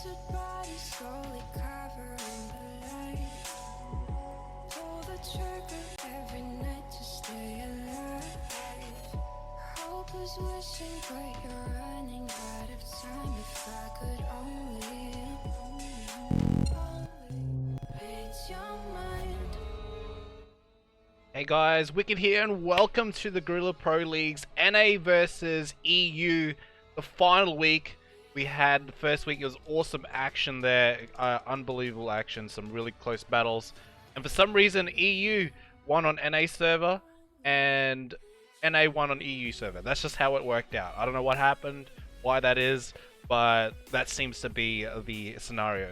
Shattered body slowly covering the light. Pull the trigger every night to stay alive. Hope is wishing, but you're running out of time. If I could only read your mind. Hey guys, Wicked here and welcome to the Gurilla Pro League's NA versus EU, the final week. We had the first week, it was awesome action there, unbelievable action, some really close battles. And for some reason, EU won on NA server and NA won on EU server. That's just how it worked out. I don't know what happened, why that is, but that seems to be the scenario.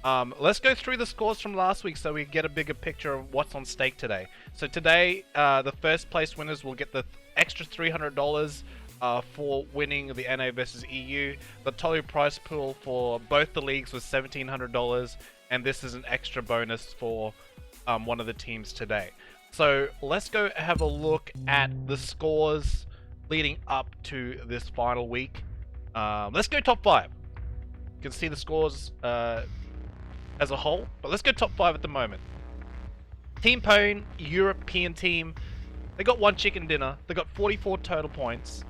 Let's go through the scores from last week so we get a bigger picture of what's on stake today. So today, the first place winners will get the extra $300 for winning the NA versus EU. The total prize pool for both the leagues was $1,700, and this is an extra bonus for one of the teams today. So let's go have a look at the scores leading up to this final week. Let's go top 5. You can see the scores as a whole, but let's go top 5 at the moment. Team Pone, European team, they got 1 chicken dinner. They got 44 total points.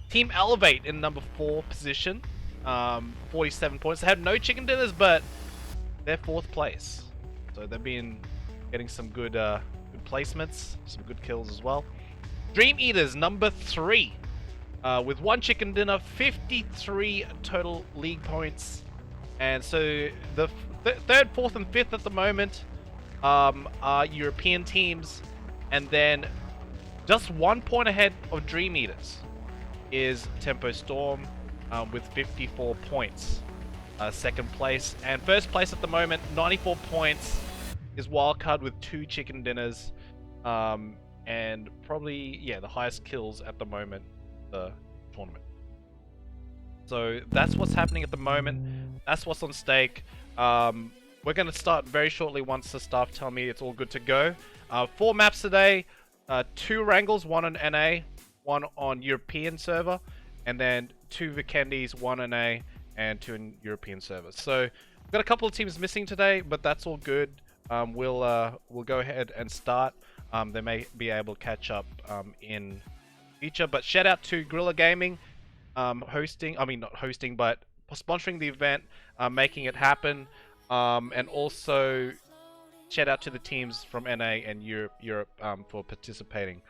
Team Elevate in number 4 position, 47 points. They had no chicken dinners, but they're 4th place. So they've been getting some good, good placements, some good kills as well. Dream Eaters, number 3, with 1 chicken dinner, 53 total league points. And so the 3rd, 4th, and 5th at the moment are European teams, and then just 1 point ahead of Dream Eaters is Tempo Storm with 54 points, 2nd place, and 1st place at the moment, 94 points, is Wildcard with 2 chicken dinners, and probably the highest kills at the moment, the tournament. So that's what's happening at the moment. That's what's on stake. We're going to start very shortly once the staff tell me it's all good to go. 4 maps today, 2 Wrangles, 1 on NA, 1 on European server, and then 2 Vikendis, 1 on NA, and 2 in European servers. So we've got a couple of teams missing today, but that's all good. We'll go ahead and start. They may be able to catch up in future, but shout out to Gurilla Gaming, not hosting, but sponsoring the event, making it happen, and also shout out to the teams from NA and Europe for participating.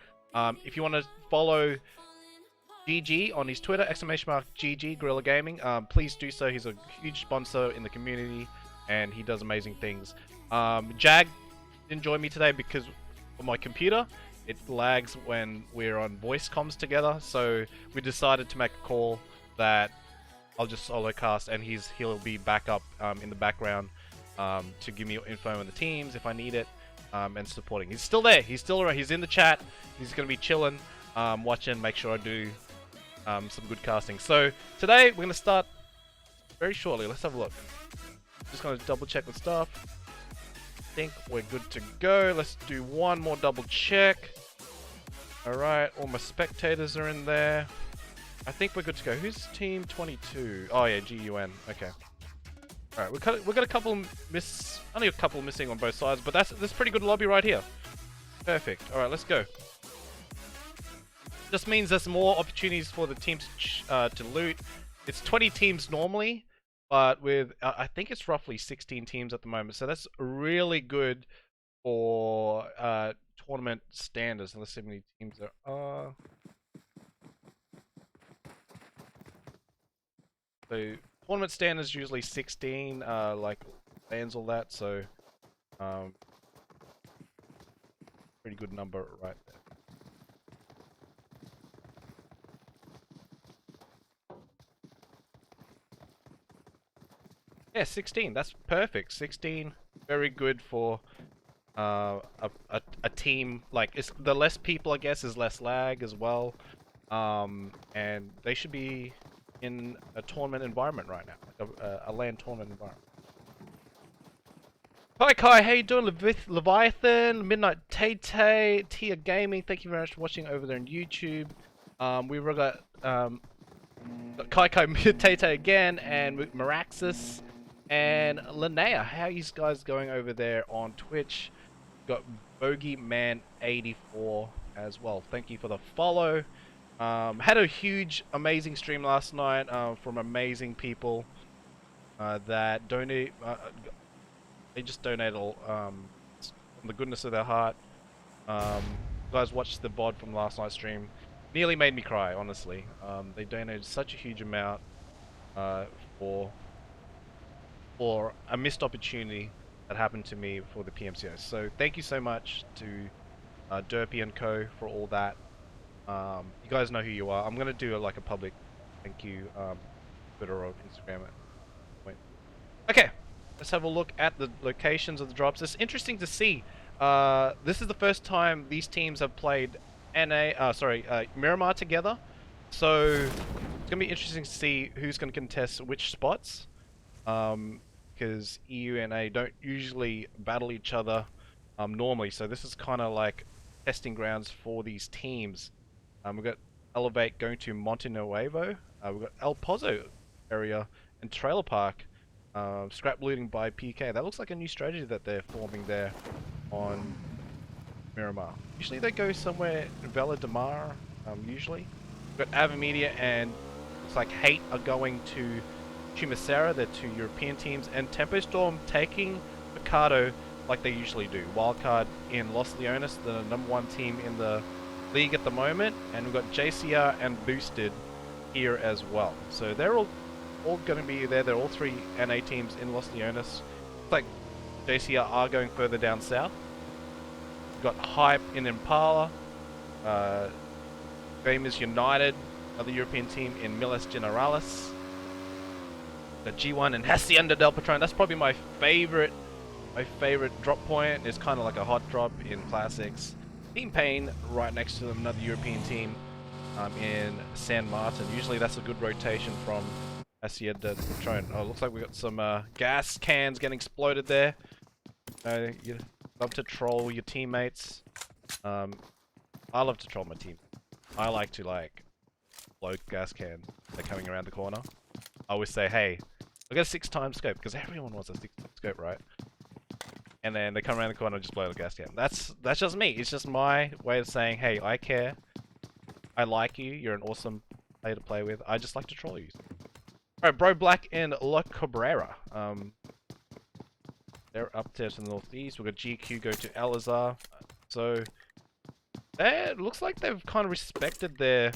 If you want to follow GG on his Twitter, !GG Gurilla Gaming, please do so. He's a huge sponsor in the community and he does amazing things. Jag didn't join me today because of my computer. It lags when we're on voice comms together, so we decided to make a call that I'll just solo cast, and he'll be back up in the background to give me info on the teams if I need it, and supporting. He's still there. He's still around. He's in the chat. He's gonna be chilling, watching, make sure I do some good casting. So today we're gonna start very shortly. Let's have a look. Just gonna double check the stuff. Think we're good to go. Let's do one more double check. Alright, all my spectators are in there. I think we're good to go. Who's team 22? Oh yeah, GUN. Okay. Alright, we've got a couple only a couple missing on both sides, but that's pretty good lobby right here. Perfect. Alright, let's go. Just means there's more opportunities for the teams to loot. It's 20 teams normally, but with I think it's roughly 16 teams at the moment, so that's really good for tournament standards. Let's see how many teams there are. So tournament standards usually 16, like fans, all that. So pretty good number right there. Yeah, 16. That's perfect. 16, very good for a team. Like, it's the less people, I guess, is less lag as well. And they should be in a tournament environment right now, like a LAN tournament environment. Hi Kai, how you doing? Leviathan, Midnight Tay, Tia Gaming. Thank you very much for watching over there on YouTube. We've got Kai Tay again, and Maraxis. And Linnea, how are you guys going over there on Twitch? Got Bogeyman84 as well. Thank you for the follow. Had a huge, amazing stream last night from amazing people that donate. They just donate all from the goodness of their heart. You guys watched the VOD from last night's stream. Nearly made me cry, honestly. They donated such a huge amount for a missed opportunity that happened to me for the PMCO. So thank you so much to Derpy and Co for all that. You guys know who you are. I'm gonna do like a public thank you, Twitter or Instagram. Wait. Okay, let's have a look at the locations of the drops. It's interesting to see. This is the first time these teams have played Miramar together. So it's gonna be interesting to see who's gonna contest which spots. Because EU and A don't usually battle each other normally, so this is kind of like testing grounds for these teams. We've got Elevate going to Monte Nuevo, we've got El Pozo area and Trailer Park, scrap looting by PK. That looks like a new strategy that they're forming there on Miramar. Usually they go somewhere in Vela de Mar, usually. We've got Avermedia and looks like Hate are going to Chumacera, they're two European teams, and Tempo Storm taking Mikado like they usually do. Wildcard in Los Leones, the #1 team in the league at the moment, and we've got JCR and Boosted here as well. So they're all going to be there. They're all 3 NA teams in Los Leones. Looks like JCR are going further down south. We've got Hype in Impala, Gamers United, another European team in Miles Generalis. The G1 and Hacienda del Patron. That's probably my favorite drop point. It's kind of like a hot drop in Classics. Team Pain right next to them, another European team in San Martin. Usually that's a good rotation from Hacienda del Patron. Oh, looks like we got some gas cans getting exploded there. You love to troll your teammates. I love to troll my team. I like to explode gas cans. They're coming around the corner. I always say, hey, I got a 6x scope, because everyone wants a 6x scope, right? And then they come around the corner and just blow the gas can. That's just me. It's just my way of saying, hey, I care. I like you. You're an awesome player to play with. I just like to troll you. Alright, Bro Black and La Cabrera. They're up there to the northeast. We've got GQ go to Elazar. So, it looks like they've kind of respected their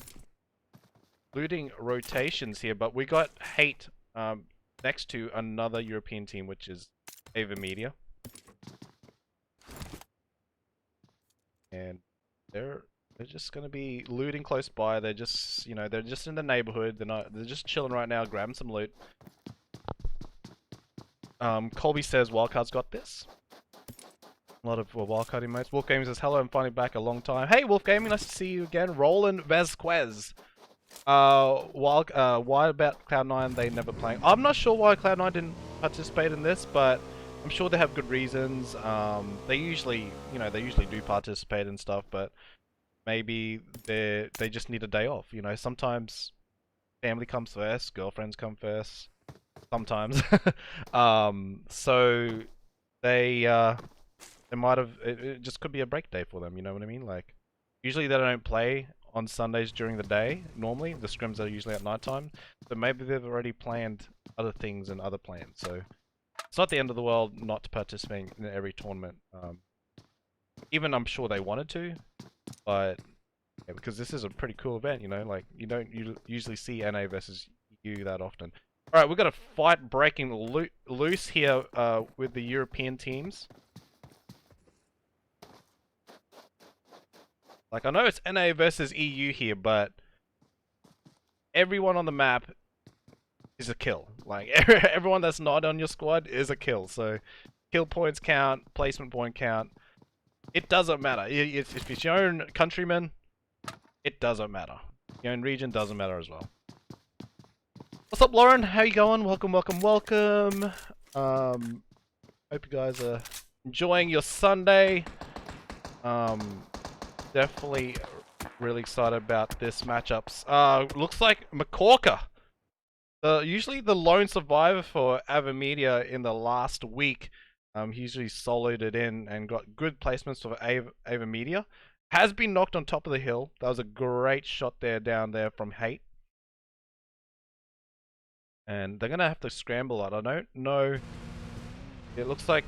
looting rotations here, but we got Hate next to another European team, which is Avermedia, and they're just gonna be looting close by. They're just they're just in the neighborhood. They're just chilling right now, grabbing some loot. Colby says Wildcard's got this. A lot of Wildcard emotes. Wolf Gaming says hello, I'm finally back, a long time. Hey Wolf Gaming, nice to see you again. Roland Vasquez. Why about Cloud9 they never playing? I'm not sure why Cloud9 didn't participate in this, but I'm sure they have good reasons. They usually do participate in stuff, but maybe they just need a day off. Sometimes family comes first, girlfriends come first. Sometimes, so they might have. It just could be a break day for them. You know what I mean? Like, usually they don't play on Sundays during the day. Normally, the scrims are usually at nighttime. So maybe they've already planned other things and other plans. So it's not the end of the world not participating in every tournament. Even I'm sure they wanted to, but yeah, because this is a pretty cool event. Like you don't usually see NA versus EU that often. All right, we've got a fight breaking loose here with the European teams. Like, I know it's NA versus EU here, but everyone on the map is a kill. Like, everyone that's not on your squad is a kill. So, kill points count, placement point count. It doesn't matter. If it's your own countrymen, it doesn't matter. Your own region doesn't matter as well. What's up, Lauren? How you going? Welcome, welcome, welcome. Hope you guys are enjoying your Sunday. Definitely really excited about this matchups. Looks like Macorka Usually the lone survivor for Avermedia in the last week. He usually soloed it in and got good placements for Avermedia. Has been knocked on top of the hill. That was a great shot there down there from Hate. And they're gonna have to scramble it. I don't know. It looks like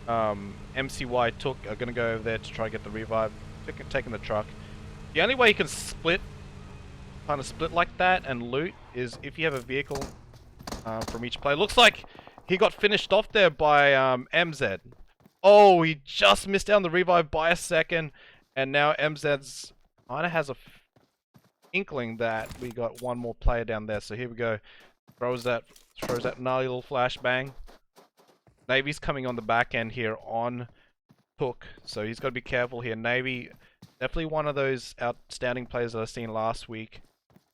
MCY Took are gonna go over there to try to get the revive, taking the truck. The only way you can kind of split like that and loot is if you have a vehicle from each player. Looks like he got finished off there by MZ. Oh, he just missed out on the revive by a second, and now MZ's kind of has a inkling that we got one more player down there. So here we go. Throws that gnarly little flashbang. Navy's coming on the back end here on Took, so he's got to be careful here. Navy, definitely one of those outstanding players that I've seen last week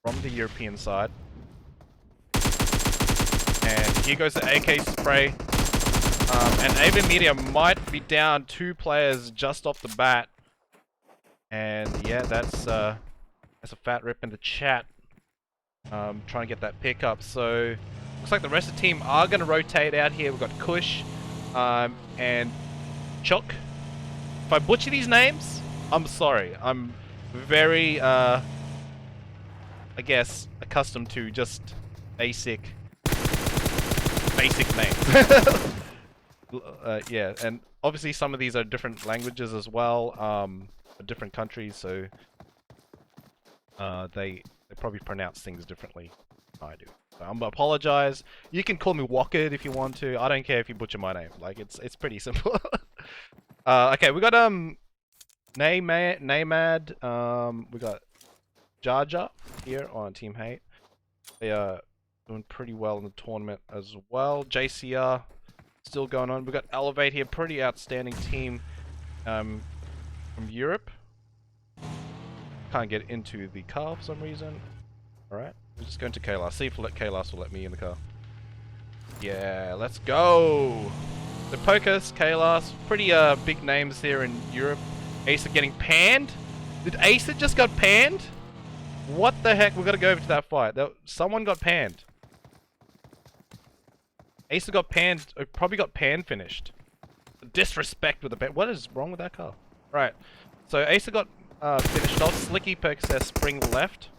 from the European side. And here goes the AK spray. And Avermedia might be down 2 players just off the bat. And yeah, that's a fat rip in the chat. Trying to get that pickup. So looks like the rest of the team are going to rotate out here. We've got Kush and Chuck. If I butcher these names, I'm sorry. I'm very, I guess, accustomed to just basic names. Yeah, and obviously some of these are different languages as well, different countries, so they probably pronounce things differently than I do. So I'm gonna apologize. You can call me Wk2 if you want to. I don't care if you butcher my name. Like it's pretty simple. Okay, we got Naymad, we got Jaja here on Team Hate. They are doing pretty well in the tournament as well. JCR still going on. We got Elevate here, pretty outstanding team from Europe. Can't get into the car for some reason. Alright, we're just going to Kailas. See if Kailas will let me in the car. Yeah, let's go! The Pocus, Kailas, pretty big names here in Europe. Acer getting panned? Did Acer just got panned? What the heck? We've got to go over to that fight. Someone got panned. Acer got panned, probably got pan finished. Disrespect with the pan. What is wrong with that car? Right, so Acer got finished off. Slicky Pocus spring left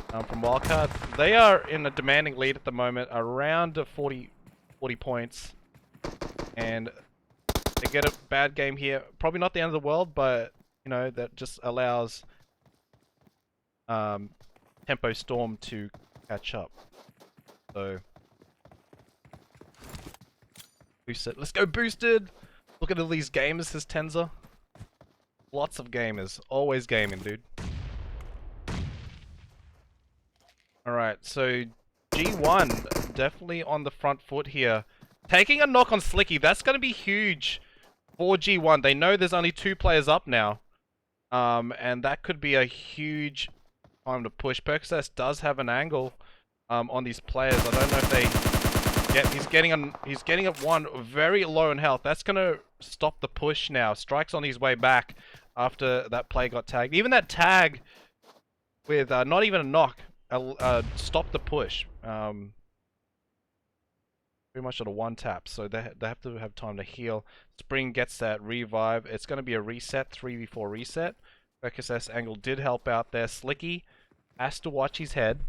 from Wildcard. They are in a demanding lead at the moment, around 40 points. And they get a bad game here. Probably not the end of the world, but, you know, that just allows Tempo Storm to catch up. So, boosted. Let's go boosted! Look at all these gamers, says Tenza. Lots of gamers. Always gaming, dude. Alright, so G1 definitely on the front foot here. Taking a knock on Slicky, that's going to be huge for G1. They know there's only 2 players up now. And that could be a huge time to push. Percocet does have an angle on these players. I don't know if they get... He's getting at one very low in health. That's going to stop the push now. Strike's on his way back after that play got tagged. Even that tag with not even a knock stopped the push. Pretty much at a one tap, so they have to have time to heal. Spring gets that revive. It's going to be a reset, 3v4 reset. Percocet angle did help out there. Slicky has to watch his head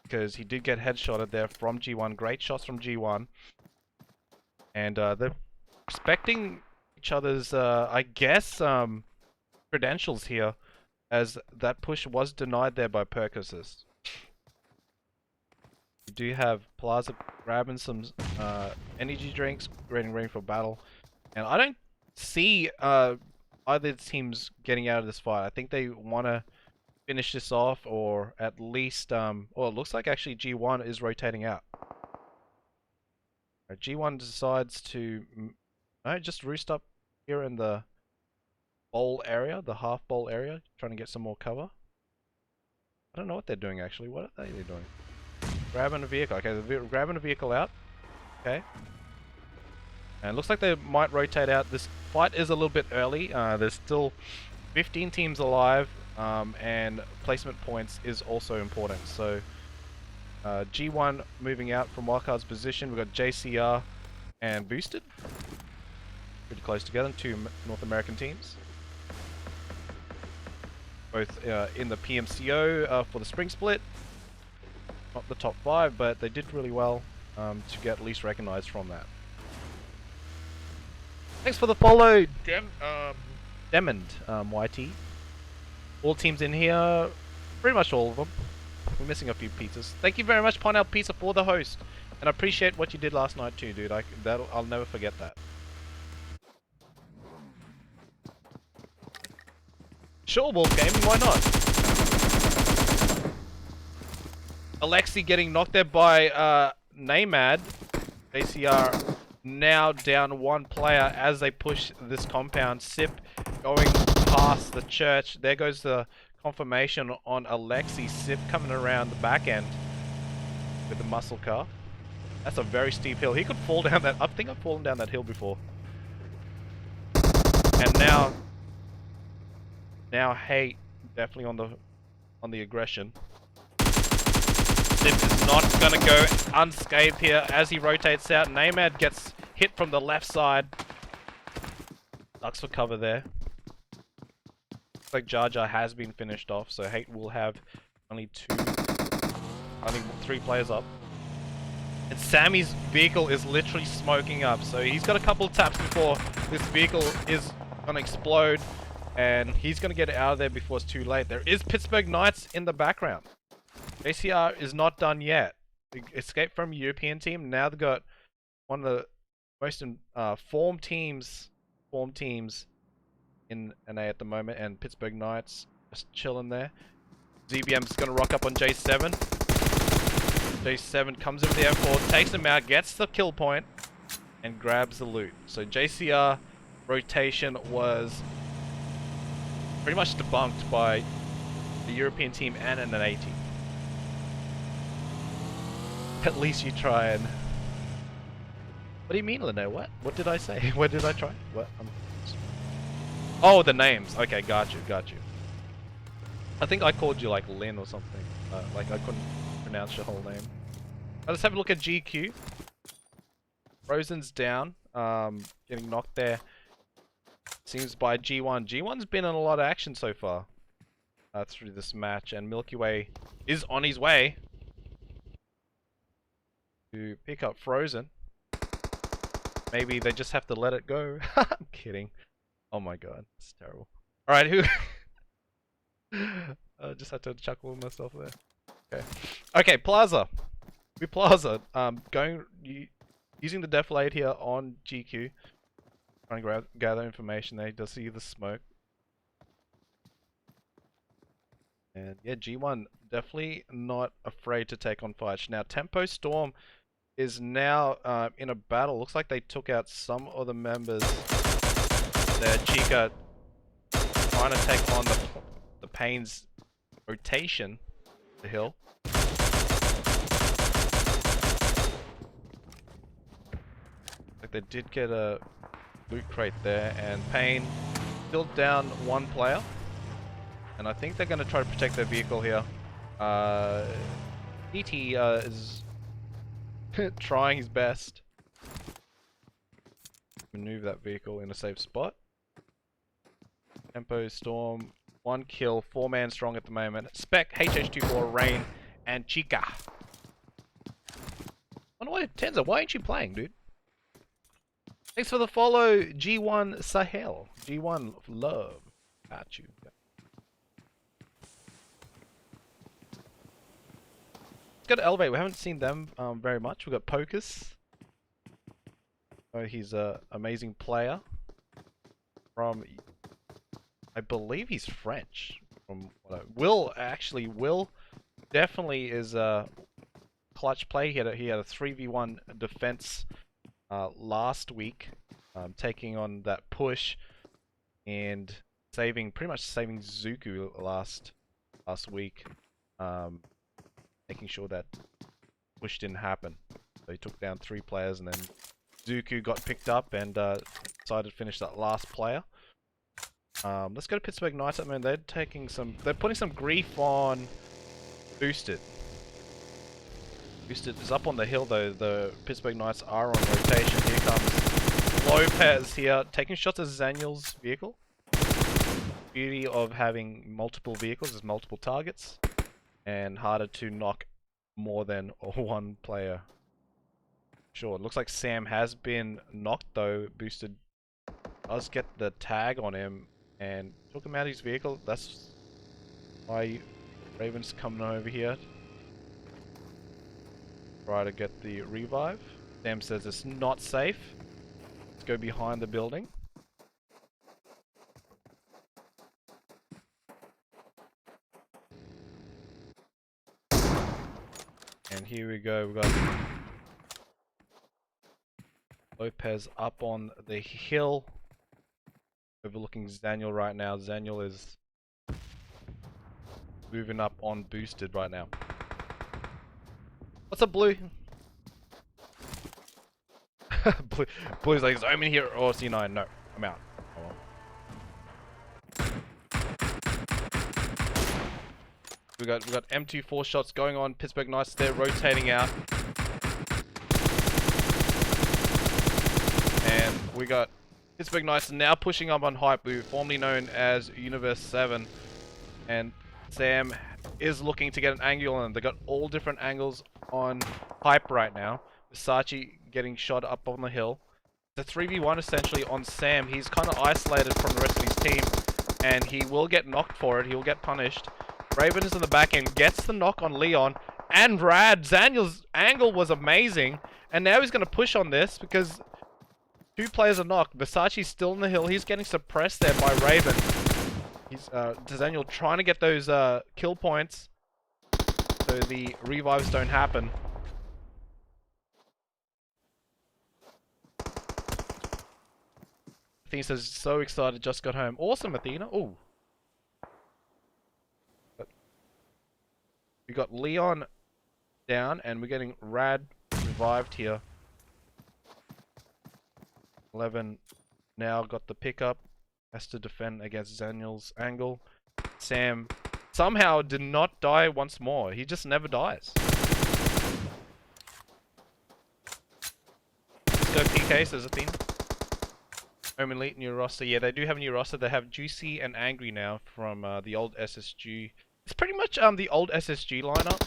because he did get headshotted there from G1. Great shots from G1. And they're respecting each other's, I guess, credentials here, as that push was denied there by Percocet. You do have Plaza grabbing some energy drinks, getting ready for battle. And I don't see either teams getting out of this fight. I think they want to finish this off, or at least, well, it looks like actually G1 is rotating out. G1 decides to just roost up here in the bowl area, the half bowl area, trying to get some more cover. I don't know what they're doing actually. What are they doing? Grabbing a vehicle. Okay, they're grabbing a vehicle out. Okay. And it looks like they might rotate out. This fight is a little bit early. There's still 15 teams alive, and placement points is also important. So G1 moving out from Wildcard's position. We've got JCR and Boosted. Pretty close together, two North American teams. Both in the PMCO for the spring split. Not the top 5, but they did really well to get at least recognized from that. Thanks for the follow, Demond, YT. All teams in here, pretty much all of them. We're missing a few pizzas. Thank you very much, Pineapple Pizza, for the host. And I appreciate what you did last night too, dude. I'll never forget that. Sure, Wolf Gaming, why not? Alexi getting knocked there by Namad. ACR now down 1 player as they push this compound. Sip going past the church. There goes the confirmation on Alexi. Sip coming around the back end with the muscle car. That's a very steep hill. He could fall down that. I think I've fallen down that hill before. And now Hate definitely on the aggression. Sip is not gonna go unscathed here as he rotates out. Namad gets hit from the left side. Ducks for cover there. Looks like Jar Jar has been finished off, so Hate will have only 3 players up. And Sammy's vehicle is literally smoking up, so he's got a couple of taps before this vehicle is gonna explode, and he's gonna get out of there before it's too late. There is Pittsburgh Knights in the background. ACR is not done yet. They escaped from a European team. Now they've got one of the most formed teams in NA at the moment, and Pittsburgh Knights just chilling there. ZBM's gonna rock up on J7. J7 comes in with the M4, takes him out, gets the kill point, and grabs the loot. So JCR rotation was pretty much debunked by the European team and an NA team. At least you try and... What do you mean, Lene? What? What did I say? Where did I try? What? Oh, the names. Okay, got you. I think I called you like Lin or something. Like I couldn't pronounce your whole name. Let's have a look at GQ. Frozen's down. Getting knocked there. Seems by G1. G1's been in a lot of action so far through this match, and Milky Way is on his way to pick up Frozen. Maybe they just have to let it go. I'm kidding. Oh my god, it's terrible. Alright, who... I just had to chuckle with myself there. Okay, Plaza. With Plaza, using the deflate here on GQ. Trying to gather information there. Does see the smoke. And yeah, G1 definitely not afraid to take on fights. Now, Tempo Storm is now in a battle. Looks like they took out some of the members there. Chica trying to take on the Pain's rotation, the hill. Like they did get a loot crate there, and Pain still down 1 player. And I think they're going to try to protect their vehicle here. DT is trying his best to maneuver that vehicle in a safe spot. Tempo Storm, 1 kill, 4-man strong at the moment. Spec, HH24, Rain, and Chica. Tenza, why aren't you playing, dude? Thanks for the follow, G1 Sahel. G1 love. Got you. Let's go to Elevate. We haven't seen them very much. We've got Pocus. Oh, he's an amazing player. From, I believe he's French. From what Will definitely is a clutch play. He had a 3v1 defense last week, taking on that push and pretty much saving Zuku last week, making sure that push didn't happen. So he took down 3 players, and then Zuku got picked up and decided to finish that last player. Let's go to Pittsburgh Knights. I mean, they're putting some grief on Boosted. Boosted is up on the hill though. The Pittsburgh Knights are on rotation. Here comes Lopez here, taking shots at Zaniel's vehicle. Beauty of having multiple vehicles is multiple targets, and harder to knock more than one player. Sure, it looks like Sam has been knocked though. Boosted does get the tag on him and took him out of his vehicle. That's why Raven's coming over here. Try to get the revive. Sam says it's not safe. Let's go behind the building. And here we go, we've got Lopez up on the hill, overlooking Zaniel right now. Zaniel is moving up on boosted right now. What's up, Blue? Blue's like, is Omen here or C9? No, I'm out. Oh, well. We got M24 shots going on. Pittsburgh Knights, they're rotating out. And we got Pittsburgh Knights now pushing up on Hype Blue, formerly known as Universe 7. And Sam is looking to get an angle on them. They got all different angles on Hype right now. Versace getting shot up on the hill. It's a 3v1 essentially on Sam. He's kind of isolated from the rest of his team, and he will get knocked for it. He will get punished. Raven is in the back end, gets the knock on Leon, and Rad. Zaniel's angle was amazing, and now he's going to push on this because two players are knocked. Versace's still in the hill. He's getting suppressed there by Raven. He's Zaniel trying to get those kill points so the revives don't happen. Athena says, so excited, just got home. Awesome, Athena. Ooh. We got Leon down, and we're getting Rad revived here. 11 now got the pickup. Has to defend against Zaniel's angle. Sam somehow did not die once more. He just never dies. Let's go PK, says Athena. Home Elite new roster. Yeah, they do have a new roster. They have Juicy and Angry now from the old SSG. It's pretty much the old SSG lineup.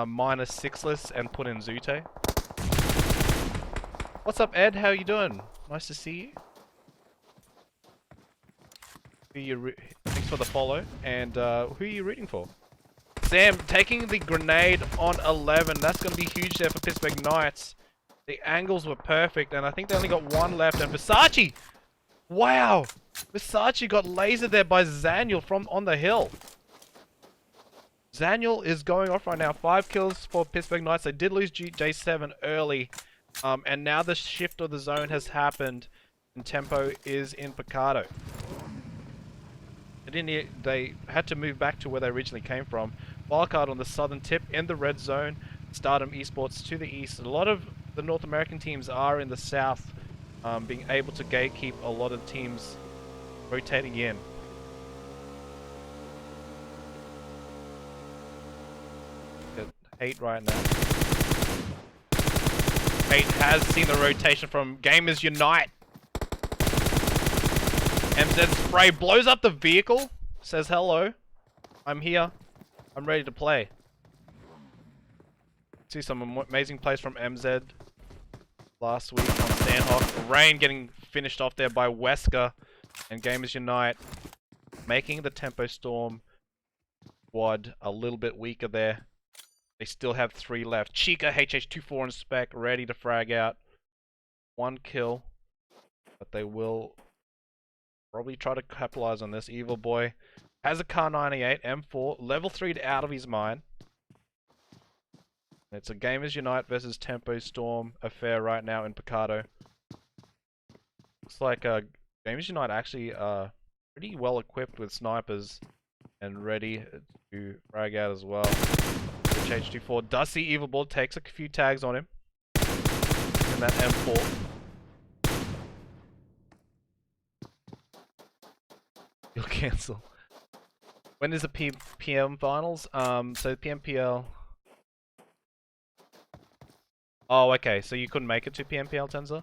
Minus Sixless and put in Zute. What's up, Ed? How you doing? Nice to see you. Thanks for the follow. And who are you rooting for? Sam taking the grenade on 11. That's going to be huge there for Pittsburgh Knights. The angles were perfect, and I think they only got one left. And Versace! Wow! Versace got lasered there by Zaniel from on the hill. Zaniel is going off right now. 5 kills for Pittsburgh Knights. They did lose J7 early. And now the shift of the zone has happened, and tempo is in Picado. They had to move back to where they originally came from. Wildcard on the southern tip in the red zone. Stardom eSports to the east. A lot of the North American teams are in the south, being able to gatekeep a lot of teams rotating in. At 8 right now. 8 has seen the rotation from Gamers Unite. MZ Spray blows up the vehicle, says hello. I'm here. I'm ready to play. See some amazing plays from MZ last week on Sandhawk. Rain getting finished off there by Wesker, and Gamers Unite making the Tempo Storm squad a little bit weaker there. They still have 3 left. Chica, HH24 and Spec ready to frag out. 1 kill, but they will probably try to capitalize on this. Evil Boy has a Car 98 M4, level 3 out of his mind. It's a Gamers Unite versus Tempo Storm affair right now in Picado. Looks like Gamers Unite actually pretty well equipped with snipers and ready to frag out as well. HH24 does see Evil Boy, takes a few tags on him in that M4. You'll cancel. When is the PM finals? So the PMPL Oh, okay. So you couldn't make it to PMPL, Tenza?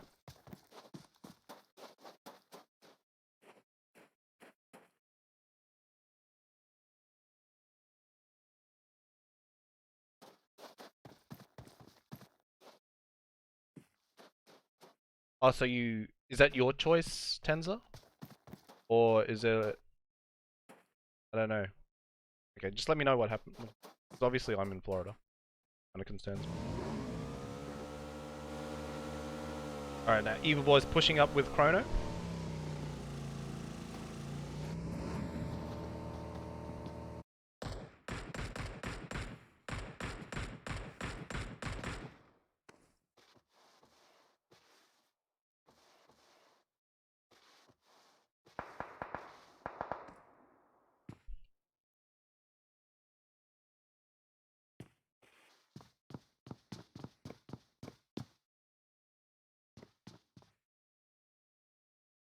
Oh, so you... Is that your choice, Tenza? Or is it... I don't know. Okay, just let me know what happened. 'Cause obviously I'm in Florida. Kinda concerns me. Alright, now Evil Boy's pushing up with Chrono.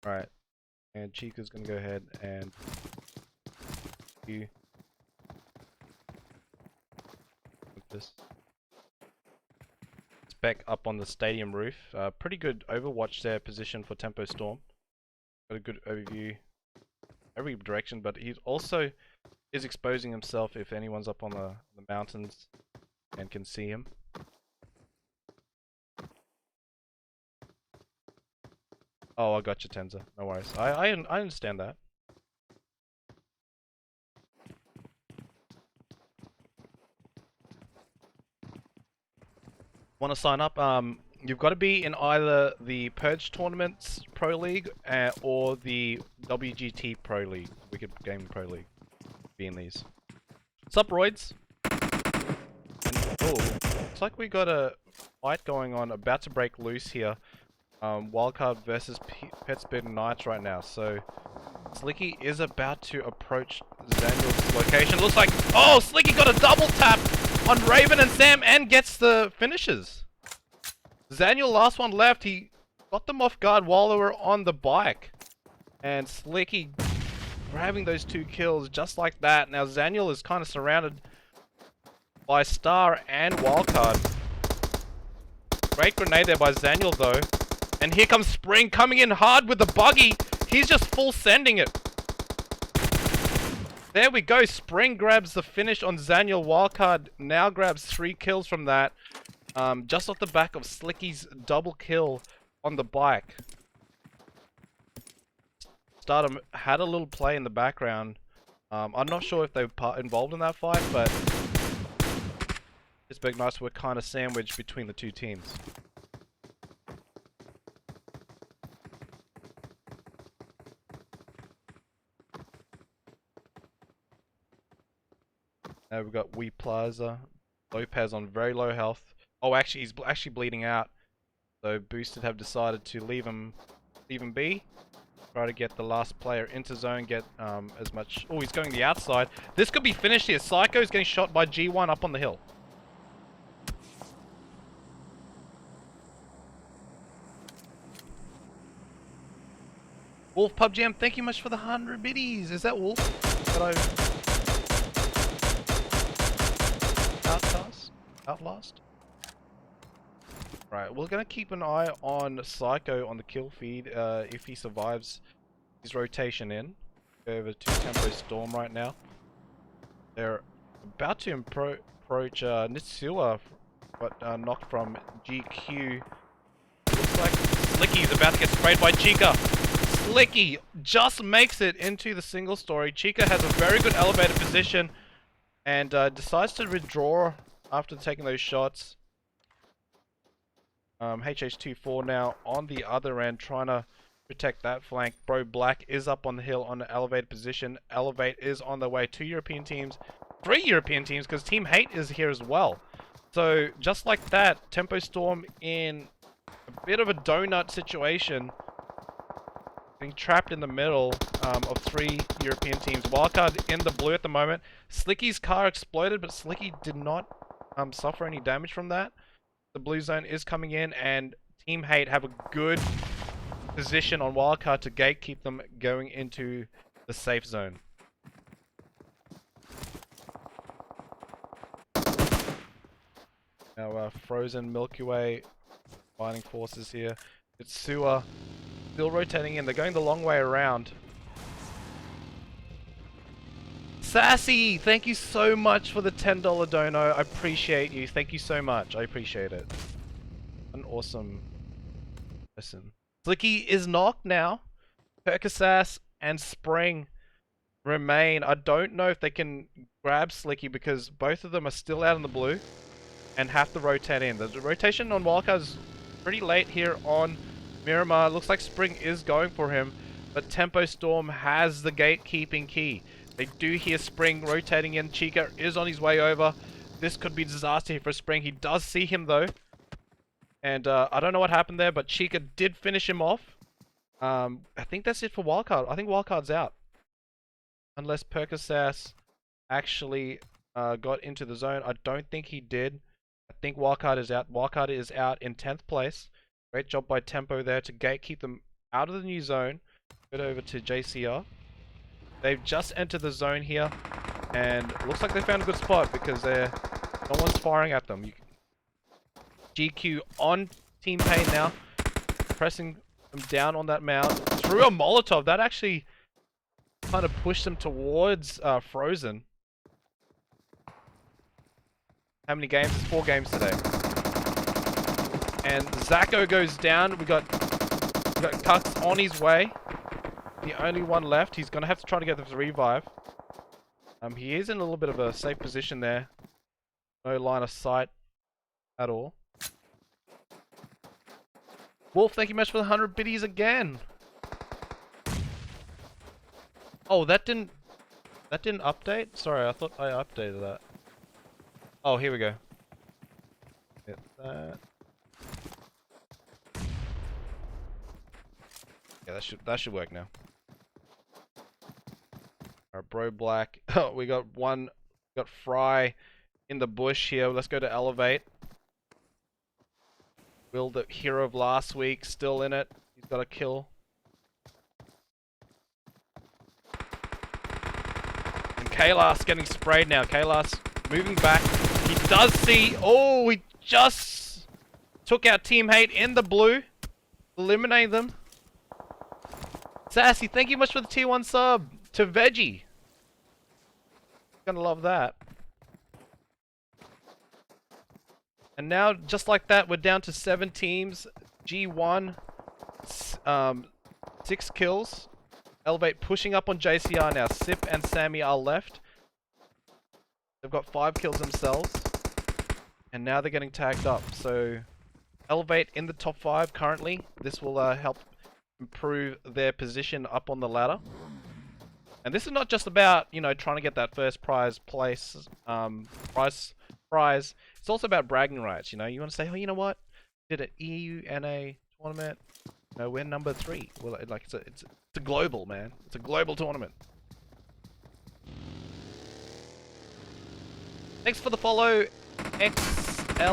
Alright. And Chica's gonna go ahead and... You... With this. Spec up on the stadium roof. Pretty good overwatch there, position for Tempo Storm. Got a good overview every direction, but he also is exposing himself if anyone's up on the mountains and can see him. Oh, I got you, Tenza. No worries. I understand that. Want to sign up? You've got to be in either the Purge Tournaments Pro League or the WGT Pro League, Wicked Gaming Pro League. Be in these. Sup, Roids? Oh, looks like we got a fight going on, about to break loose here. Wildcard versus Pittsburgh Knights right now. So Slicky is about to approach Daniel's location. Looks like, oh, Slicky got a double tap on Raven and Sam and gets the finishes. Daniel, last one left, he got them off guard while they were on the bike. And Slicky grabbing those 2 kills just like that. Now Daniel is kind of surrounded by Star and Wildcard. Great grenade there by Daniel though. And here comes Spring coming in hard with the buggy. He's just full sending it. There we go. Spring grabs the finish on Daniel. Wildcard now grabs 3 kills from that. Just off the back of Slicky's double kill on the bike. Stardom had a little play in the background. I'm not sure if they were involved in that fight, but Pittsburgh Knights were kind of sandwiched between the 2 teams. Now we've got Wee Plaza, Lopez on very low health. Oh, actually, he's actually bleeding out. So Boosted have decided to leave him be. Try to get the last player into zone, get as much... Oh, he's going the outside. This could be finished here. Psycho's getting shot by G1 up on the hill. Wolf PUBGM, thank you much for the 100 biddies. Is that Wolf? That I... Outlast? Right, we're gonna keep an eye on Psycho on the kill feed if he survives his rotation in. Go over to Tempo Storm right now. They're about to approach Nitsua, but knocked from GQ. Looks like Slicky's about to get sprayed by Chica. Slicky just makes it into the single story. Chica has a very good elevated position and decides to withdraw after taking those shots. HH24 now on the other end trying to protect that flank. Bro Black is up on the hill on the elevated position. Elevate is on the way. 2 European teams, 3 European teams, because Team Hate is here as well. So just like that, Tempo Storm in a bit of a donut situation, being trapped in the middle of 3 European teams. Wildcard in the blue at the moment. Slicky's car exploded, but Slicky did not suffer any damage from that. The blue zone is coming in, and Team Hate have a good position on Wildcard to gatekeep them going into the safe zone. Now Frozen, Milky Way, fighting forces here. It's Sewer, still rotating in. They're going the long way around. Sassy, thank you so much for the $10 dono. I appreciate you. Thank you so much. I appreciate it. An awesome person. Slicky is knocked now. Percasass and Spring remain. I don't know if they can grab Slicky because both of them are still out in the blue and have to rotate in. The rotation on Wildcard is pretty late here on Miramar. Looks like Spring is going for him, but Tempo Storm has the gatekeeping key. They do hear Spring rotating in. Chica is on his way over. This could be disaster here for Spring. He does see him though. And I don't know what happened there, but Chica did finish him off. I think that's it for Wildcard. I think Wildcard's out. Unless Percasass actually got into the zone. I don't think he did. I think Wildcard is out. Wildcard is out in 10th place. Great job by Tempo there to gatekeep them out of the new zone. Get over to JCR. They've just entered the zone here, and it looks like they found a good spot because no one's firing at them. GQ on Team Pain now, pressing them down on that mound through a Molotov. That actually kind of pushed them towards Frozen. How many games? It's 4 games today. And Zacho goes down. We got Cuts on his way. The only one left. He's gonna have to try to get the revive. He is in a little bit of a safe position there. No line of sight at all. Wolf, thank you much for the 100 biddies again. Oh, that didn't update? Sorry, I thought I updated that. Oh, here we go. Get that. Yeah, that should work now. Alright, Bro Black. Oh, we got Fry in the bush here. Let's go to Elevate. Will, the hero of last week, still in it. He's got a kill. And Kailas getting sprayed now. Kailas moving back. He does see... Oh, he just took out Team Hate in the blue. Eliminate them. Sassy, thank you much for the tier 1 sub to Veggie. Gonna love that. And now, just like that, we're down to 7 teams. G1, 6 kills. Elevate pushing up on JCR now. Sip and Sammy are left. They've got 5 kills themselves. And now they're getting tagged up. So, Elevate in the top 5 currently. This will help improve their position up on the ladder. And this is not just about, you know, trying to get that first prize place, prize. It's also about bragging rights, you know. You want to say, oh, you know what? Did an EU NA tournament. You know, we're number 3. Well, like it's a global, man. It's a global tournament. Thanks for the follow, XLX.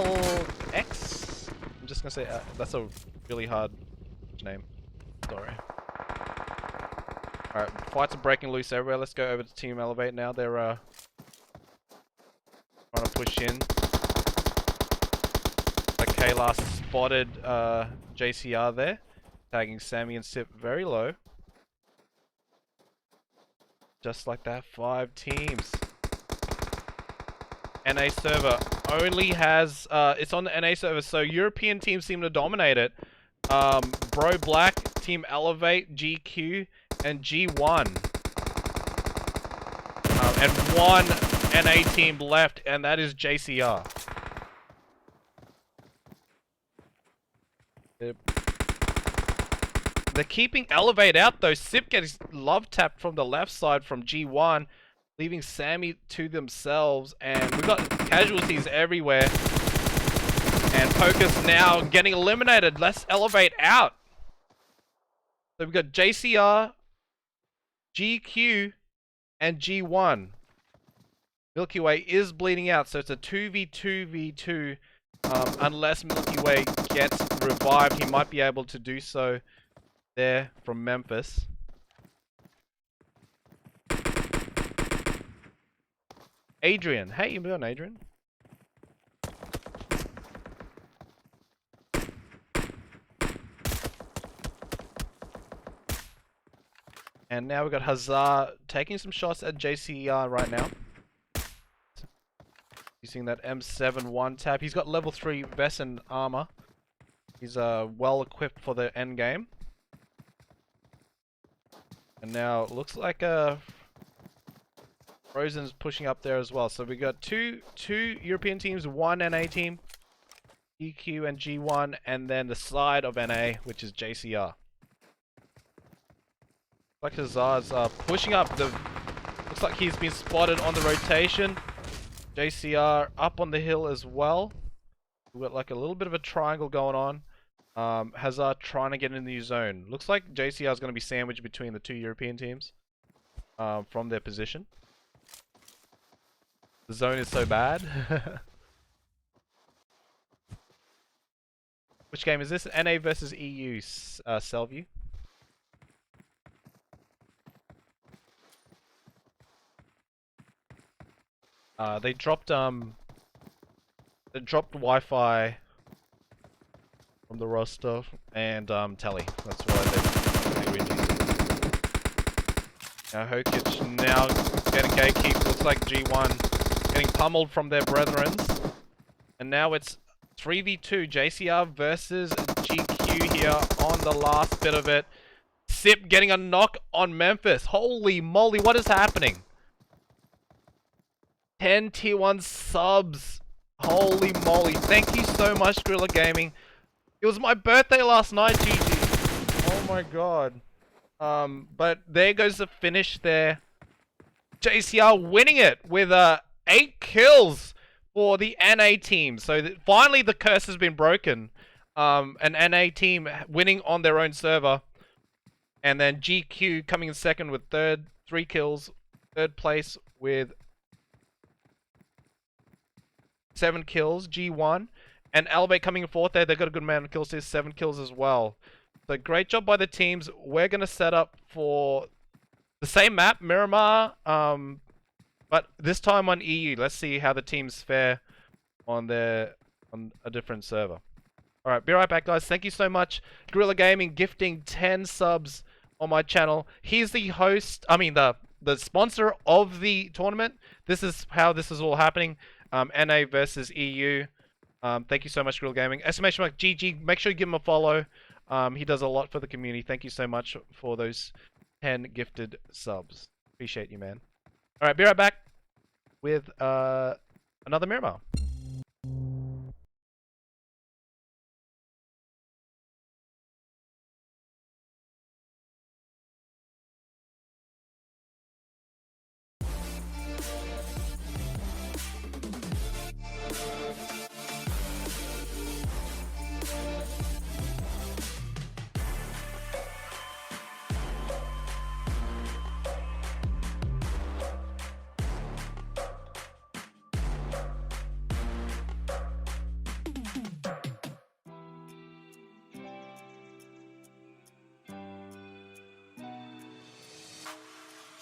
I'm just gonna say that's a really hard name. Sorry. Alright, fights are breaking loose everywhere. Let's go over to Team Elevate now. They're trying to push in. Like Kailas spotted JCR there, tagging Sammy and Sip very low. Just like that, 5 teams. NA server only has it's on the NA server, so European teams seem to dominate it. Bro Black, Team Elevate, GQ, and G1. And 1 NA team left, and that is JCR. They're keeping Elevate out though. Sip gets love tapped from the left side from G1, leaving Sammy to themselves, and we've got casualties everywhere. And Poker's now getting eliminated. Let's Elevate out. So we've got JCR, GQ, and G1. Milky Way is bleeding out, so it's a 2v2v2. Unless Milky Way gets revived, he might be able to do so there from Memphis. Adrian. Hey, you doing, Adrian? And now we've got Hazard taking some shots at JCR right now. Using that M7 one tap. He's got level 3 vest and armor. He's well equipped for the end game. And now it looks like Frozen's pushing up there as well. So we got two European teams, one NA team, EQ and G1, and then the side of NA, which is JCR. Like Hazard's pushing up. Looks like he's been spotted on the rotation. JCR up on the hill as well. We've got like a little bit of a triangle going on. Hazard trying to get in the zone. Looks like JCR is going to be sandwiched between the two European teams from their position. The zone is so bad. Which game is this? NA versus EU, Selview. They dropped Wi-Fi from the roster and tele. That's why they reduced. Now Hokic now getting gatekeep. Looks like G1 getting pummeled from their brethrens. And now it's 3v2 JCR versus GQ here on the last bit of it. Sip getting a knock on Memphis. Holy moly, what is happening? 10 tier 1 subs. Holy moly. Thank you so much, Gurilla Gaming. It was my birthday last night, GG. Oh my god. But there goes the finish there. JCR winning it with 8 kills for the NA team. So finally the curse has been broken. An NA team winning on their own server. And then GQ coming in second with 3 kills. Third place with 7 kills, G1. And Elevate coming in fourth there. They've got a good amount of kills here, 7 kills as well. So great job by the teams. We're going to set up for the same map, Miramar, but this time on EU. Let's see how the teams fare on a different server. Alright, be right back, guys. Thank you so much. Gurilla Gaming gifting 10 subs on my channel. He's the host, the sponsor of the tournament. This is how this is all happening. NA versus EU. Thank you so much, Gurilla Gaming. Exclamation mark GG. Make sure you give him a follow. He does a lot for the community. Thank you so much for those 10 gifted subs. Appreciate you, man. Alright, be right back with another Miramar.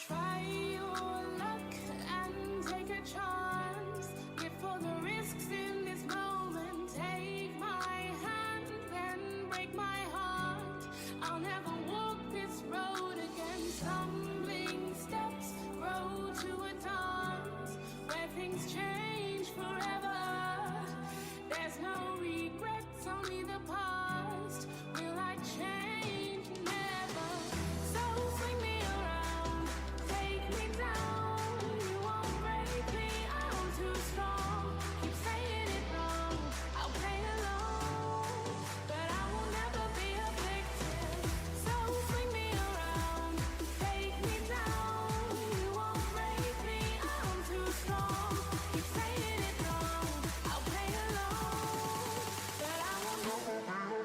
Try your luck and take a chance. Before the risks in this moment, take my hand, then break my heart. I'll never walk this road again. Stumbling steps grow to a dance where things change forever. There's no regrets, only the past. Will I change? Never. So swing me around. Take me down, you won't break me, I'm too strong. Keep saying it wrong, I'll play along, but I will never be a victim. So swing me around, take me down, you won't break me, I'm too strong. Keep saying it wrong, I'll play along, but I will never be a victim.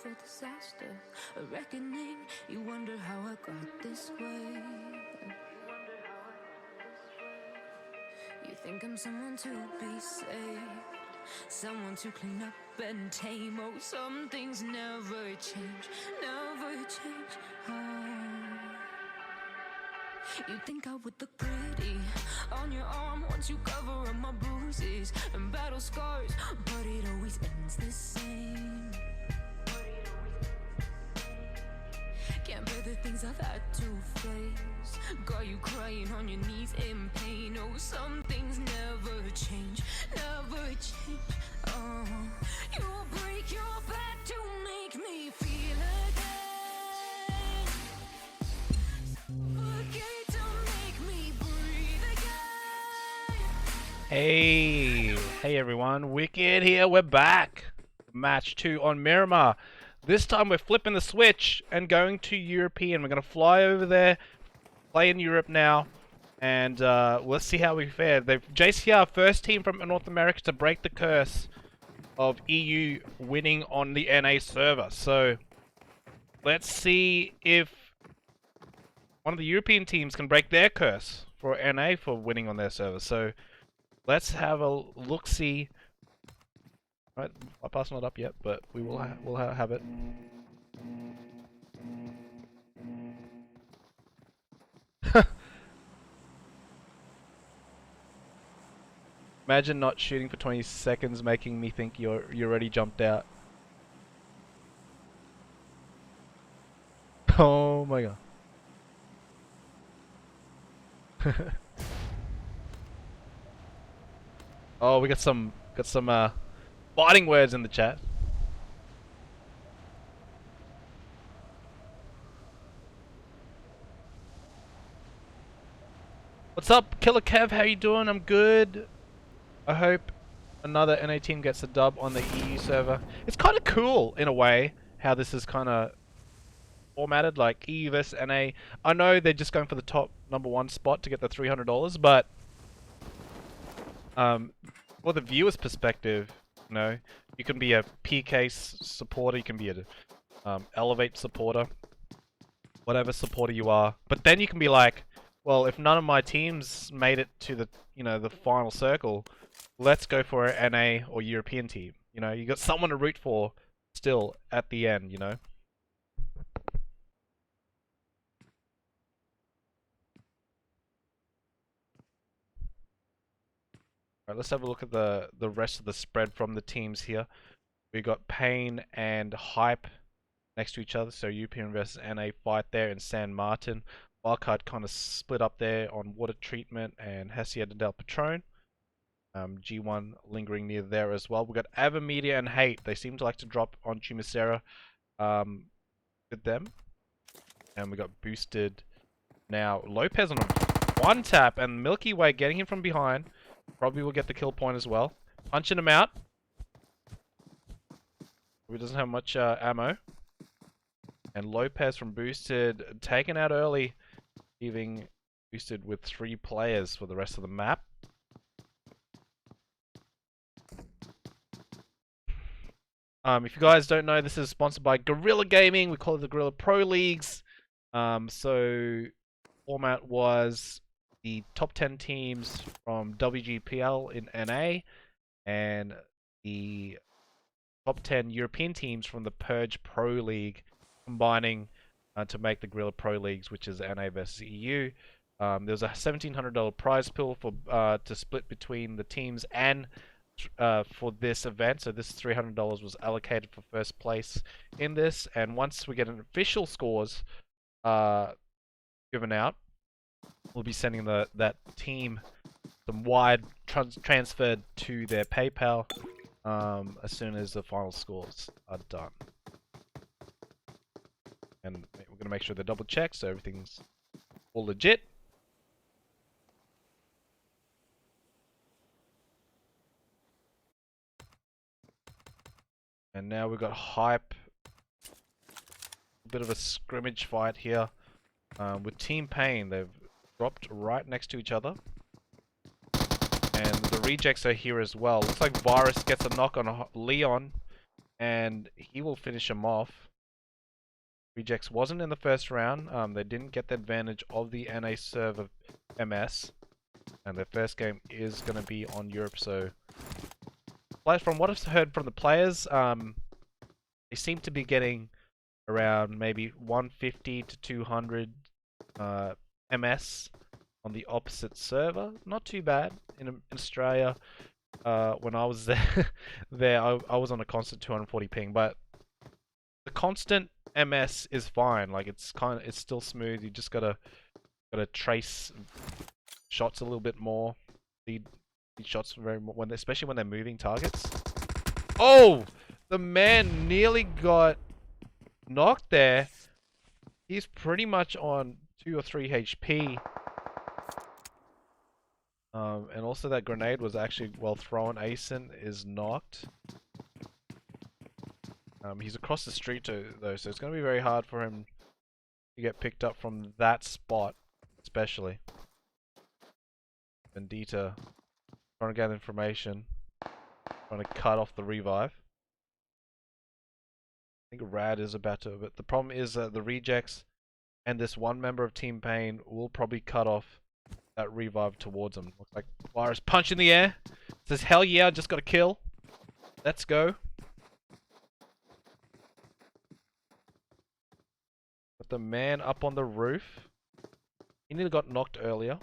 for disaster, a reckoning. You wonder how I got this way. You think I'm someone to be saved, someone to clean up and tame. Oh, some things never change, never change. Oh. You think I would look pretty on your arm once you cover up my bruises and battle scars, but it always ends the same. Can't bear the things I've had to face, got you crying on your knees in pain. Oh, some things never change, never change. Oh, you'll break your back to make me feel again, forget to make me breathe again. Hey everyone, Wicked here, we're back. Match 2 on Miramar. This time we're flipping the switch and going to European. We're going to fly over there, play in Europe now, and let's see how we fare. JCR, first team from North America to break the curse of EU winning on the NA server. So let's see if one of the European teams can break their curse for NA for winning on their server. So let's have a look-see. Right, my pass not up yet, but we will we'll have it. Imagine not shooting for 20 seconds, making me think you already jumped out. Oh my god. Oh, we got some fighting words in the chat. What's up, Killer Kev? How you doing? I'm good. I hope another NA team gets a dub on the EU server. It's kind of cool in a way how this is kind of formatted, like EU versus NA. I know they're just going for the top #1 spot to get the $300, but for the viewer's perspective, you know, you can be a PK supporter, you can be a Elevate supporter, whatever supporter you are. But then you can be like, well, if none of my teams made it to the, you know, the final circle, let's go for an NA or European team. You know, you got someone to root for still at the end, you know. Alright, let's have a look at the rest of the spread from the teams here. We got Pain and Hype next to each other, so European versus NA fight there in San Martin. Wildcard kind of split up there on Water Treatment and Hesiod and Del Patron. G1 lingering near there as well. We got Avermedia and Hate. They seem to like to drop on Chumacera with them. And we got boosted now. Lopez on a one tap and Milky Way getting him from behind. Probably will get the kill point as well. Punching him out. He doesn't have much ammo. And Lopez from boosted taken out early, leaving boosted with 3 players for the rest of the map. If you guys don't know, this is sponsored by Gurilla Gaming. We call it the Gurilla Pro Leagues. So format was the top 10 teams from WGPL in NA and the top 10 European teams from the Purge Pro League combining to make the Gurilla Pro Leagues, which is NA versus EU. There's a $1,700 prize pool for to split between the teams and for this event. So this $300 was allocated for first place in this, and once we get an official scores given out, we'll be sending that team some wide transferred to their PayPal as soon as the final scores are done. And we're going to make sure they're double checked so everything's all legit. And now we've got Hype. A bit of a scrimmage fight here with Team Pain. They've dropped right next to each other. And the rejects are here as well. Looks like Virus gets a knock on Leon. and he will finish him off. Rejects wasn't in the first round. They didn't get the advantage of the NA server MS, and their first game is going to be on Europe. So, from what I've heard from the players, they seem to be getting around maybe 150 to 200 MS on the opposite server. Not too bad in Australia. When I was there, I was on a constant 240 ping, but the constant MS is fine. Like it's still smooth. You just gotta trace shots a little bit more. Lead shots especially when they're moving targets. Oh, the man nearly got knocked there. He's pretty much on 2 or 3 HP. And also that grenade was actually well thrown. Asen is knocked. He's across the street though, so it's going to be very hard for him to get picked up from that spot, especially. Vendita trying to gather information, trying to cut off the revive. I think Rad is about to, but the problem is that the rejects and this one member of Team Pain will probably cut off that revive towards him. Looks like Virus punch in the air. Says, hell yeah, just got a kill. Let's go. Got the man up on the roof. He nearly got knocked earlier.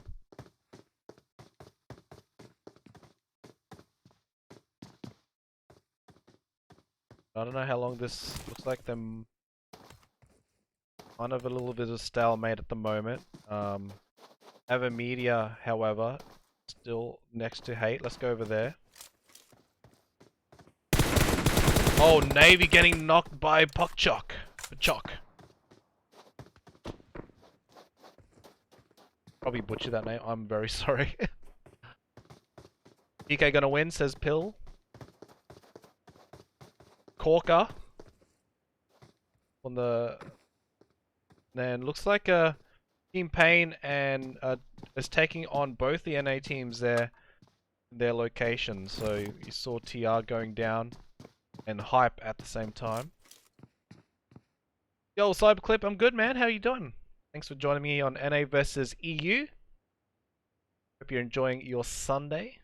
I don't know how long this looks like. Them kind of a little bit of stalemate at the moment. Avermedia, however, still next to Hate. Let's go over there. Oh, Navy getting knocked by Puckchuck. Probably butchered that name. I'm very sorry. DK gonna win, says Pill. Corker on the. Then looks like Team Pain and is taking on both the NA teams there, their locations. So you saw TR going down and Hype at the same time. Yo, Cyberclip, I'm good, man. How you doing? Thanks for joining me on NA versus EU. Hope you're enjoying your Sunday.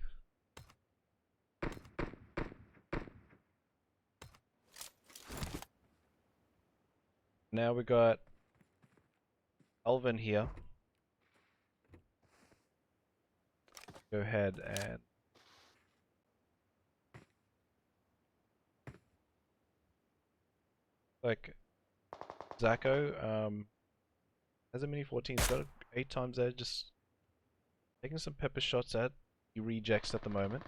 Now we got Alvin here. Go ahead and like Zacho has a mini 14. He's got it 8 times there, just taking some pepper shots at the rejects at the moment.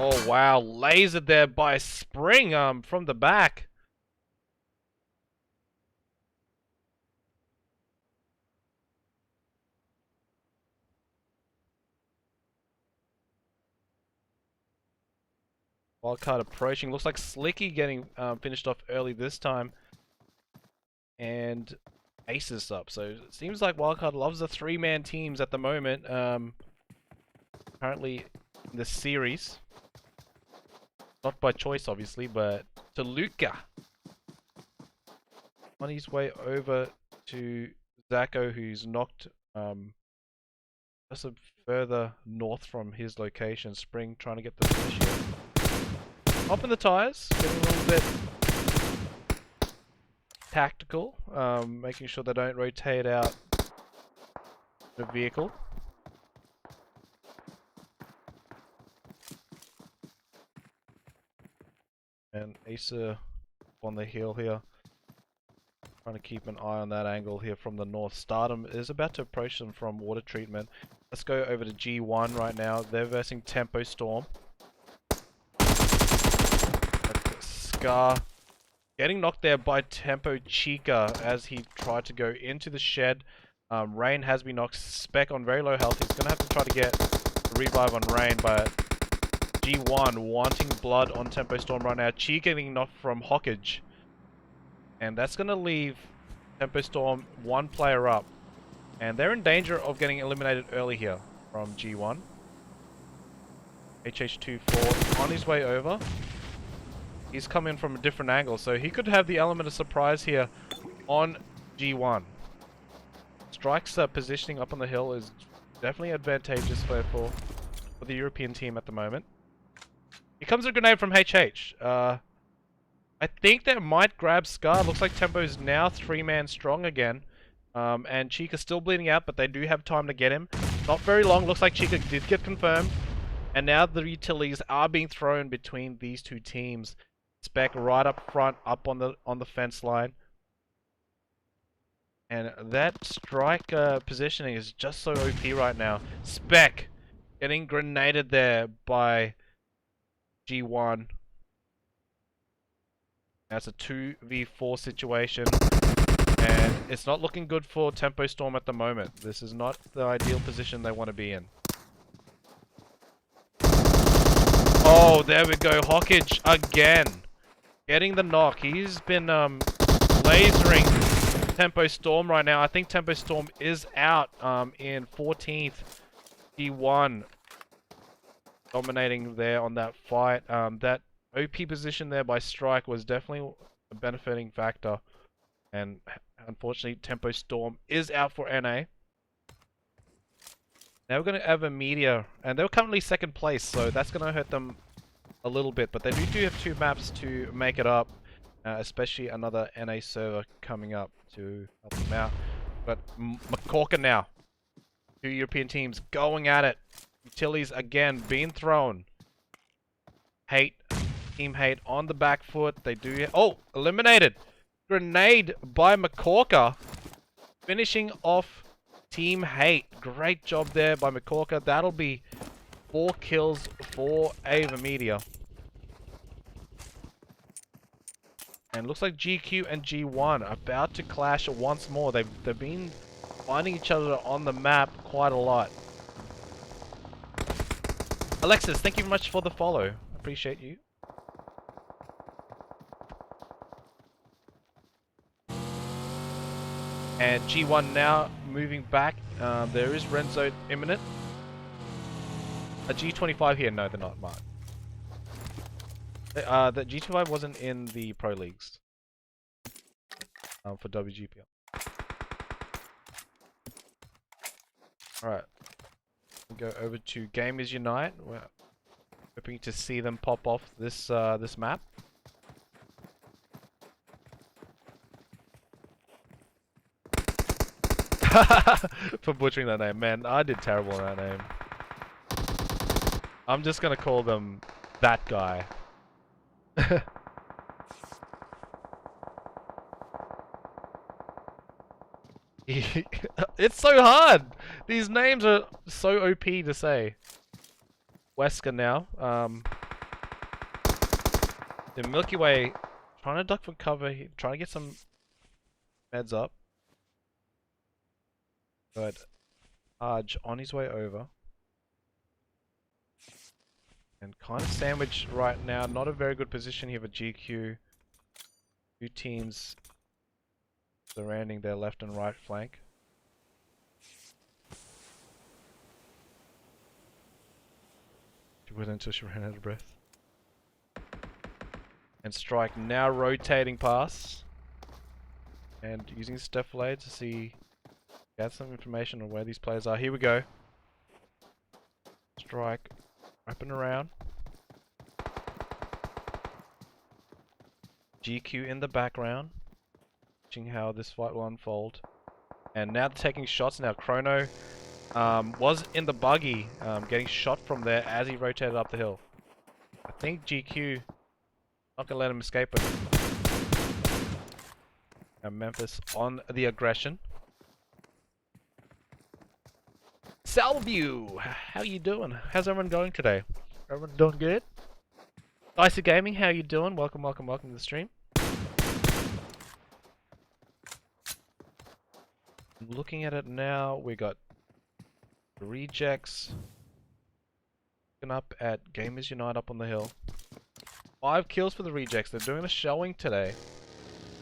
Oh wow, lasered there by Spring from the back. Wildcard approaching. Looks like Slicky getting finished off early this time. And Aces up. So it seems like Wildcard loves the 3-man teams at the moment. Currently in the series. Not by choice, obviously, but Toluca on his way over to Zacho, who's knocked just a further north from his location. Spring trying to get the finish here. Popping the tires, getting a little bit tactical, making sure they don't rotate out the vehicle. And Asa on the hill here. Trying to keep an eye on that angle here from the north. Stardom is about to approach them from water treatment. Let's go over to G1 right now. They're versing Tempo Storm. Scar getting knocked there by Tempo Chica as he tried to go into the shed. Rain has been knocked. Spec on very low health. He's going to have to try to get a revive on Rain, but G1 wanting blood on Tempo Storm right now. Chi getting knocked from Hawkage. And that's going to leave Tempo Storm 1 player up. And they're in danger of getting eliminated early here from G1. HH2 4 on his way over. He's come in from a different angle, so he could have the element of surprise here on G1. Strike's positioning up on the hill is definitely advantageous for the European team at the moment. Here comes a grenade from HH. I think that might grab Scar. Looks like Tempo's now 3-man strong again. And Chica's still bleeding out, but they do have time to get him. Not very long. Looks like Chica did get confirmed. And now the utilities are being thrown between these two teams. Spec right up front, up on the fence line. And that strike positioning is just so OP right now. Spec getting grenaded there by G1. That's a 2v4 situation. And it's not looking good for Tempo Storm at the moment. This is not the ideal position they want to be in. Oh, there we go. Hawkage again. Getting the knock. He's been lasering Tempo Storm right now. I think Tempo Storm is out in 14th. G1 dominating there on that fight. That OP position there by Strike was definitely a benefiting factor. And unfortunately, Tempo Storm is out for NA. Now we're going to Avermedia, and they're currently 2nd place, so that's going to hurt them a little bit. But they do have 2 maps to make it up, especially another NA server coming up to help them out. But Makorka now. 2 European teams going at it. Utilities again being thrown. Hate. Team Hate on the back foot. They do... Oh! Eliminated! Grenade by Makorka. Finishing off Team Hate. Great job there by Makorka. That'll be 4 kills for Avermedia. And looks like GQ and G1 about to clash once more. They've been finding each other on the map quite a lot. Alexis, thank you very much for the follow. Appreciate you. And G1 now moving back. There is Renzo imminent. A G25 here. No, they're not, Mark. The G25 wasn't in the Pro Leagues. For WGPL. Alright. We'll go over to Gamers Unite. We're hoping to see them pop off this this map. For butchering that name. Man, I did terrible on that name. I'm just gonna call them that guy. It's so hard! These names are so OP to say. Wesker now. The Milky Way trying to duck for cover, trying to get some meds up. But Arj on his way over. And kind of sandwiched right now. Not a very good position here for GQ. 2 teams surrounding their left and right flank. She went until she ran out of breath. And Strike now rotating past. And using Stephlade to see... Get some information on where these players are. Here we go. Strike. Wrapping around. GQ in the background. Watching how this fight will unfold. And now they're taking shots now. Chrono was in the buggy. Getting shot from there as he rotated up the hill. I think GQ not going to let him escape it. And Memphis on the aggression. Salview, how you doing? How's everyone going today? Everyone doing good? Dicey Gaming, how you doing? Welcome, welcome, welcome to the stream. Looking at it now, we got the rejects. Looking up at Gamers Unite up on the hill. 5 kills for the rejects. They're doing a showing today.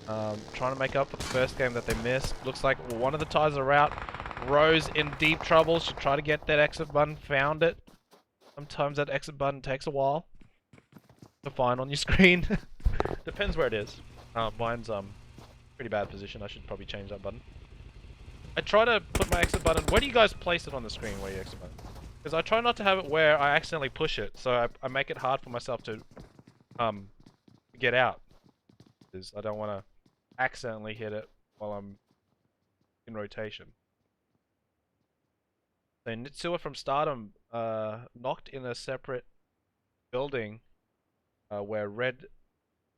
Trying to make up for the first game that they missed. Looks like one of the ties are out. Rose in deep trouble. Should try to get that exit button. Found it. Sometimes that exit button takes a while to find on your screen. Depends where it is. Mine's pretty bad position. I should probably change that button. I try to put my exit button. Where do you guys place it on the screen? Where your exit button? Because I try not to have it where I accidentally push it, so I make it hard for myself to get out. Because I don't want to accidentally hit it while I'm in rotation. So Nitsua from Stardom knocked in a separate building where Red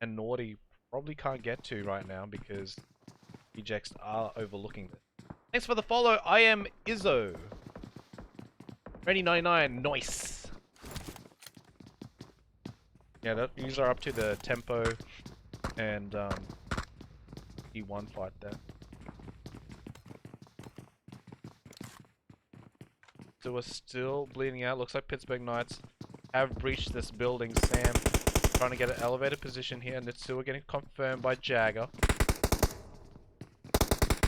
and Naughty probably can't get to right now because rejects are overlooking this. Thanks for the follow. I am Izzo. 2099, nice. Yeah, these are up to the tempo and E1 fight there. So we're still bleeding out. Looks like Pittsburgh Knights have breached this building. Sam trying to get an elevated position here. Nitsua getting confirmed by Jagger.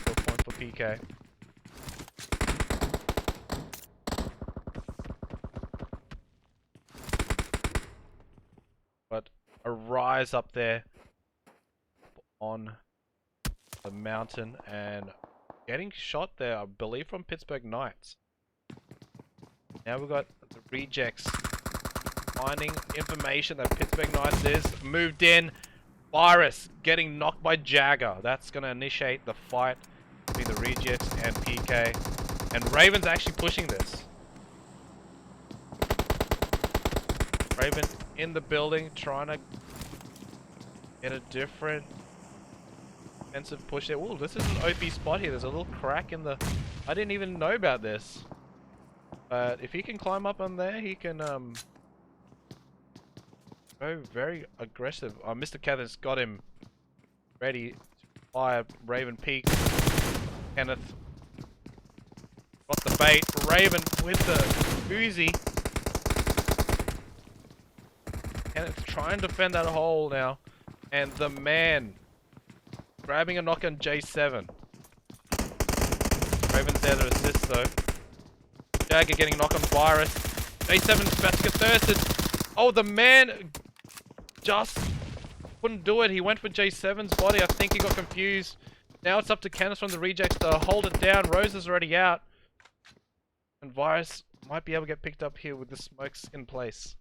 4 point for PK. But a rise up there on the mountain and getting shot there, I believe, from Pittsburgh Knights. Now we've got the rejects finding information that Pittsburgh Knights is moved in. Virus getting knocked by Jagger. That's going to initiate the fight between the rejects and PK. And Raven's actually pushing this. Raven in the building trying to get a different defensive push there. Ooh, this is an OP spot here. There's a little crack in the... I didn't even know about this. But if he can climb up on there, he can go very aggressive. Mr. Cather's got him ready to fire. Raven peek. Kenneth got the bait. Raven with the Uzi. Kenneth trying to defend that hole now. And the man grabbing a knock on J7. Raven's there to assist though. Jagger getting a knock on Virus. J7's about to get thirsted. Oh, the man just couldn't do it. He went for J7's body. I think he got confused. Now it's up to Kenneth from the rejects to hold it down. Rose is already out. And Virus might be able to get picked up here with the smokes in place.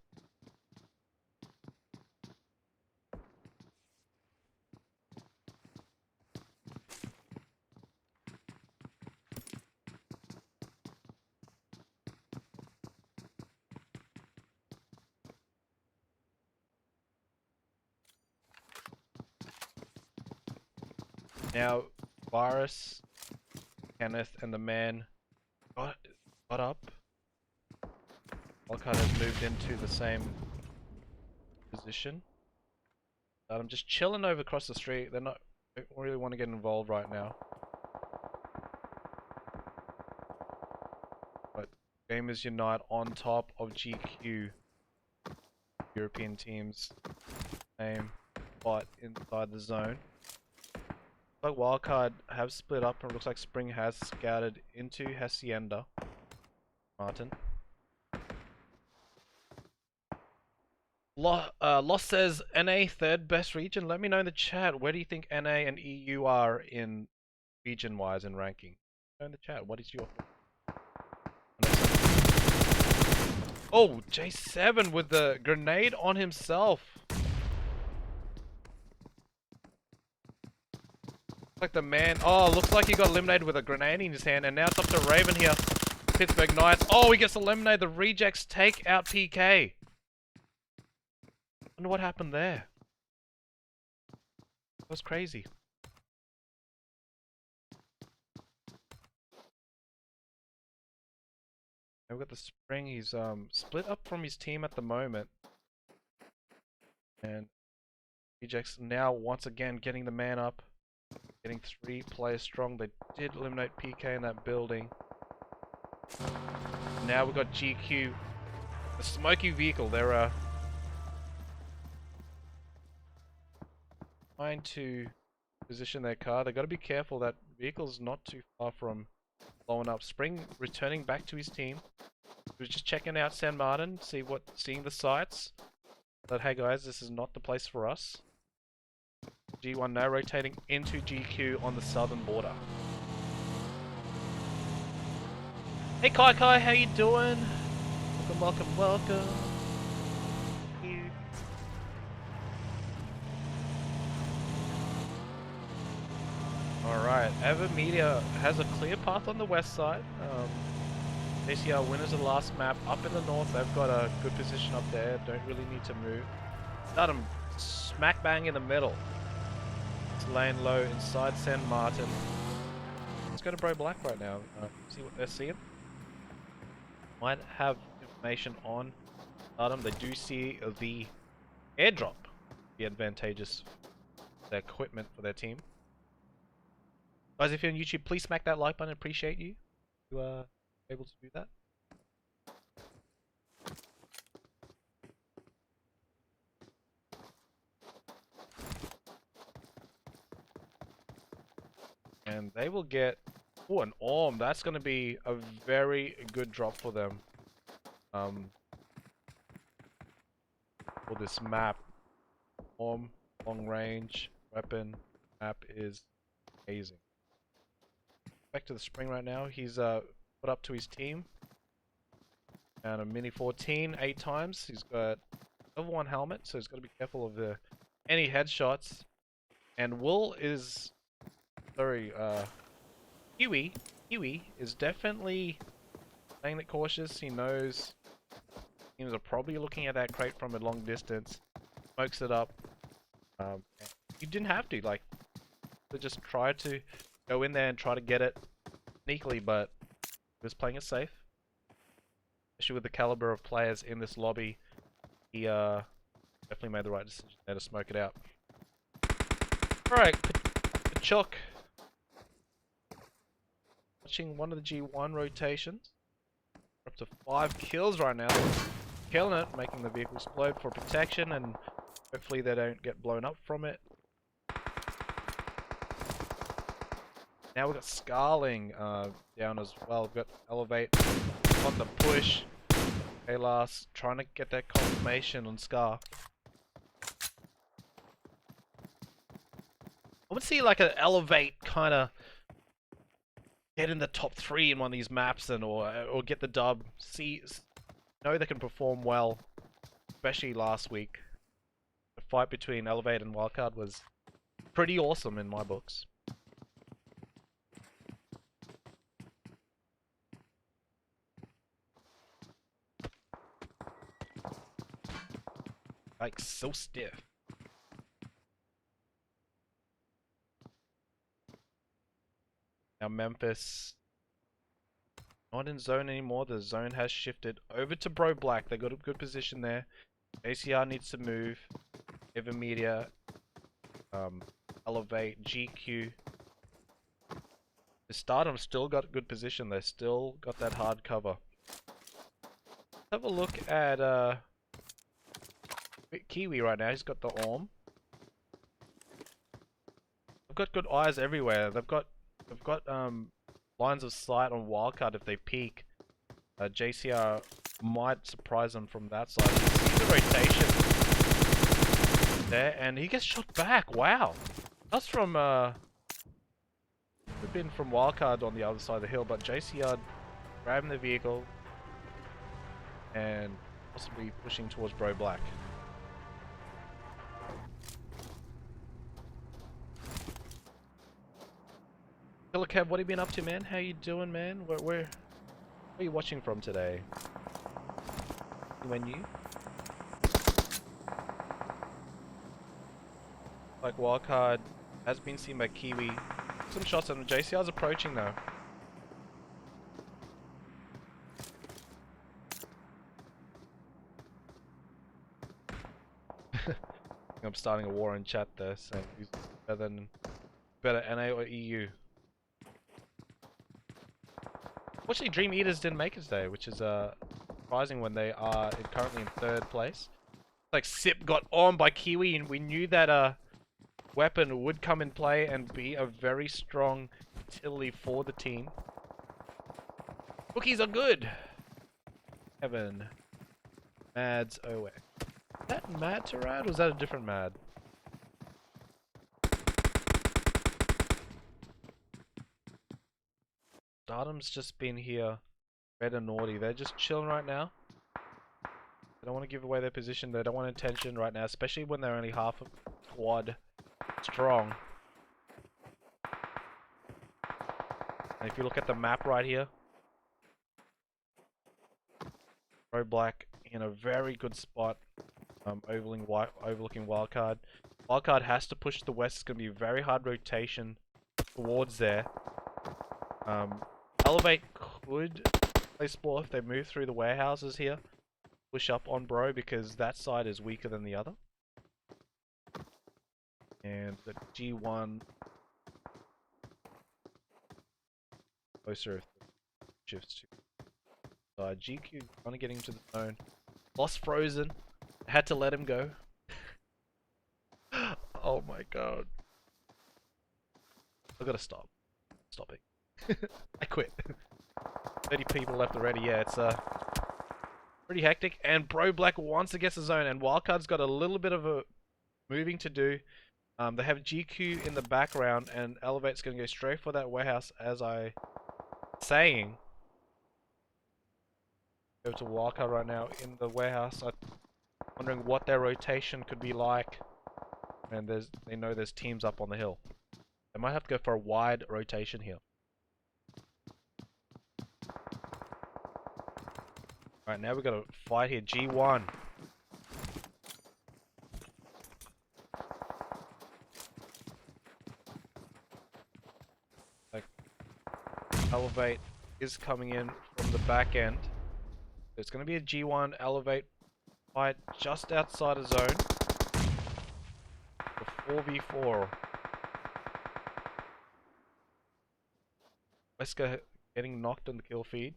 Now, Virus, Kenneth, and the man got up. Wildcard has moved into the same position. I'm just chilling over across the street. They don't really want to get involved right now. But Gamers Unite on top of GQ. European teams. Same spot inside the zone. Like Wildcard have split up and it looks like Spring has scouted into Hacienda. Martin. Lost says NA third best region. Let me know in the chat. Where do you think NA and EU are in region wise in ranking? Let me know in the chat. What is your... Oh, J7 with the grenade on himself. Like the man, oh, looks like he got eliminated with a grenade in his hand, and now it's up to Raven here. Pittsburgh Knights. Oh, he gets eliminated. The rejects take out PK. Wonder what happened there. That was crazy. Now we've got the Spring. He's split up from his team at the moment, and rejects now once again getting the man up. Getting 3 players strong. They did eliminate PK in that building. Now we've got GQ. A smoky vehicle. They're trying to position their car. They got to be careful that vehicle's not too far from blowing up. Spring returning back to his team. He was just checking out San Martin, seeing the sights. But hey guys, this is not the place for us. G1 now rotating into GQ on the southern border. Hey Kai Kai, how you doing? Welcome, welcome, welcome. Thank you. Alright, Avermedia has a clear path on the west side. ACR winners of the last map up in the north. They've got a good position up there. Don't really need to move. Stardom smack bang in the middle. It's laying low inside San Martin. Let's go to Bro Black right now. See what they're seeing. Might have information on Stardom. They do see the airdrop be advantageous for their equipment for their team. Guys, if you're on YouTube, please smack that like button. Appreciate you. You are able to do that. And they will get an Orm. That's going to be a very good drop for them. For this map. Orm, long range, weapon, map is amazing. Back to the Spring right now. He's put up to his team. And a Mini 14, 8 times. He's got level 1 helmet, so he's got to be careful of any headshots. And Will is... Sorry, Huey is definitely playing it cautious. He knows teams are probably looking at that crate from a long distance. Smokes it up. You didn't have to, like, to just try to go in there and try to get it sneakily, but he was playing it safe. Especially with the caliber of players in this lobby, he definitely made the right decision there to smoke it out. Alright, Kachuk. Watching one of the G1 rotations. Up to 5 kills right now. Killing it, making the vehicle explode for protection, and hopefully they don't get blown up from it. Now we've got Scarling down as well. We've got Elevate on the push. Kalas trying to get that confirmation on Scar. I would see like an Elevate kind of get in the top 3 in one of these maps and or get the dub. Know they can perform well, especially last week. The fight between Elevate and Wildcard was pretty awesome in my books. Like, so stiff. Now Memphis not in zone anymore. The zone has shifted over to Bro Black. They got a good position there. ACR needs to move. Avermedia, Elevate, GQ. The Stardom still got a good position. They still got that hard cover. Let's have a look at Kiwi right now. He's got the Orm. They've got good eyes everywhere. They've got lines of sight on Wildcard if they peek. JCR might surprise them from that side. You see the rotation there, and he gets shot back. Wow, that's from we've been from Wildcard on the other side of the hill, but JCR grabbing the vehicle and possibly pushing towards Bro Black. Killer Kev, what have you been up to, man? How you doing, man? Where are you watching from today? When you? Like Wildcard has been seen by Kiwi. Some shots on him. JCR's approaching though. I'm starting a war in chat there, saying who's better NA or EU. Fortunately, Dream Eaters didn't make it today, which is surprising when they are currently in 3rd place. Like Sip got on by Kiwi, and we knew that weapon would come in play and be a very strong utility for the team. Cookies are good. Kevin. Mads Owek. Is that Mad Tarad or is that a different Mad? Stardom's just been here. Red and Naughty. They're just chilling right now. They don't want to give away their position. They don't want attention right now, especially when they're only half a squad strong. And if you look at the map right here, Pro Black in a very good spot, overlooking Wildcard. Wildcard has to push to the west. It's going to be a very hard rotation towards there. Elevate could play Spore if they move through the warehouses here. Push up on Bro because that side is weaker than the other. And the G1 closer if the shifts to GQ trying to get into the zone. Lost Frozen. Had to let him go. Oh my god. I gotta stop. Stopping. I quit. 30 people left already. Yeah, it's pretty hectic. And Bro Black wants to get the zone, and Wildcard's got a little bit of a moving to do. They have GQ in the background, and Elevate's going to go straight for that warehouse, as I saying. Go to Wildcard right now in the warehouse. I'm wondering what their rotation could be like. And they know there's teams up on the hill. They might have to go for a wide rotation here. Alright, now we've got to fight here. G1. Like, Elevate is coming in from the back end. It's going to be a G1 Elevate fight just outside of zone. The 4v4. Wesker getting knocked on the kill feed.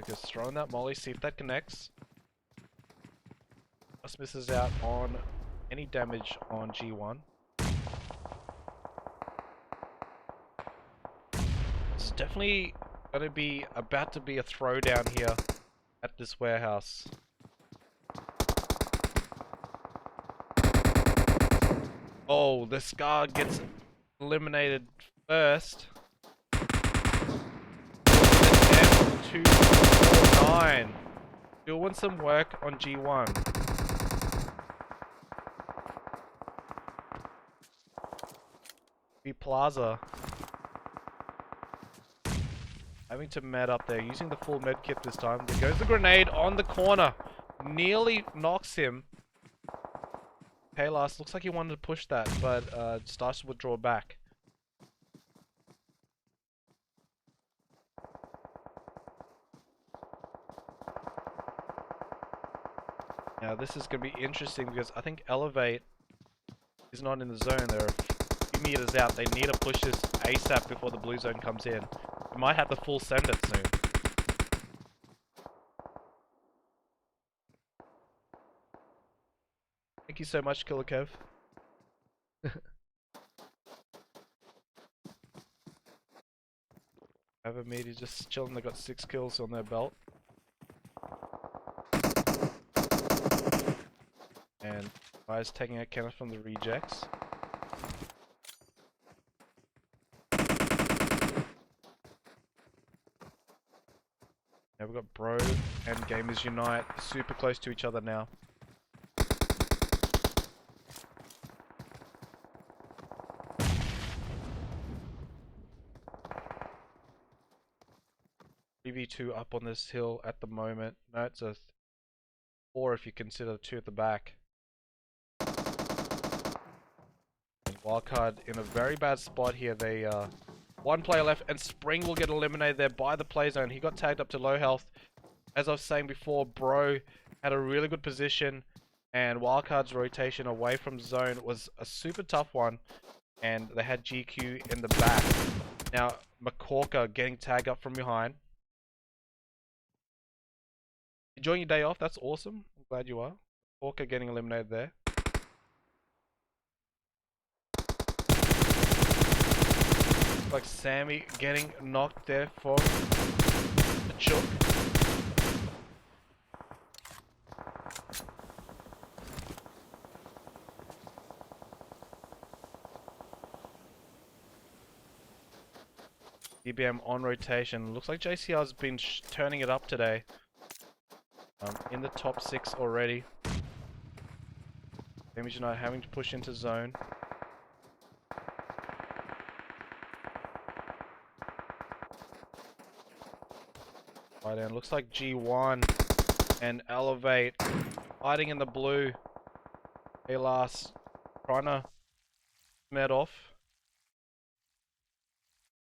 Just throwing that molly, see if that connects. Just misses out on any damage on G1. It's definitely going to be about to be a throwdown here at this warehouse. Oh, the Scar gets eliminated first. M249 doing some work on G1. B Plaza having to med up there, using the full med kit this time. There goes the grenade on the corner, nearly knocks him. Palas looks like he wanted to push that, but starts to withdraw back. Now this is going to be interesting because I think Elevate is not in the zone. They're a few meters out. They need to push this ASAP before the blue zone comes in. We might have to full send it soon. Thank you so much, Killer Kev. Avermedia just chilling. They got 6 kills on their belt. And guys taking out Kenneth from the rejects. Now we've got Bro and Gamers Unite super close to each other now. 3v2 up on this hill at the moment. No, it's a 4 if you consider the 2 at the back. And Wildcard in a very bad spot here. They 1 player left, and Spring will get eliminated there by the play zone. He got tagged up to low health. As I was saying before, Bro had a really good position, and Wildcard's rotation away from zone was a super tough one, and they had GQ in the back. Now, McCorker getting tagged up from behind. Enjoying your day off? That's awesome. I'm glad you are. Orca getting eliminated there. Like Sammy getting knocked there for a choke. EBM on rotation. Looks like JCR's been turning it up today. In the top 6 already. Damage United having to push into zone. Right down. Looks like G1 and Elevate hiding in the blue. Alas trying to met off.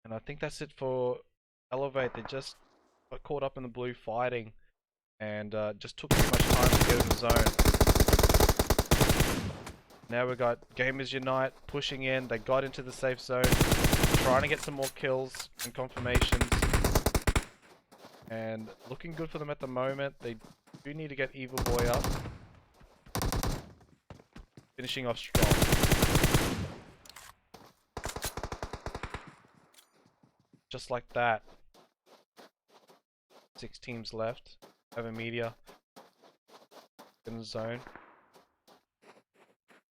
And I think that's it for Elevate. They just got caught up in the blue fighting and just took too much time to get in the zone. Now we got Gamers Unite pushing in. They got into the safe zone, trying to get some more kills and confirmations. And looking good for them at the moment. They do need to get Evil Boy up. Finishing off strong. Just like that. 6 teams left. Avermedia in the zone.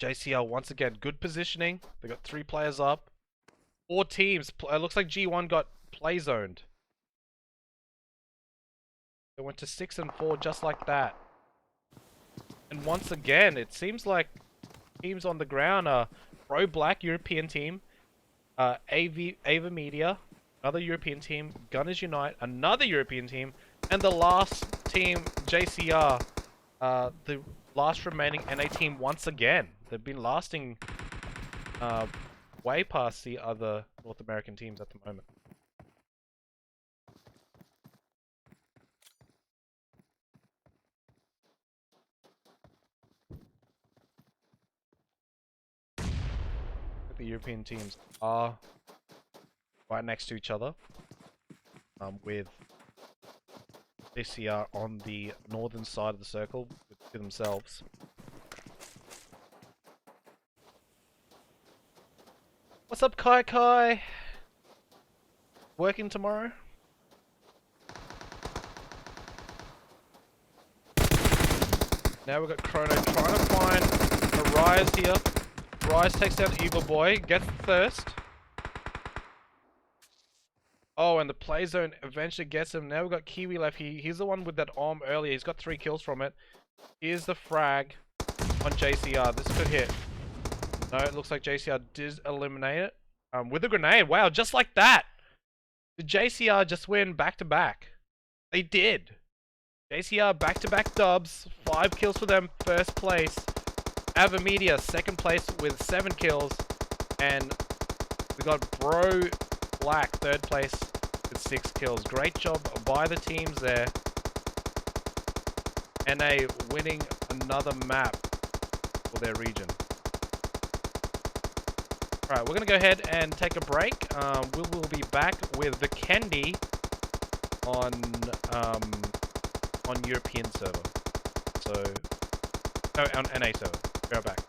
JCL once again, good positioning. They got 3 players up. 4 teams. It looks like G1 got play zoned. They went to 6 and 4 just like that. And once again, it seems like teams on the ground are Pro Black European team, Avermedia, another European team, Gunners Unite, another European team, and the last team, JCR, the last remaining NA team once again. They've been lasting way past the other North American teams at the moment. The European teams are right next to each other, with JCR on the northern side of the circle to themselves. What's up, Kai Kai? Working tomorrow? Now we've got Chrono trying to find a Rise here. Rise takes down Evil Boy, gets Thirst. Oh, and the play zone eventually gets him. Now we've got Kiwi left. He's the one with that arm earlier. He's got 3 kills from it. Here's the frag on JCR. This could hit. No, it looks like JCR did eliminate it. With a grenade. Wow, just like that. Did JCR just win back-to-back? They did. JCR back-to-back dubs. 5 kills for them, first place. Avermedia, second place with 7 kills. And we got Bro Black, third place with 6 kills. Great job by the teams there. NA winning another map for their region. Alright, we're going to go ahead and take a break. We will be back with the Kendi on European server. So, no, on NA server. Be right back.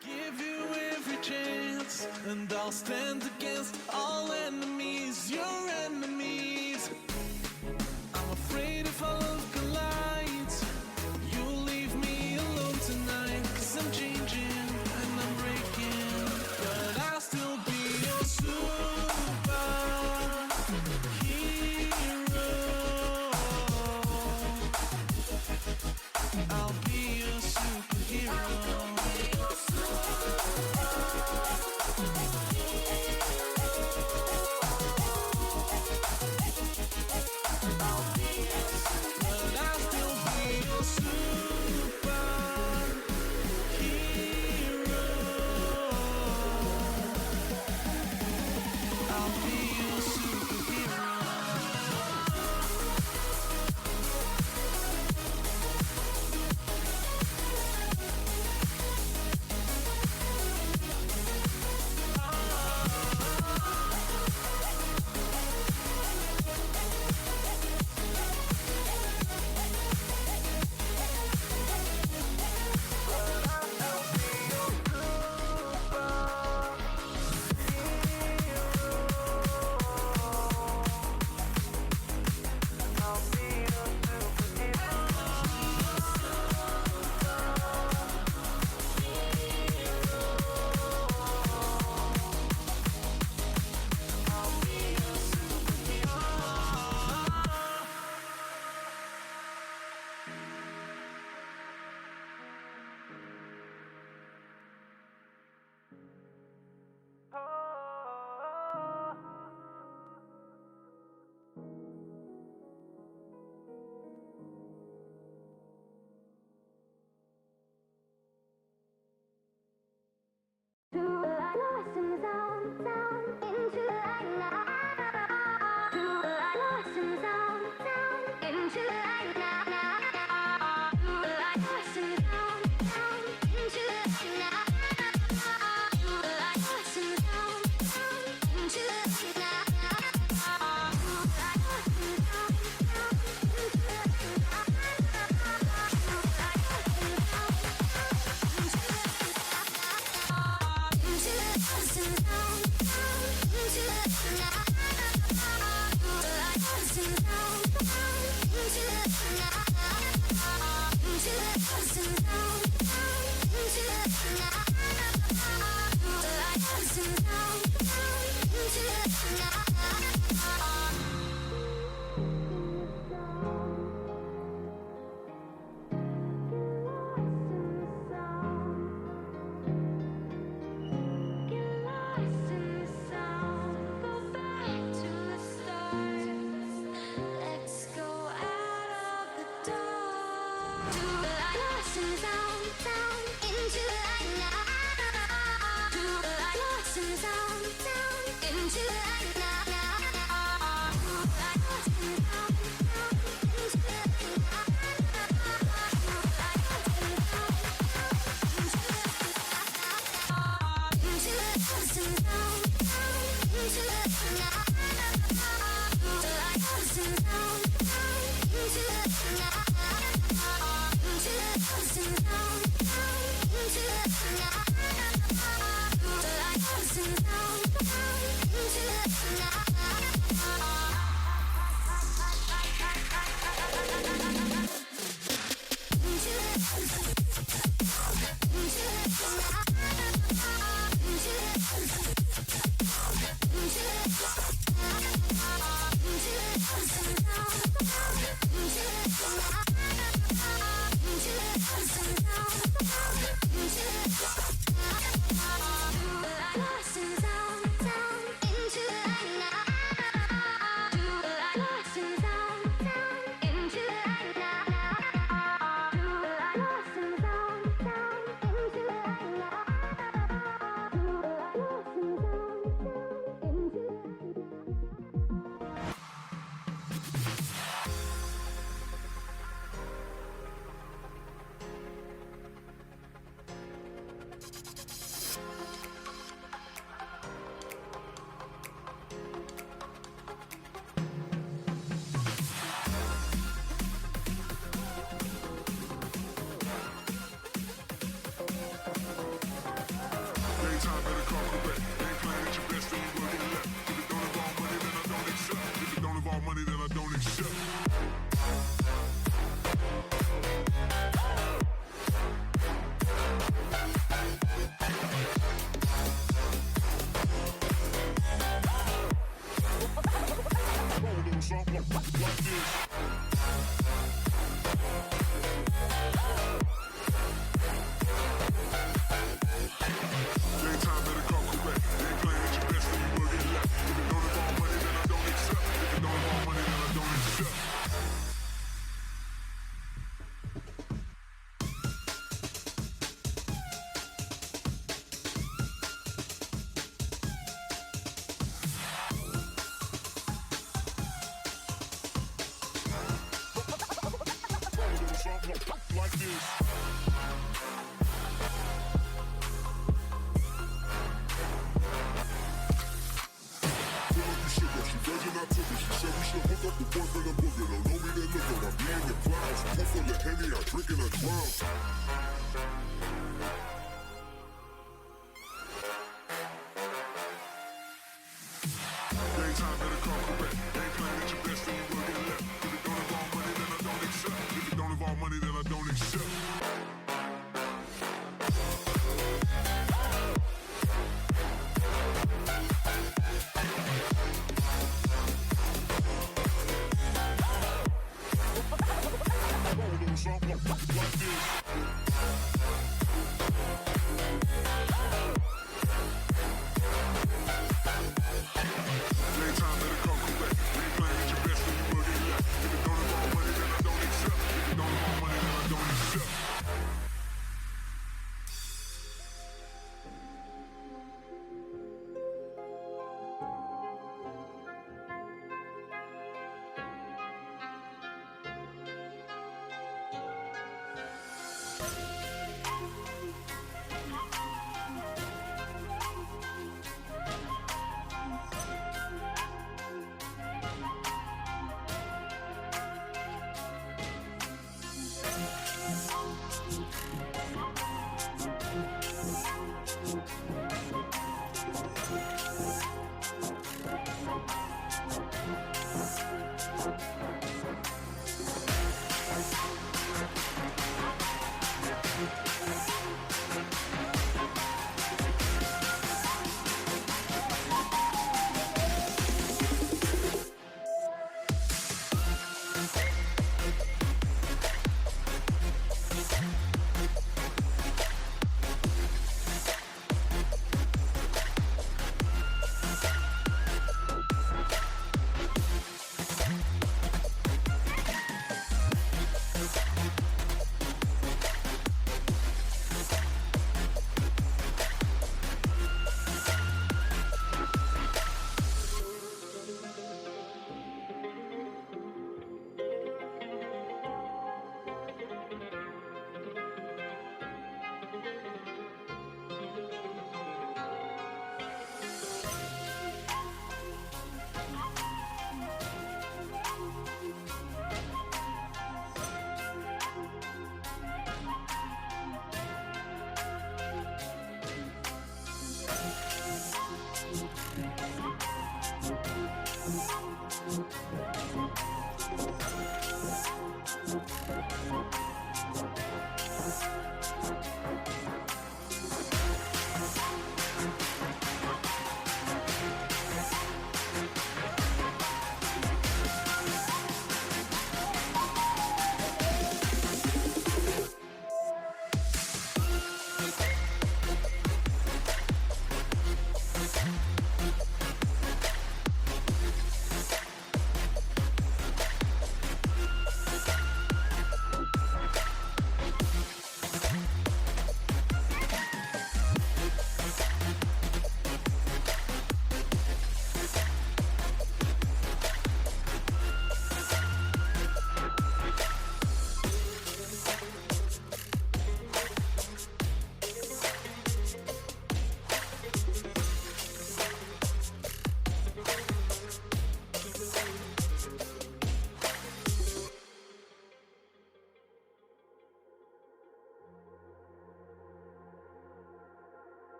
Give you every chance, and I'll stand against all enemies, your enemies. I'm afraid if our love collides, you'll leave me alone tonight. 'Cause I'm changing and I'm breaking, but I'll still be your superhero. I'll be a superhero.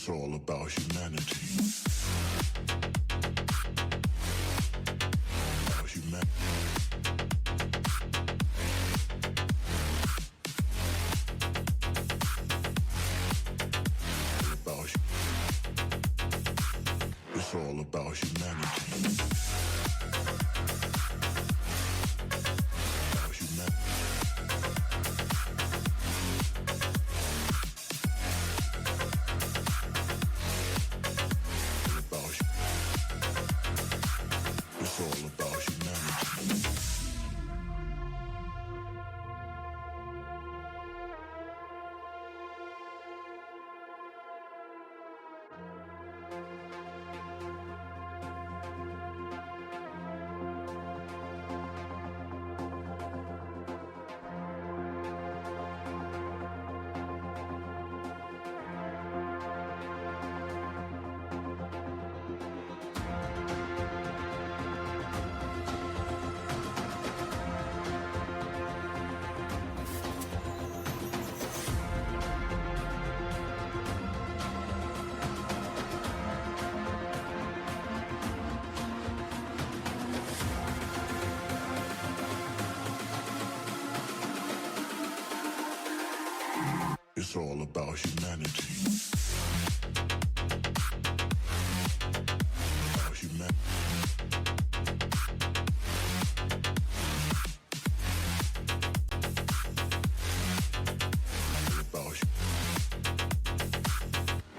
It's all about humanity. About humanity. It's all about humanity. About humanity. It's all about humanity. It's all about humanity. About humanity.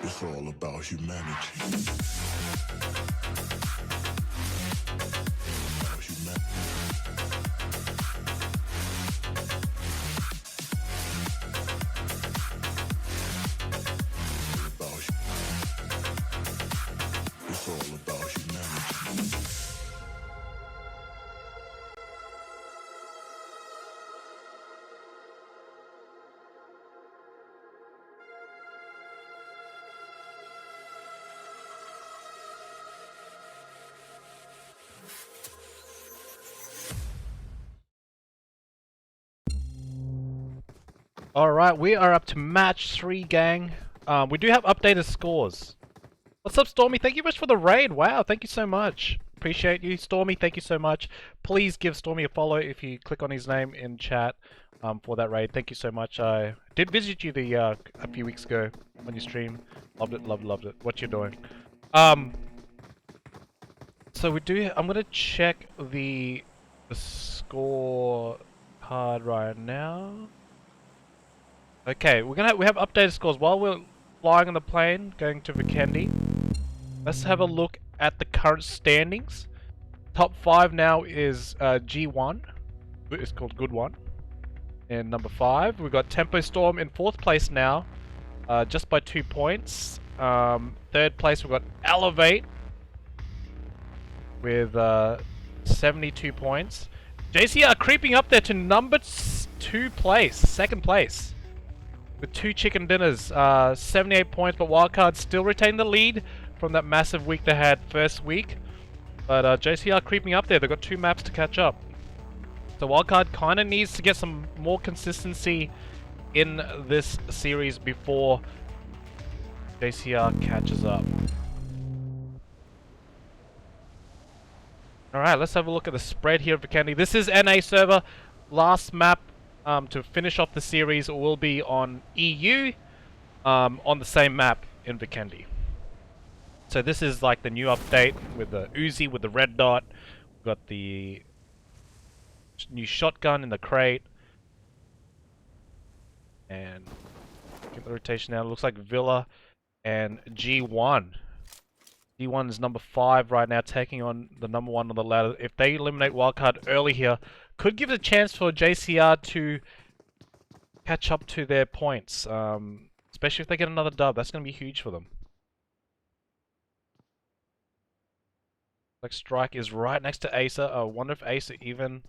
It's all about humanity. About humanity. It's all about humanity. Alright, we are up to match 3, gang. We do have updated scores. What's up, Stormy? Thank you much for the raid. Wow, thank you so much. Appreciate you, Stormy. Thank you so much. Please give Stormy a follow if you click on his name in chat for that raid. Thank you so much. I did visit you a few weeks ago on your stream. Loved it, loved it. What you're doing. So we do. I'm gonna check the score card right now. Okay, we have updated scores while we're flying on the plane going to Vikendi. Let's have a look at the current standings. Top 5 now is G1. It's called Good One. And number 5, we've got Tempo Storm in 4th place now, just by 2 points. 3rd place we've got Elevate with 72 points. JCR creeping up there to number 2 place, 2nd place. With 2 chicken dinners, 78 points, but Wildcard still retain the lead from that massive week they had first week. But JCR creeping up there, they've got 2 maps to catch up. So Wildcard kind of needs to get some more consistency in this series before JCR catches up. Alright, let's have a look at the spread here for Vikendi. This is NA server. Last map to finish off the series will be on EU on the same map in Vikendi. So this is like the new update with the Uzi with the red dot. We've got the new shotgun in the crate. And get the rotation now. It looks like Villa and G1. G1 is number 5 right now, taking on the number 1 on the ladder. If they eliminate Wildcard early here, could give it a chance for JCR to catch up to their points. Especially if they get another dub. That's going to be huge for them. Like Strike is right next to Acer. I wonder if Acer even...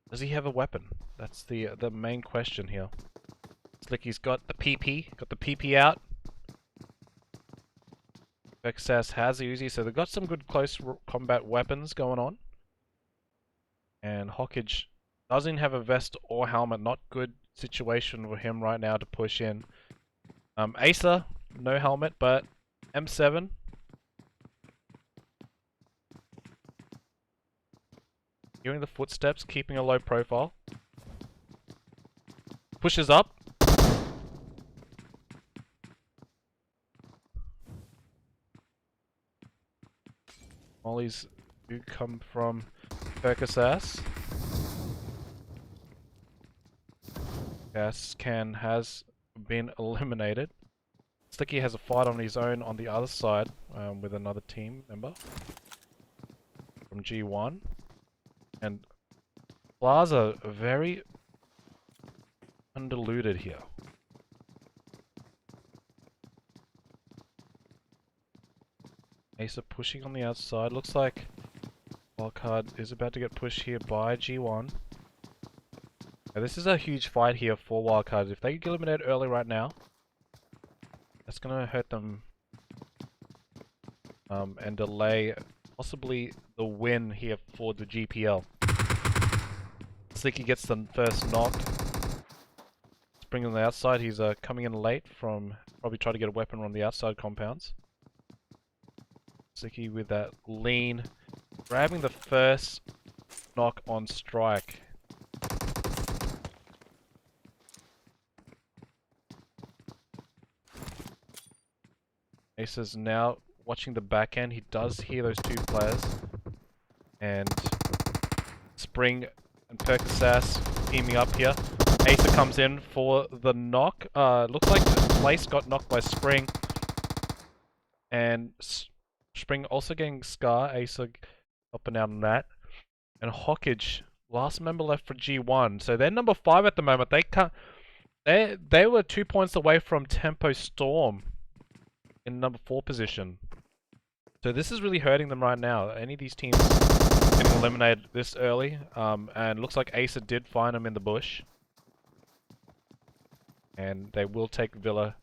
Does he have a weapon? That's the main question here. Slicky's got the PP out. Vexas has the Uzi, so they've got some good close combat weapons going on. And Hawkage doesn't have a vest or helmet. Not good situation for him right now to push in. Acer, no helmet, but M7. Hearing the footsteps, keeping a low profile. Pushes up. Mollies do come from Percocet. Gas can has been eliminated. Sticky has a fight on his own on the other side with another team member from G1. And Plaza very undiluted here. Asa pushing on the outside. Looks like Wildcard is about to get pushed here by G1. Now, this is a huge fight here for Wildcard. If they get eliminated early right now, that's going to hurt them and delay possibly the win here for the GPL. Sticky gets the first knock. Spring on the outside. He's coming in late from probably try to get a weapon on the outside compounds. Sticky with that lean, grabbing the first knock on strike. Ace is now watching the back end. He does hear those two players. And Spring and Percocet teaming up here. Asa comes in for the knock. Looks like Place got knocked by Spring. And Spring also getting Scar. Asa helping out on that. And Hawkage, last member left for G1. So they're number 5 at the moment. They can't. They were 2 points away from Tempo Storm in number 4 position. So this is really hurting them right now. Any of these teams getting eliminated this early. And looks like Asa did find him in the bush. And they will take Villa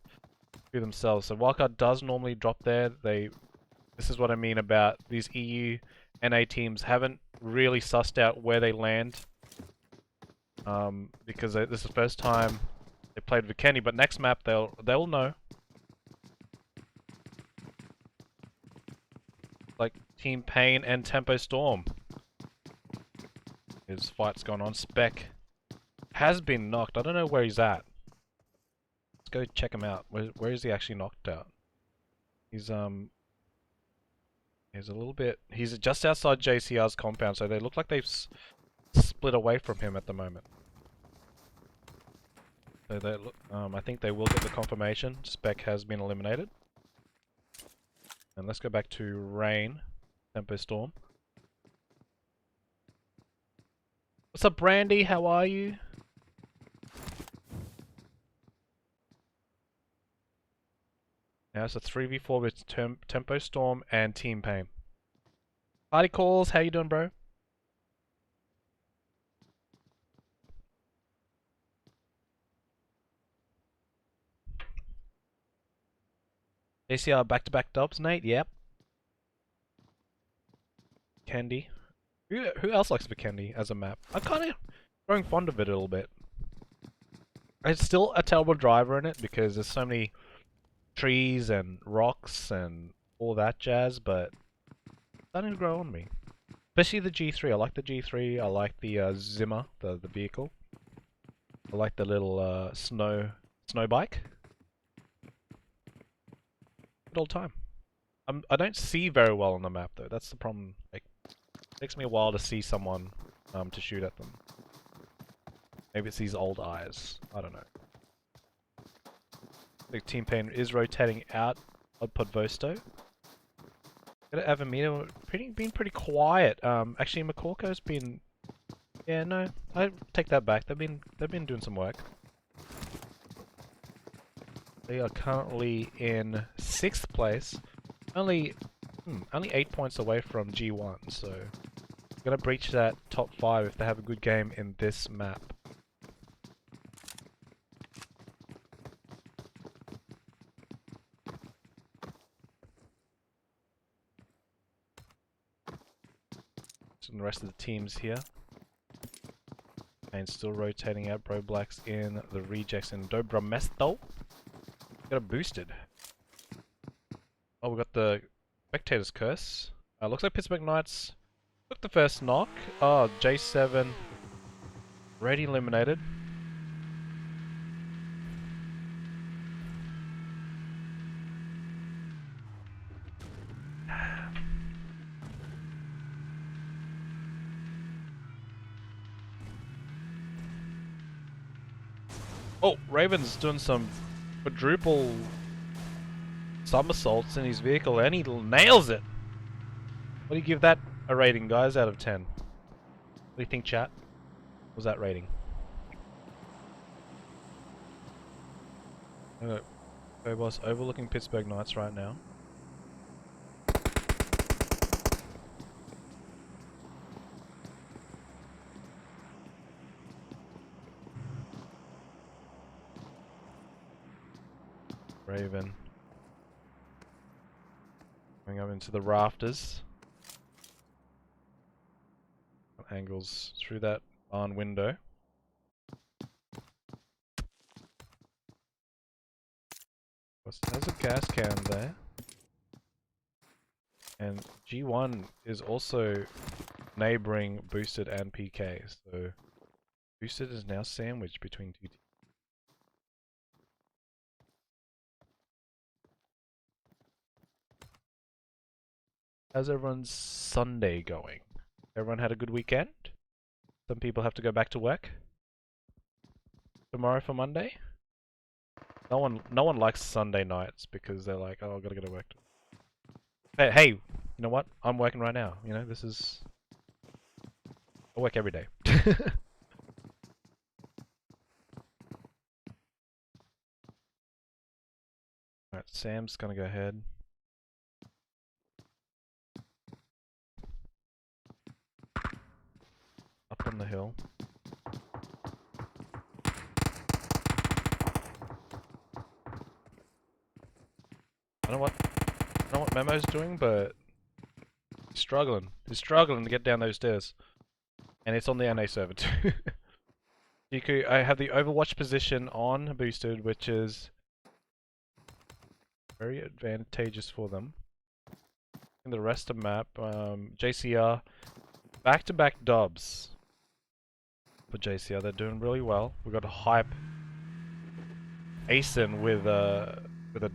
to themselves. So Wildcard does normally drop there. This is what I mean about these EU NA teams haven't really sussed out where they land. Because this is the first time they played Vikendi, but next map they'll know. Like Team Pain and Tempo Storm. His fight's gone on. Spec has been knocked. I don't know where he's at. Let's go check him out. Where is he actually knocked out? He's a little bit. He's just outside JCR's compound, so they look like they've split away from him at the moment. So they look. I think they will get the confirmation. Spec has been eliminated. And let's go back to Rain, Tempo Storm. What's up, Brandy? How are you? Now it's a 3v4 with Tempo Storm and Team Pain. Party calls, how you doing, bro? JCR back-to-back dubs, Nate? Yep. Candy. Who else likes Vikendi as a map? I'm kind of growing fond of it a little bit. It's still a terrible driver in it because there's so many trees and rocks and all that jazz, but it's starting to grow on me. Especially the G3. I like the G3. I like the Zimmer, the vehicle. I like the little snow bike. Good old time. I don't see very well on the map though. That's the problem. Like, it takes me a while to see someone to shoot at them. Maybe it's these old eyes. I don't know. The Team Pain is rotating out of Podvosto. Avermedia been pretty quiet. Actually, Makorko's been. Yeah, no, I take that back. They've been doing some work. They are currently in 6th place, only 8 points away from G1. So, gonna breach that top 5 if they have a good game in this map. And the rest of the teams here. And still rotating out. Bro Blacks in the rejects and Dobro Mesto. Got a boosted. Oh, we got the Spectator's Curse. Looks like Pittsburgh Knights took the first knock. Oh, J7 already eliminated. Oh, Raven's doing some quadruple somersaults in his vehicle and he nails it. What do you give that a rating, guys, out of 10? What do you think, chat? What was that rating? Boss overlooking Pittsburgh Knights right now. Raven going up into the rafters. Angles through that barn window. There's a gas can there. And G1 is also neighboring Boosted and PK, so Boosted is now sandwiched between two teams. How's everyone's Sunday going? Everyone had a good weekend? Some people have to go back to work tomorrow for Monday. No one likes Sunday nights because they're like, oh, I've got to go to work. Hey, you know what? I'm working right now. You know, I work every day. Alright, Sam's gonna go ahead. Up on the hill. I don't know what Memo's doing, but he's struggling. He's struggling to get down those stairs. And it's on the NA server too. I have the Overwatch position on boosted, which is very advantageous for them. In the rest of the map, JCR, back-to-back dubs for JCR. They're doing really well. We've got a hype Asen with a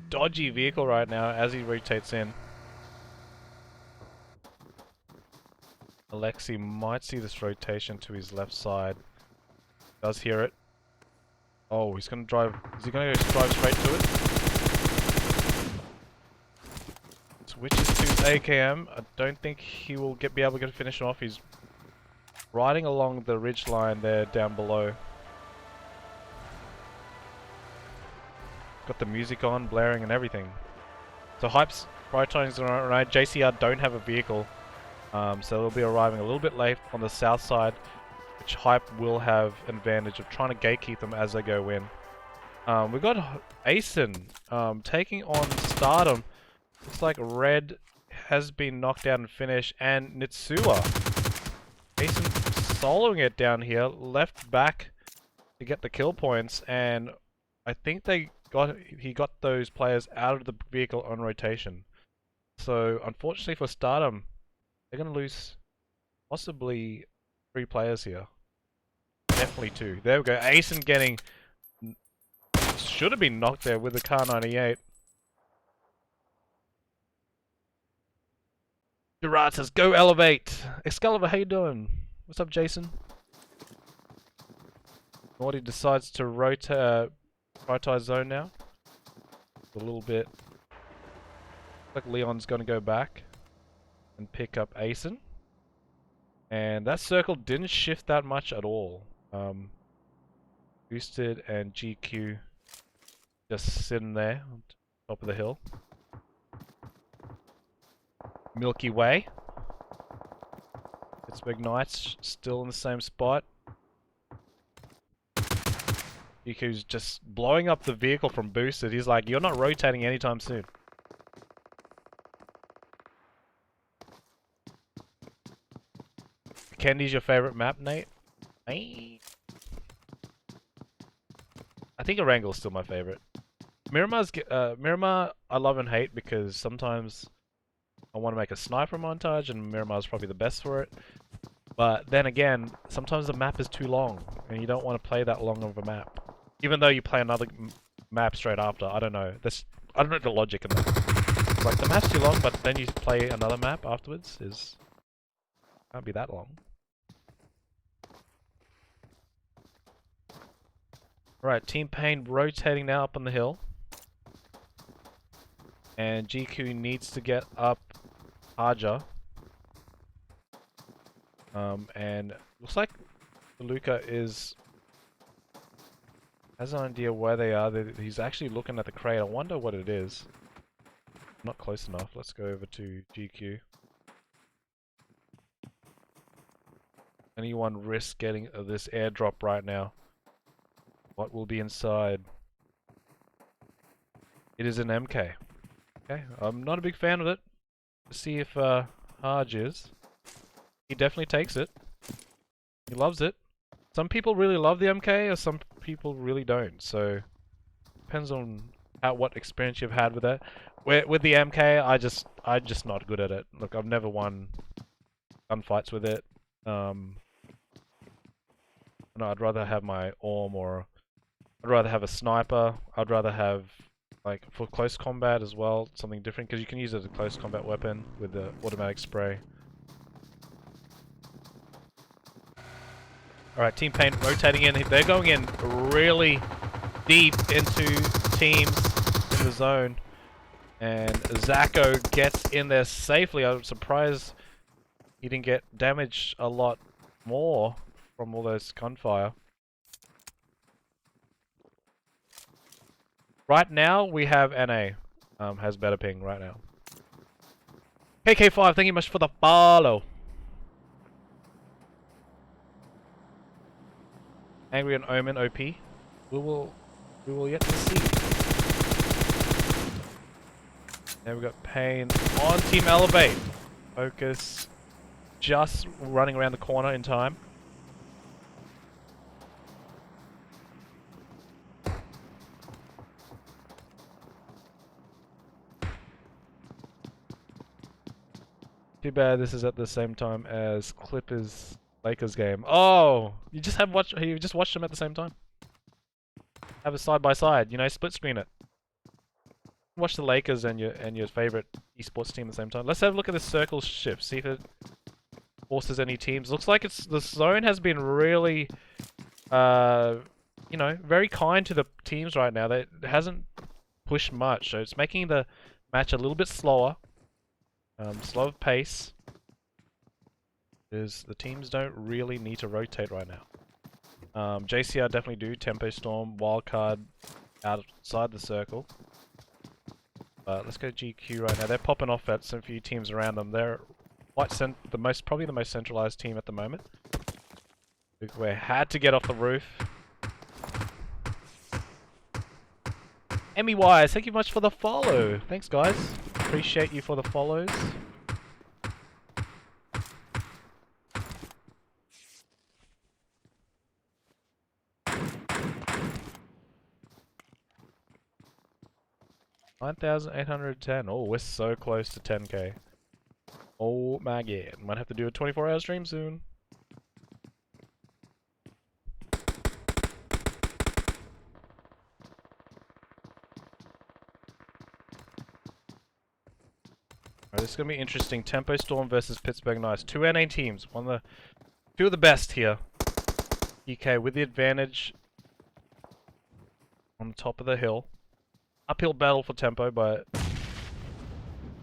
dodgy vehicle right now as he rotates in. Alexi might see this rotation to his left side. Does hear it. Oh, he's gonna drive. Is he gonna drive straight to it? Switches to his AKM. I don't think he will be able to get a finish off. He's riding along the ridge line there down below. Got the music on, blaring and everything. So Hype's prioritizing right. JCR don't have a vehicle. So they'll be arriving a little bit late on the south side, which Hype will have an advantage of trying to gatekeep them as they go in. We've got Asen taking on Stardom. Looks like Red has been knocked out and finished, and Nitsua. Asen soloing it down here, left back to get the kill points, and I think he got those players out of the vehicle on rotation. So unfortunately for Stardom, they're going to lose possibly 3 players here. Definitely 2. There we go. Asen getting... should have been knocked there with the Car 98. Gerard says, go elevate! Excalibur, how you doing? What's up, Jason? Naughty decides to rotate... prioritize zone now. A little bit. Looks like Leon's going to go back and pick up Asen. And that circle didn't shift that much at all. Boosted and GQ just sitting there on top of the hill. Milky Way. Pittsburgh Knights still in the same spot. GQ's just blowing up the vehicle from boosted. He's like, you're not rotating anytime soon. Candy's your favorite map, Nate? I think Erangel's still my favorite. Miramar I love and hate because sometimes I want to make a sniper montage and Miramar's probably the best for it. But then again, sometimes the map is too long and you don't want to play that long of a map. Even though you play another map straight after, I don't know. I don't know the logic in that. It's like the map's too long, but then you play another map afterwards can't be that long. Right, Team Pain rotating now up on the hill. And GQ needs to get up Arja. And looks like Luca has an idea where they are. He's actually looking at the crate. I wonder what it is. Not close enough. Let's go over to GQ. Anyone risk getting this airdrop right now? What will be inside? It is an MK. Okay, I'm not a big fan of it. Let's see if Harj is. He definitely takes it. He loves it. Some people really love the MK, or some people really don't. So depends on what experience you've had with it. With the MK, I'm just not good at it. Look, I've never won gunfights with it. No, I'd rather have my ARM, or I'd rather have a sniper. I'd rather have, like, for close combat as well, something different, because you can use it as a close combat weapon with the automatic spray. Alright, Team Paint rotating in. They're going in really deep into teams in the zone. And Zacko gets in there safely. I'm surprised he didn't get damaged a lot more from all those gunfire. Right now, we have NA. Has better ping right now. KK5, thank you much for the follow. Angry and Omen OP. We will yet to see. Now we got Pain on Team Elevate. Focus just running around the corner in time. Too bad this is at the same time as Clippers Lakers game. Oh, you just watched them at the same time. Have it side by side, you know, split screen it. Watch the Lakers and your favorite esports team at the same time. Let's have a look at this circle shift. See if it forces any teams. Looks like the zone has been really, you know, very kind to the teams right now. It hasn't pushed much, so it's making the match a little bit slower. Slow pace. Because the teams don't really need to rotate right now. JCR definitely do. Tempo Storm, Wildcard outside the circle. Let's go GQ right now. They're popping off at some few teams around them. They're quite probably the most centralized team at the moment. We had to get off the roof. Emmy Wise, thank you much for the follow. Thanks, guys. Appreciate you for the follows. $9,810. Oh, we're so close to 10k. Oh my god. Might have to do a 24-hour stream soon. Alright, this is gonna be interesting. Tempo Storm versus Pittsburgh Knights. Two NA teams. Two of the best here. UK with the advantage on the top of the hill. Uphill battle for Tempo, but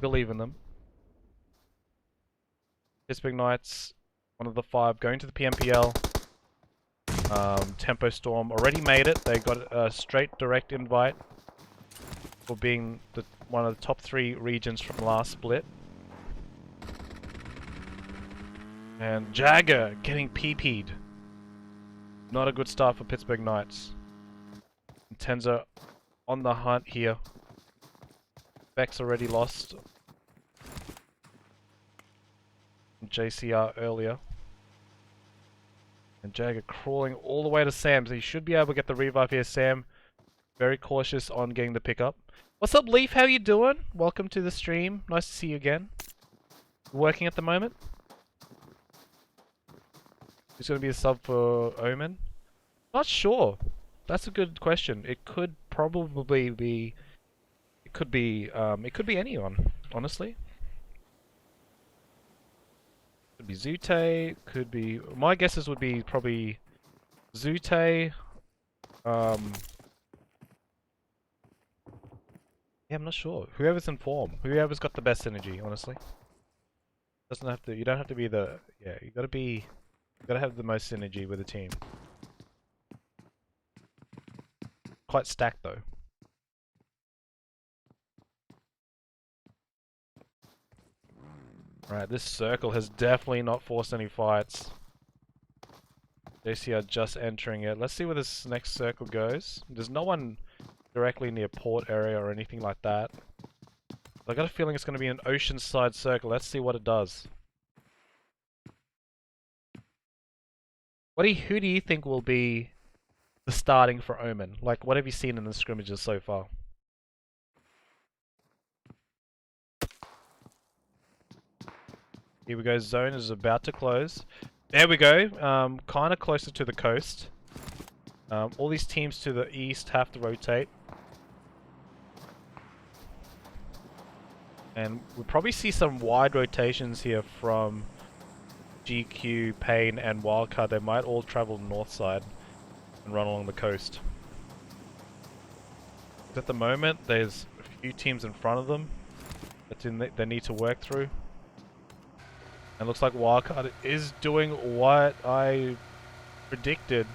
believe in them. Pittsburgh Knights, one of the 5, going to the PMPL. Tempo Storm already made it. They got a straight direct invite for being one of the top 3 regions from last split. And Jagger getting PP'd. Not a good start for Pittsburgh Knights. Tenza on the hunt here. Beck's already lost. JCR earlier. And Jagger crawling all the way to Sam. So he should be able to get the revive here. Sam very cautious on getting the pickup. What's up, Leaf? How you doing? Welcome to the stream. Nice to see you again. Working at the moment? Who's going to be a sub for Omen? Not sure. That's a good question. It could probably be... It could be anyone, honestly. Could be Zute, could be... My guesses would be probably Zute. Yeah, I'm not sure. Whoever's in form. Whoever's got the best synergy, honestly. Doesn't have to... You don't have to be the... Yeah, you gotta be... You gotta have the most synergy with the team. Quite stacked, though. Right, this circle has definitely not forced any fights. JC are just entering it. Let's see where this next circle goes. There's no one directly near port area or anything like that. I got a feeling it's going to be an oceanside circle. Let's see what it does. Who do you think will be the starting for Omen? Like, what have you seen in the scrimmages so far? Here we go, zone is about to close. There we go, kind of closer to the coast. All these teams to the east have to rotate. And we'll probably see some wide rotations here from GQ, Pain, and Wildcard. They might all travel north side and run along the coast. At the moment, there's a few teams in front of them that they need to work through. And looks like Wildcard is doing what I predicted,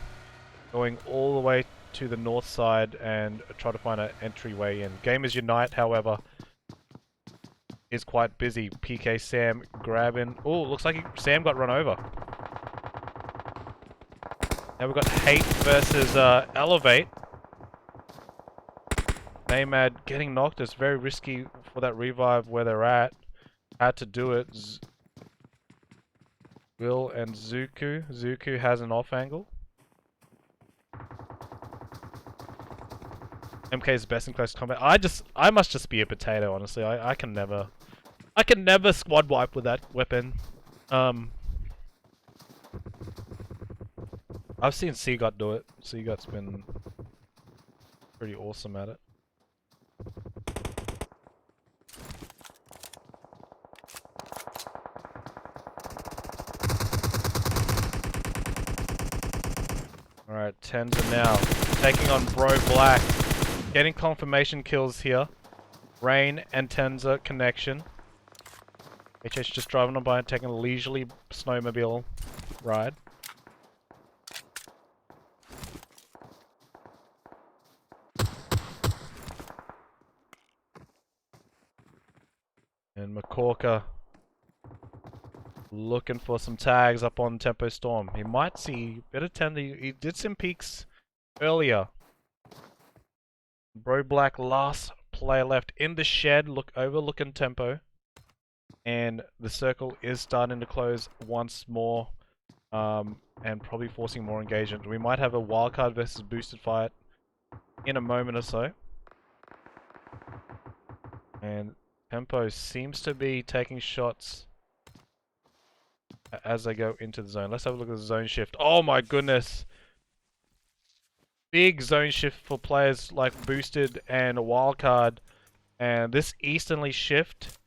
going all the way to the north side and try to find an entryway in. Gamers Unite, however, is quite busy. PK Sam grabbing... Oh, looks like Sam got run over. Now we've got Hate versus Elevate. Namad getting knocked. It's very risky for that revive where they're at. Had to do it. Will and Zuku. Zuku has an off angle. MK is best in close combat. I must just be a potato, honestly. I can never squad wipe with that weapon. I've seen Seagut do it. Seagut's been pretty awesome at it. Alright, Tenza now taking on Bro Black. Getting confirmation kills here. Rain and Tenza connection. HH just driving on by and taking a leisurely snowmobile ride. And Makorka looking for some tags up on Tempo Storm. He might see better Tenza. He did some peeks earlier. Bro Black, last player left in the shed, overlooking Tempo. And the circle is starting to close once more. And probably forcing more engagement. We might have a wildcard versus boosted fight in a moment or so. And Tempo seems to be taking shots as they go into the zone. Let's have a look at the zone shift. Oh my goodness! Big zone shift for players like Boosted and Wildcard. And this easterly shift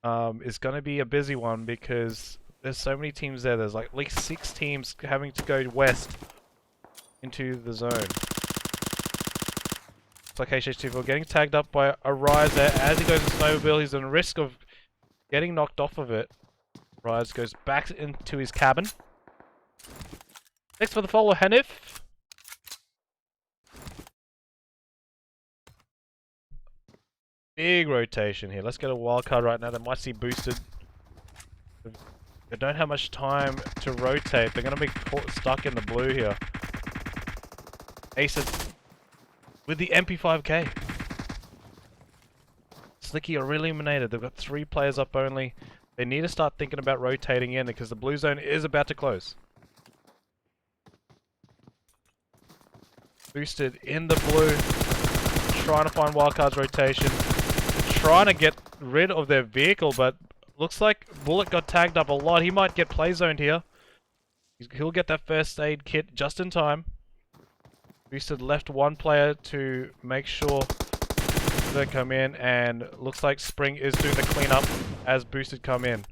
is going to be a busy one because there's so many teams there. There's like at least 6 teams having to go west into the zone. It's like HH2 getting tagged up by a riser. As he goes to snowmobile, he's on risk of getting knocked off of it. Rise goes back into his cabin. Thanks for the follow, Hanif. Big rotation here. Let's get a wildcard right now. They might see boosted. They don't have much time to rotate. They're going to be stuck in the blue here. Aces with the MP5K. Slicky are eliminated. They've got 3 players up only. They need to start thinking about rotating in because the blue zone is about to close. Boosted in the blue. Trying to find Wildcard's rotation. Trying to get rid of their vehicle, but looks like Bullet got tagged up a lot. He might get play zoned here. He'll get that first aid kit just in time. Boosted left one player to make sure they come in, and looks like Spring is doing the cleanup as Boosted come in.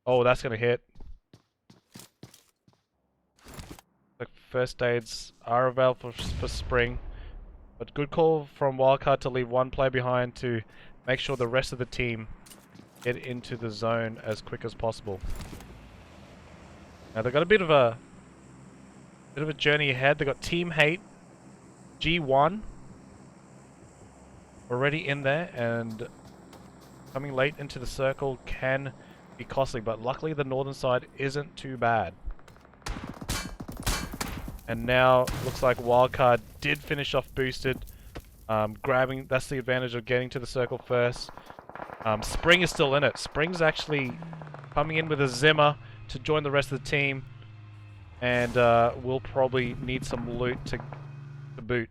Oh, that's gonna hit. The first aids are available for Spring, but good call from Wildcard to leave one player behind to make sure the rest of the team get into the zone as quick as possible. Now they've got a bit of a journey ahead. They've got Team Hate, G1 already in there, and coming late into the circle can be costly, but luckily the northern side isn't too bad. And now looks like Wildcard did finish off Boosted, grabbing. That's the advantage of getting to the circle first. Spring is still in it. Spring's actually coming in with a Zimmer to join the rest of the team, and we'll probably need some loot to boot.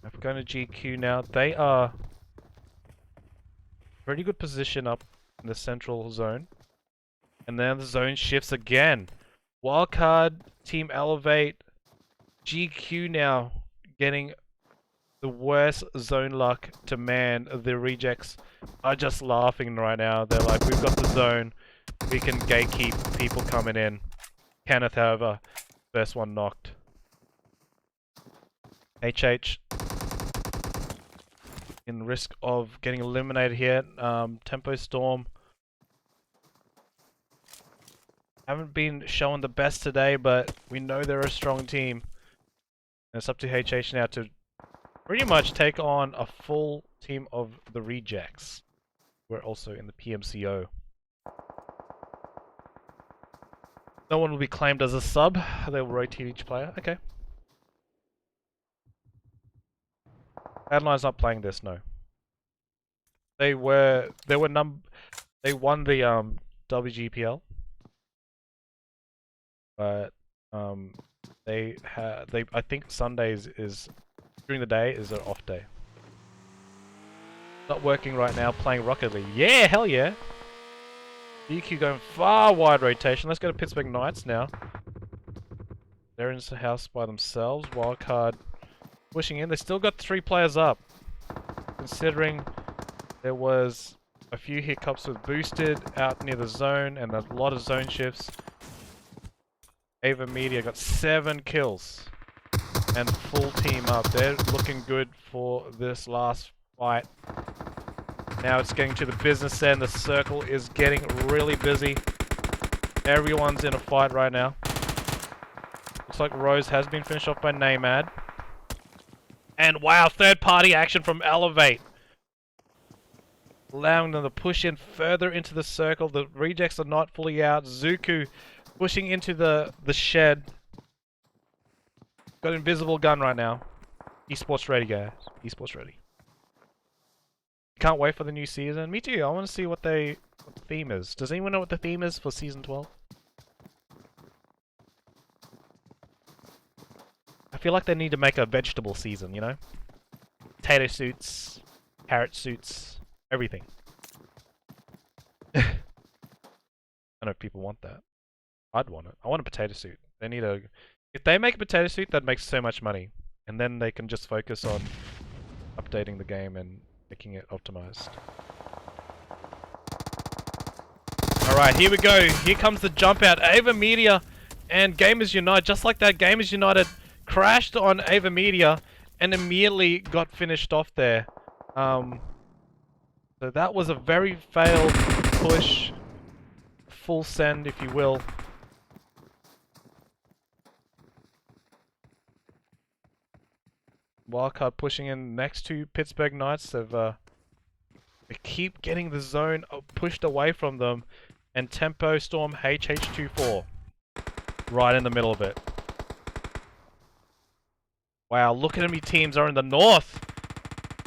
If we're going to GQ now, they are pretty good position up in the central zone, and then the zone shifts again. Wildcard, Team Elevate, GQ now getting the worst zone luck to man. The rejects are just laughing right now. They're like, we've got the zone. We can gatekeep people coming in. Kenneth, however, first one knocked. HH in risk of getting eliminated here. Tempo Storm haven't been showing the best today, but we know they're a strong team. And it's up to HH now to pretty much take on a full team of the rejects. We're also in the PMCO. No one will be claimed as a sub. They will rotate each player. Okay. Adeline's not playing this, no. They won the WGPL. But I think Sundays is during the day is their off day. Not working right now, playing Rocket League. Yeah, hell yeah. BQ going far wide rotation. Let's go to Pittsburgh Knights now. They're in the house by themselves. Wildcard pushing in. They still got 3 players up. Considering there was a few hiccups with Boosted out near the zone and a lot of zone shifts. Avermedia got 7 kills and full team up. They're looking good for this last fight. Now it's getting to the business end. The circle is getting really busy. Everyone's in a fight right now. Looks like Rose has been finished off by Namad. And wow, third party action from Elevate. Allowing them to push in further into the circle. The rejects are not fully out. Zuku pushing into the shed. Got invisible gun right now. eSports ready, guys. eSports ready. Can't wait for the new season. Me too. I want to see what the theme is. Does anyone know what the theme is for season 12? I feel like they need to make a vegetable season, you know? Potato suits, carrot suits, everything. I know people want that. I'd want it. I want a potato suit. They need a... If they make a potato suit, that makes so much money. And then they can just focus on updating the game and making it optimized. Alright, here we go. Here comes the jump out. Avermedia and Gamers Unite. Just like that, Gamers United crashed on Avermedia and immediately got finished off there. So that was a very failed push. Full send, if you will. Wildcard pushing in next to Pittsburgh Knights. They keep getting the zone pushed away from them. And Tempo Storm HH24 right in the middle of it. Wow, look at how many teams are in the north.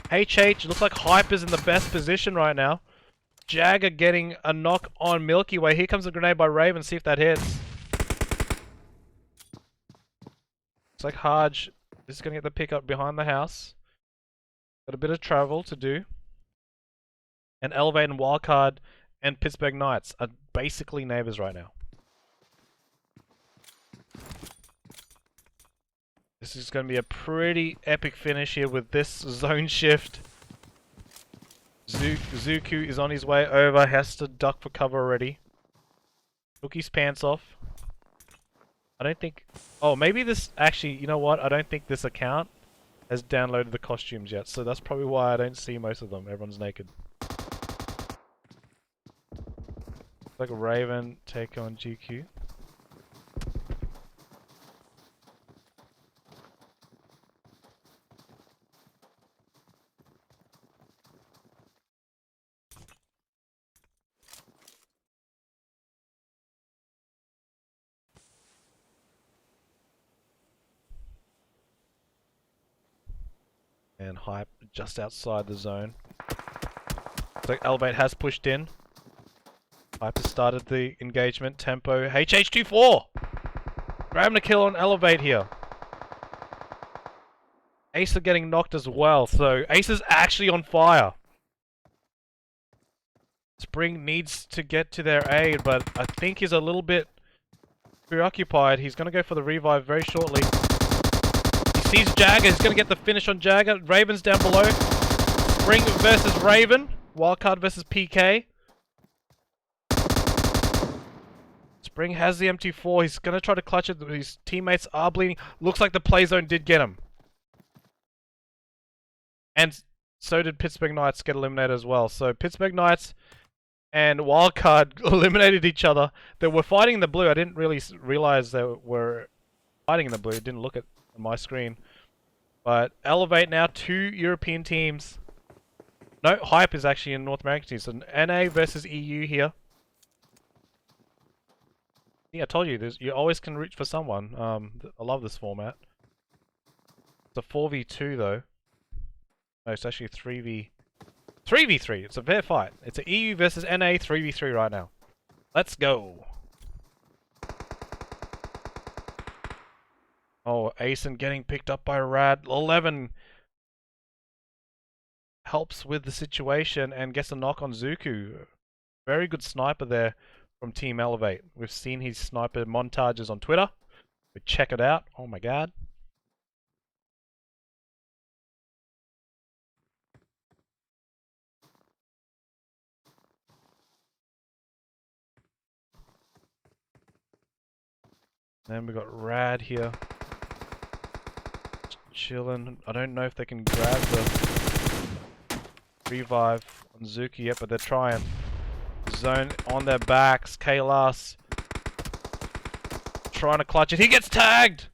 HH looks like Hyper's in the best position right now. Jagger getting a knock on Milky Way. Here comes a grenade by Raven. See if that hits. Looks like Haj is going to get the pick up behind the house. Got a bit of travel to do. And Elevate and Wildcard and Pittsburgh Knights are basically neighbors right now. This is going to be a pretty epic finish here with this zone shift. Zuku is on his way over, has to duck for cover already. Took his pants off. I don't think... Oh, maybe this... Actually, you know what? I don't think this account has downloaded the costumes yet, so that's probably why I don't see most of them. Everyone's naked. It's like a Raven take on GQ. And Hype just outside the zone. Looks like Elevate has pushed in. Hype has started the engagement. Tempo. HH24! Grabbing a kill on Elevate here. Ace are getting knocked as well, so Ace is actually on fire. Spring needs to get to their aid, but I think he's a little bit preoccupied. He's going to go for the revive very shortly. He sees Jagger. He's going to get the finish on Jagger. Raven's down below. Spring versus Raven. Wildcard versus PK. Spring has the MT4. He's going to try to clutch it. His teammates are bleeding. Looks like the play zone did get him. And so did Pittsburgh Knights get eliminated as well. So Pittsburgh Knights and Wildcard eliminated each other. They were fighting in the blue. I didn't really realize they were fighting in the blue. It didn't look at my screen. But Elevate now, 2 European teams. No, Hype is actually in North American teams. So NA versus EU here. Yeah, I told you, you always can reach for someone. I love this format. It's a 4v2 though. No, it's actually 3v3. It's a fair fight. It's a EU versus NA 3v3 right now. Let's go. Oh, Asen getting picked up by Rad. 11 helps with the situation and gets a knock on Zuku. Very good sniper there from Team Elevate. We've seen his sniper montages on Twitter. We check it out. Oh my god. Then we got Rad here. Chilling. I don't know if they can grab the revive on Zuki yet, but they're trying. Zone on their backs. Kalas trying to clutch it. He gets tagged!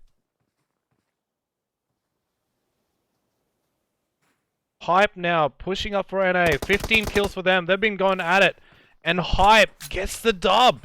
Hype now pushing up for NA. 15 kills for them. They've been going at it. And Hype gets the dub.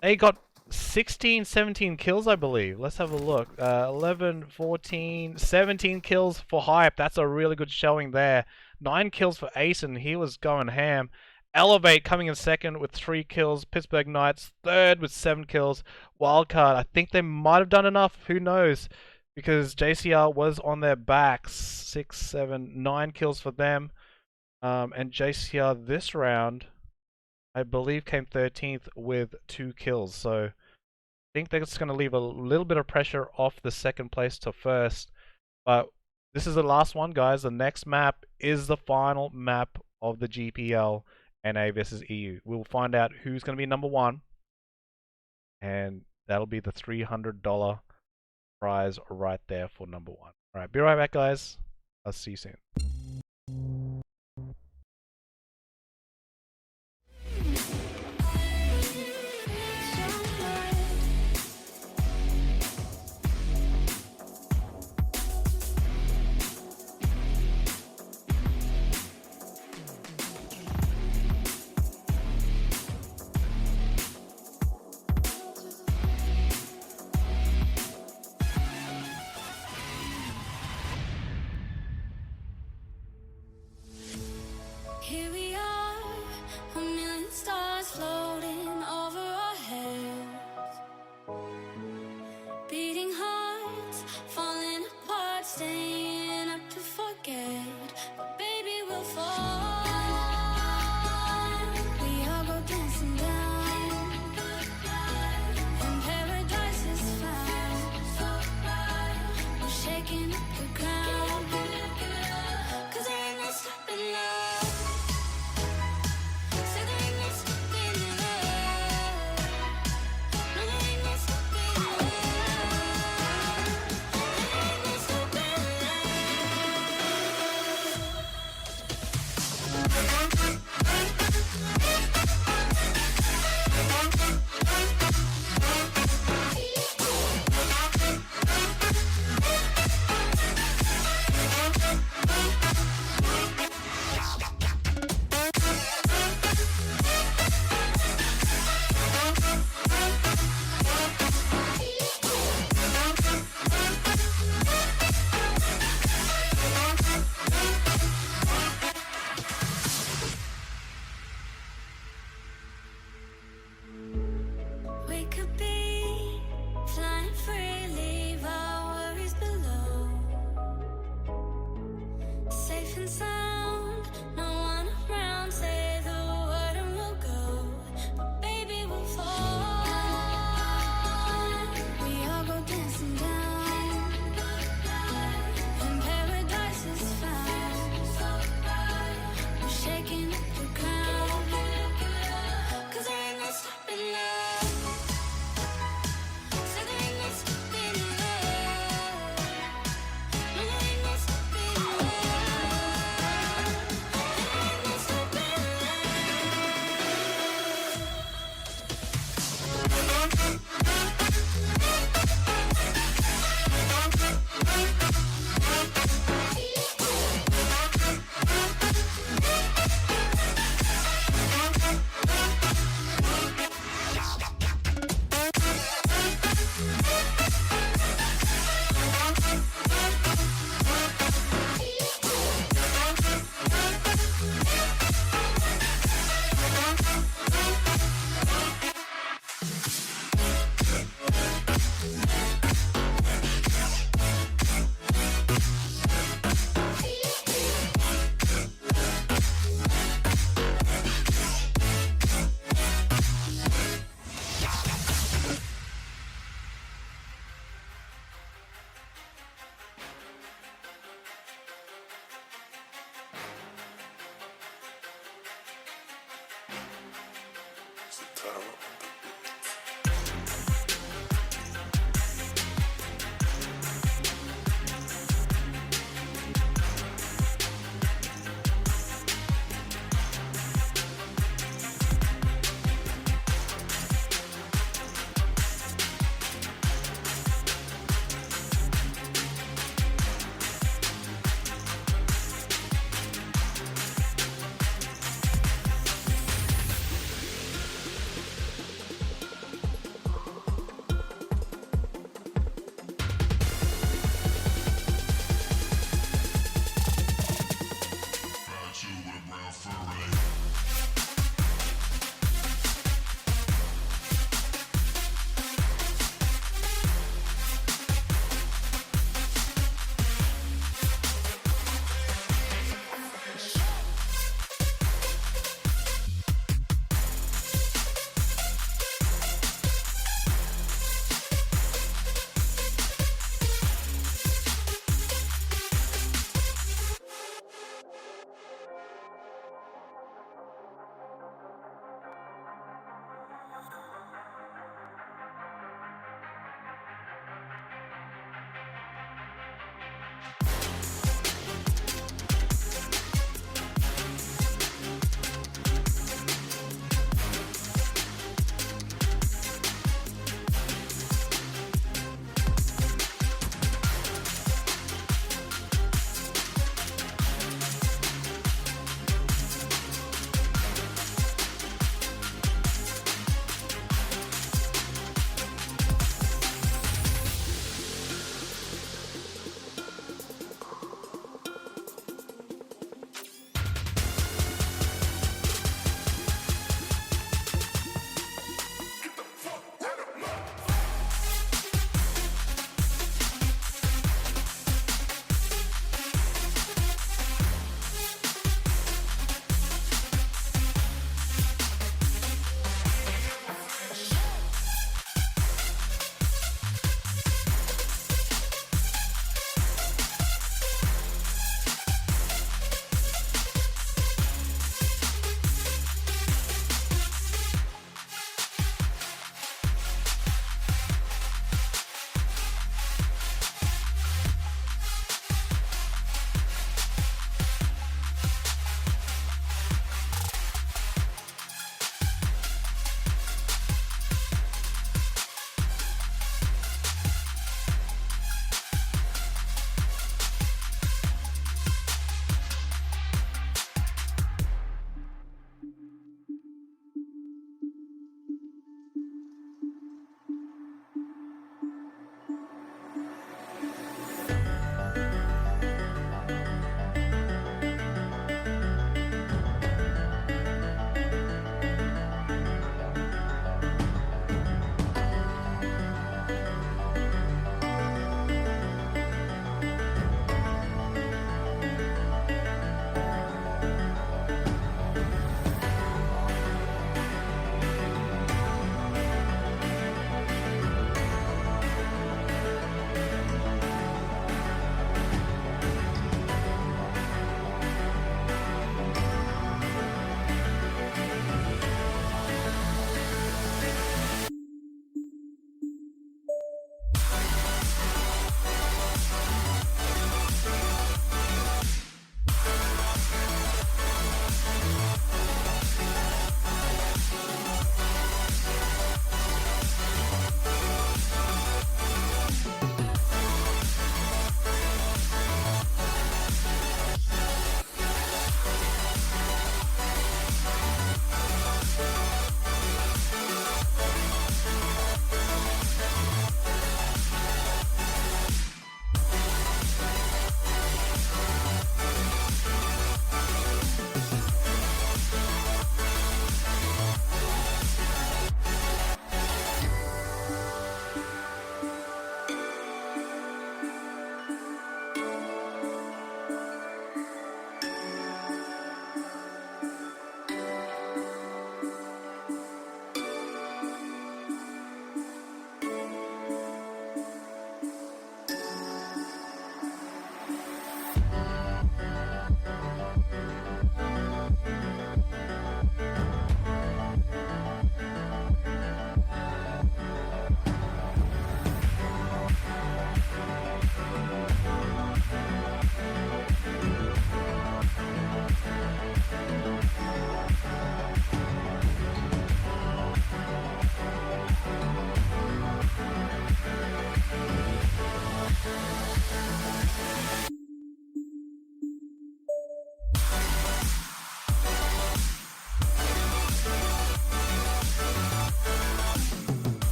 They got 16, 17 kills, I believe. Let's have a look. 11, 14, 17 kills for Hype. That's a really good showing there. 9 kills for Ace, and he was going ham. Elevate coming in second with 3 kills. Pittsburgh Knights third with 7 kills. Wildcard, I think they might have done enough. Who knows? Because JCR was on their backs. 6, 7, 9 kills for them. And JCR this round, I believe, came 13th with 2 kills. So I think that's going to leave a little bit of pressure off the second place to first. But this is the last one, guys. The next map is the final map of the GPL NA versus EU. We'll find out who's going to be number 1. And that'll be the $300 prize right there for number 1. Alright, be right back, guys. I'll see you soon.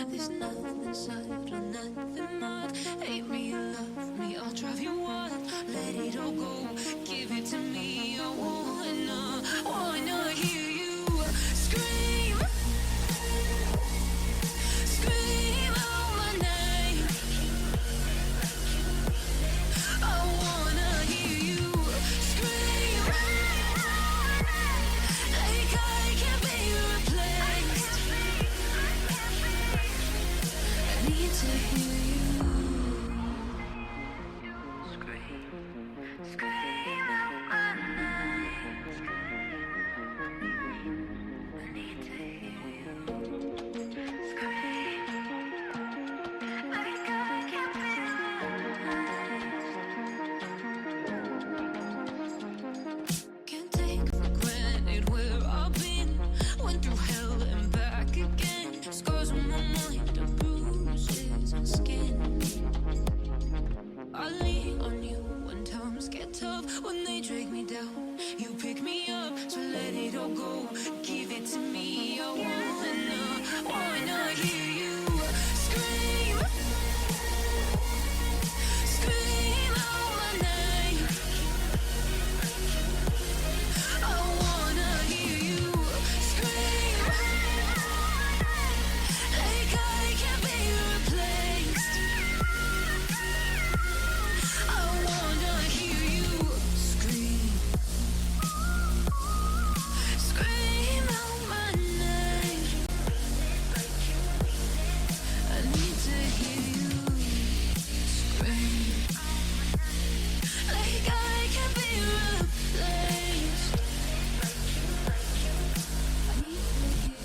There's nothing sad or nothing mad. Hate me or love me, I'll drive you wild. Let it all go, give it to me. I wanna hear you scream, scream out my name. I wanna hear you scream, like I can't be replaced. I need to hear you scream, scream out my name. I need to hear you scream, like I can't be replaced. Can't take for granted where I've been. Went through hell and back again. Scars on my mind and bruises and skin. I lean on you when times get tough. When they drag me down, you pick me up. So let it all go, give it to me. I wanna hear you scream, scream out my name. I wanna hear you scream, like I can't be replaced. I wanna hear you scream, scream out my name. I need to hear you scream, like I can't be replaced. I need to hear you.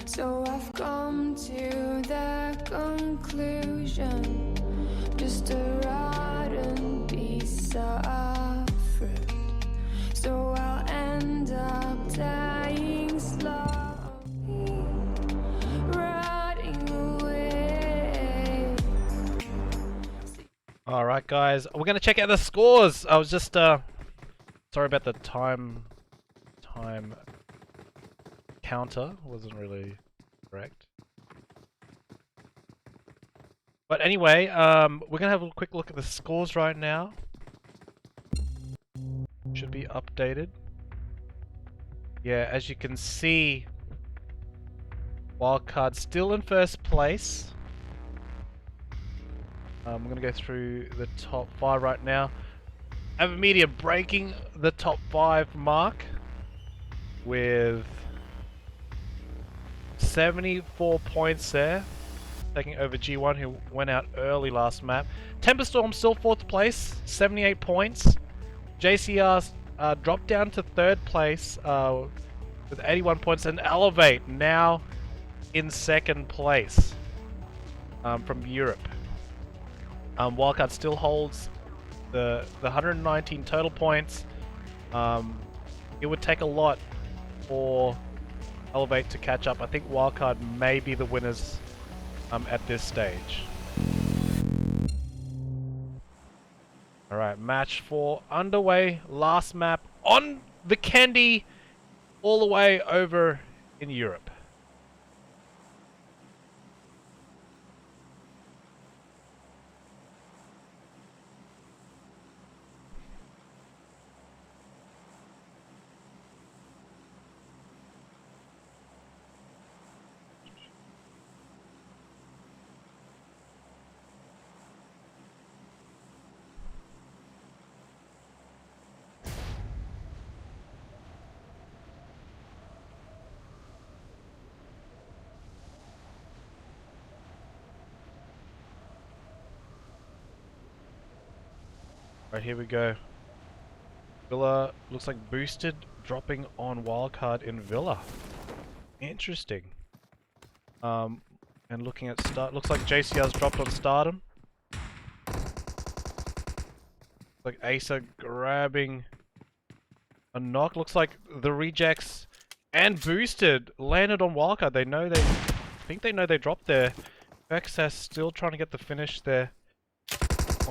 So I've come to the conclusion, just a rotten piece of fruit. So I'll end up dying slowly, rotting away. Alright guys, we're gonna check out the scores. I was just sorry about the time counter, wasn't really correct. But anyway, we're gonna have a quick look at the scores right now. Should be updated. Yeah, as you can see, Wildcard still in first place. I'm gonna go through the top 5 right now. Avermedia breaking the top 5 mark with 74 points there, taking over G1 who went out early last map. Temperstorm still 4th place, 78 points. JCR dropped down to 3rd place with 81 points, and Elevate now in 2nd place from Europe. Wildcard still holds the 119 total points. It would take a lot for Elevate to catch up. I think Wildcard may be the winners at this stage. Alright, match 4 underway. Last map on the Candy, all the way over in Europe. Right, here we go. Villa looks like boosted, dropping on Wildcard in Villa. Interesting. And looking at looks like JCR's dropped on Stardom. Looks like Asa grabbing a knock. Looks like the rejects And boosted. Landed on Wildcard. They know they... I think they know they dropped there. Vexas still trying to get the finish there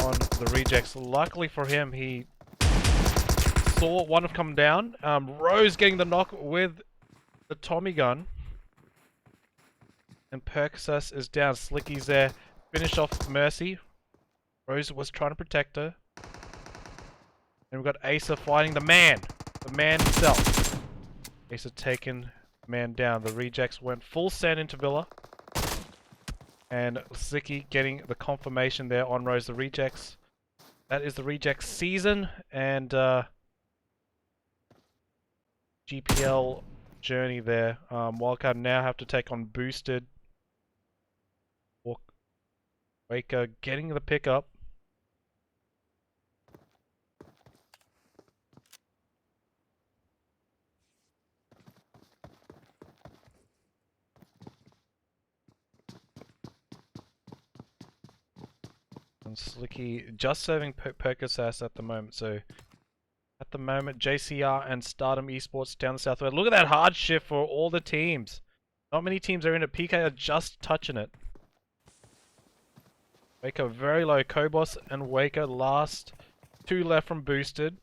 on the rejects. Luckily for him, he saw one of come down. Rose getting the knock with the Tommy gun. And Percocet is down. Slicky's there. Finish off Mercy. Rose was trying to protect her. And we've got Asa fighting the man himself. Asa taking man down. The rejects went full send into Villa. And Slicky getting the confirmation there on Rose. The rejects. That is the rejects season. And GPL journey there. Wildcard now have to take on boosted. Waker getting the pickup. And Slicky just serving Percocet at the moment, so at the moment JCR and Stardom eSports down the southwest. Look at that hard shift for all the teams. Not many teams are in it. PK are just touching it. Waker very low. Kobos and Waker last. 2 left from boosted.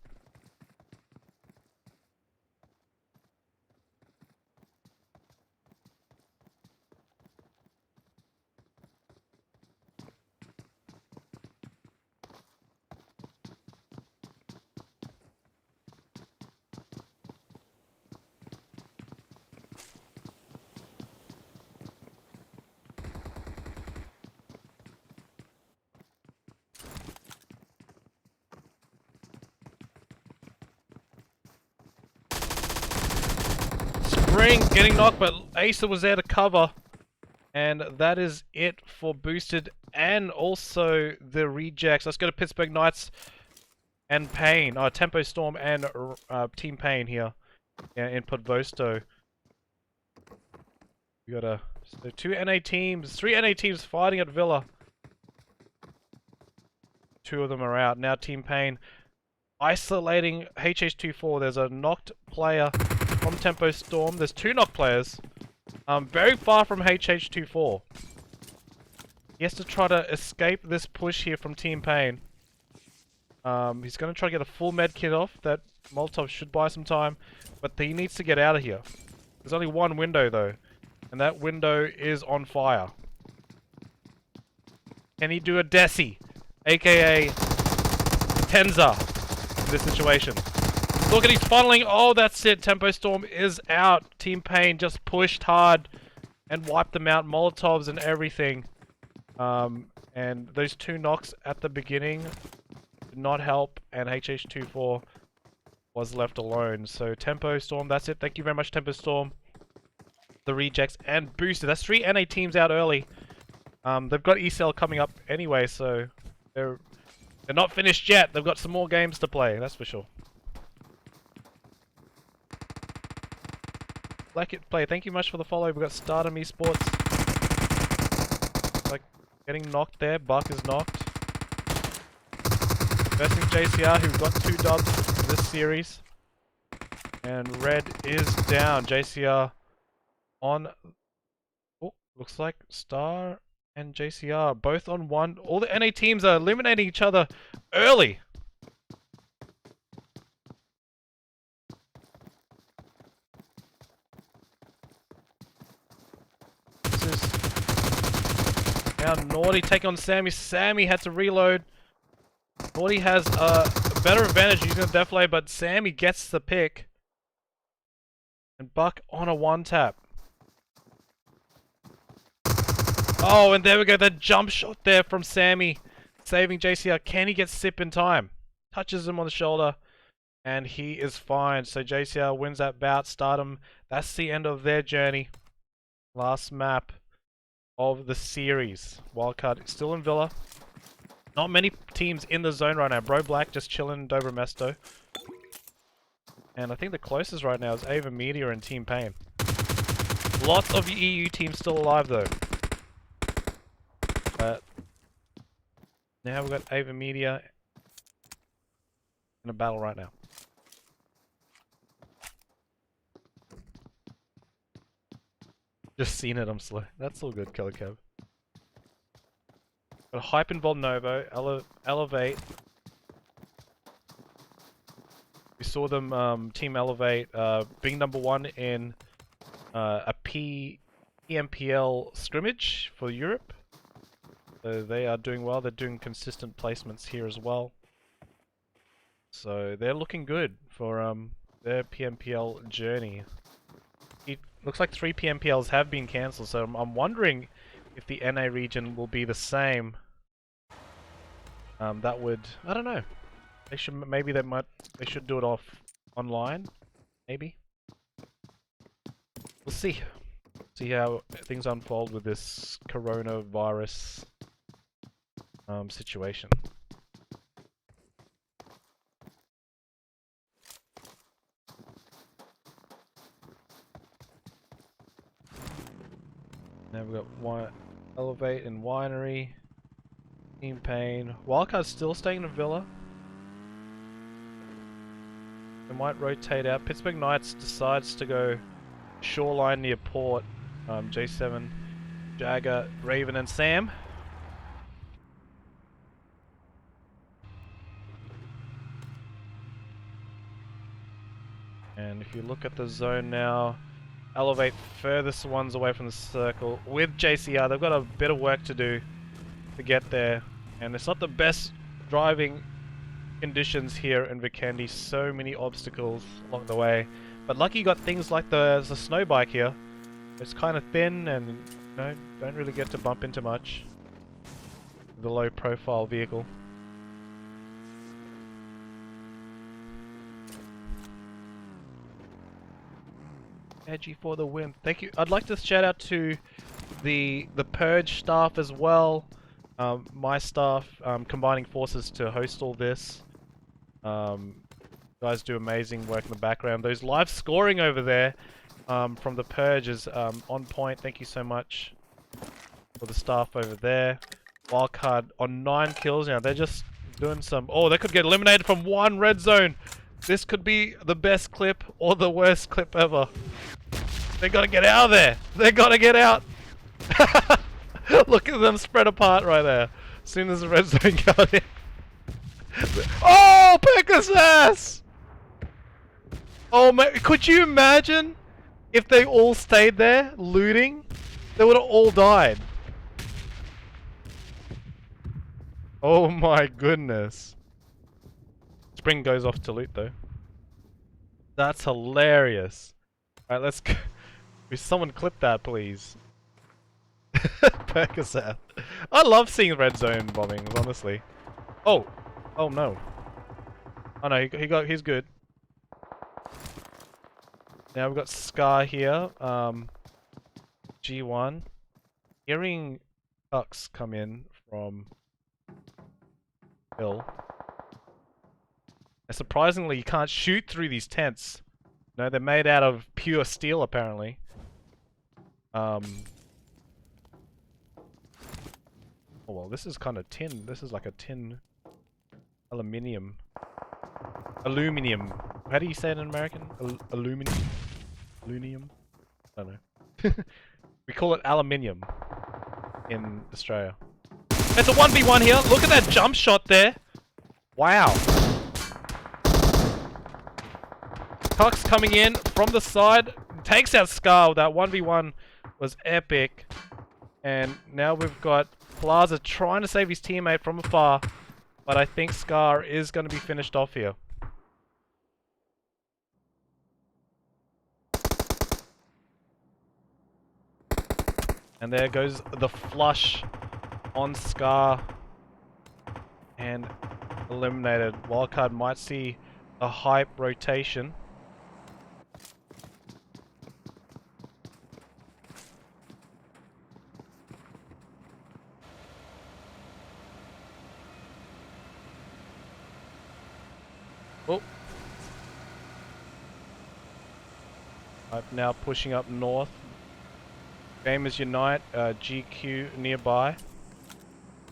Spring getting knocked, but Asa was there to cover. And that is it for boosted and also the rejects. Let's go to Pittsburgh Knights and Pain. Tempo Storm and Team Pain here. Yeah, input Vosto. We got so 2 NA teams, 3 NA teams fighting at Villa. 2 of them are out. Now Team Pain isolating HH24. There's a knocked player from Tempo Storm. There's 2 knocked players. Very far from HH24. He has to try to escape this push here from Team Pain. He's going to try to get a full med kit off. That Molotov should buy some time. But he needs to get out of here. There's only one window though. And that window is on fire. Can he do a Desi? AKA Tenza in this situation. Look at he's funneling. Oh, that's it. Tempo Storm is out. Team Pain just pushed hard and wiped them out. Molotovs and everything. And those 2 knocks at the beginning did not help. And HH24 was left alone. So Tempo Storm, that's it. Thank you very much, Tempo Storm. The rejects and boosted. That's 3 NA teams out early. They've got ECL coming up anyway, so they're not finished yet. They've got some more games to play, that's for sure. Like it play. Thank you much for the follow. We've got Stardom eSports. Like getting knocked there. Buck is knocked. Versing JCR, who got 2 dubs this series. And Red is down. JCR on. Oh, looks like Star and JCR both on 1. All the NA teams are eliminating each other early. Now Naughty take on Sammy. Sammy had to reload. Naughty has a better advantage using the Deflay, but Sammy gets the pick. And Buck on a 1-tap. Oh, and there we go. That jump shot there from Sammy. Saving JCR. Can he get Sip in time? Touches him on the shoulder. And he is fine. So JCR wins that bout. Stardom. That's the end of their journey. Last map of the series. Wildcard still in Villa. Not many teams in the zone right now. Bro Black just chilling in Dover Mesto. And I think the closest right now is Avermedia and Team Pain. Lots of EU teams still alive though. But now we've got Avermedia in a battle right now. Just seen it, I'm slow. That's all good, Killer Cab. Got a hype involved Novo, Elevate. We saw them team Elevate being #1 in a PMPL scrimmage for Europe. So they are doing well. They're doing consistent placements here as well. So they're looking good for their PMPL journey. It looks like 3 PMPLs have been cancelled, so I'm wondering if the NA region will be the same. That would, I don't know. They should they should do it off online, maybe. We'll see. See how things unfold with this coronavirus situation. Now we've got Elevate and Winery. Team Pain. Wildcard's still staying in Villa. They might rotate out. Pittsburgh Knights decides to go Shoreline near Port. J7, Jagger, Raven and Sam. And if you look at the zone now, Elevate furthest ones away from the circle with JCR. They've got a bit of work to do to get there, and it's not the best driving conditions here in Vikendi. So many obstacles along the way, but lucky you got things like the snow bike here. It's kind of thin and you know, don't really get to bump into much. The low profile vehicle. Edgy for the win. Thank you. I'd like to shout out to the Purge staff as well. My staff combining forces to host all this. Guys do amazing work in the background. Those live scoring over there from the Purge is on point. Thank you so much for the staff over there. Wildcard on 9 kills now. They're just doing some... Oh, they could get eliminated from 1 red zone. This could be the best clip or the worst clip ever. They gotta get out of there. They gotta get out. Look at them spread apart right there. As soon as the red zone got in. Oh, Pegasus! Oh man, could you imagine if they all stayed there looting? They would have all died. Oh my goodness. Spring goes off to loot though. That's hilarious. Alright, let's go. Will someone clip that, please? Percocet. I love seeing red zone bombings, honestly. Oh! Oh no. Oh no, he's good. Now we've got Scar here. G1. Hearing Tux come in from Hill. And surprisingly, you can't shoot through these tents. No, they're made out of pure steel, apparently. Oh well, this is kind of tin. This is like a tin... Aluminium. Aluminium. How do you say it in American? Aluminium? Aluminium? I don't know. We call it aluminium in Australia. It's a 1v1 here. Look at that jump shot there. Wow. Tux coming in from the side. Takes out Scar. That 1v1 was epic. And now we've got Plaza trying to save his teammate from afar. But I think Scar is going to be finished off here. And there goes the flush on Scar. And eliminated. Wildcard might see a hype rotation. Oh. I'm now pushing up north. Gamers Unite, GQ nearby.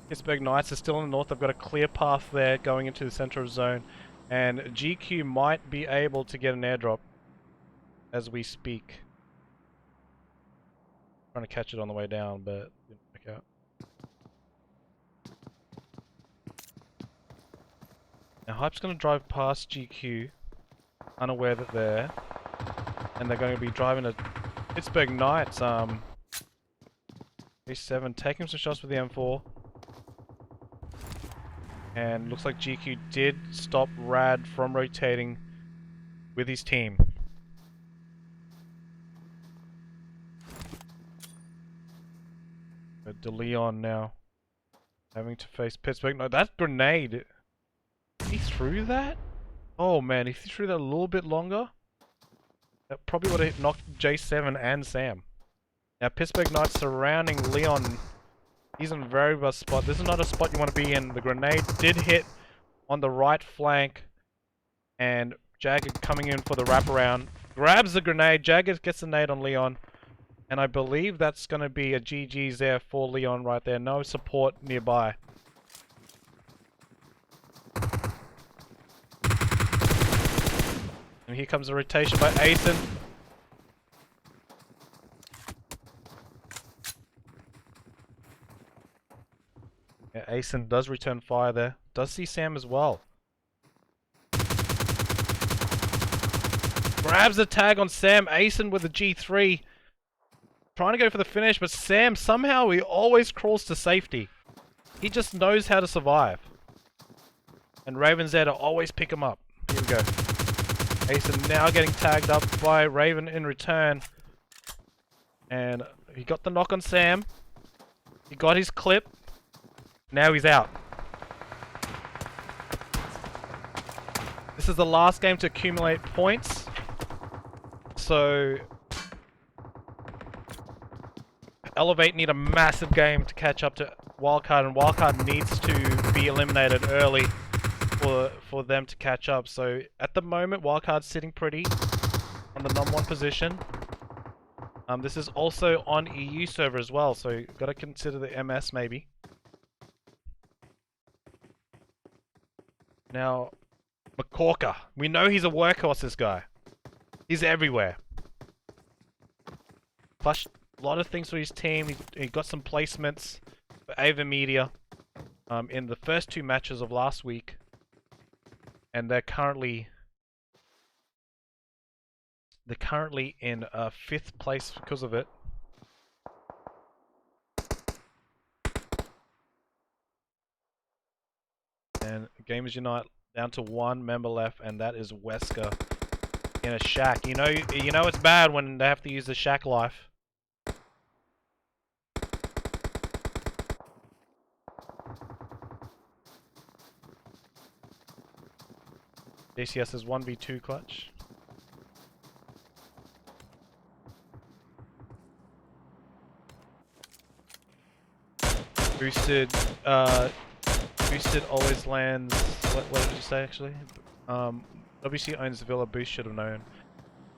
Pittsburgh Knights are still in the north. They've got a clear path there going into the center of zone. And GQ might be able to get an airdrop as we speak. Trying to catch it on the way down, but didn't work out. Now Hype's going to drive past GQ, unaware that they're, and they're going to be driving a Pittsburgh Knights, A7, taking some shots with the M4. And looks like GQ did stop Rad from rotating with his team. De Leon now having to face Pittsburgh. No, that grenade. He threw that? Oh man, if he threw that a little bit longer, that probably would have knocked J7 and Sam. Now Pittsburgh Knights surrounding Leon. He's in a very rough spot. This is not a spot you want to be in. The grenade did hit on the right flank, and Jagged coming in for the wraparound. Grabs the grenade. Jagged gets the nade on Leon. And I believe that's going to be a GG's there for Leon right there. No support nearby. And here comes the rotation by Asen. Yeah, Asen does return fire there. Does see Sam as well. Grabs the tag on Sam. Asen with the G3. Trying to go for the finish, but Sam somehow he always crawls to safety. He just knows how to survive. And Raven's there to always pick him up. Here we go. Asen now getting tagged up by Raven in return. And he got the knock on Sam. He got his clip. Now he's out. This is the last game to accumulate points. So Elevate need a massive game to catch up to Wildcard, and Wildcard needs to be eliminated early for them to catch up. So at the moment, Wildcard's sitting pretty on the #1 position. This is also on EU server as well, so you've got to consider the MS maybe. Now, McCorker. We know he's a workhorse, this guy. He's everywhere. Plus, a lot of things for his team. He got some placements for Avermedia in the first 2 matches of last week. And they're currently in 5th place because of it. And Gamers Unite down to 1 member left, and that is Wesker in a shack. You know it's bad when they have to use the shack life. DCS is 1v2 clutch. Boosted always lands. What did you say actually? WC owns Villa. Boost should have known.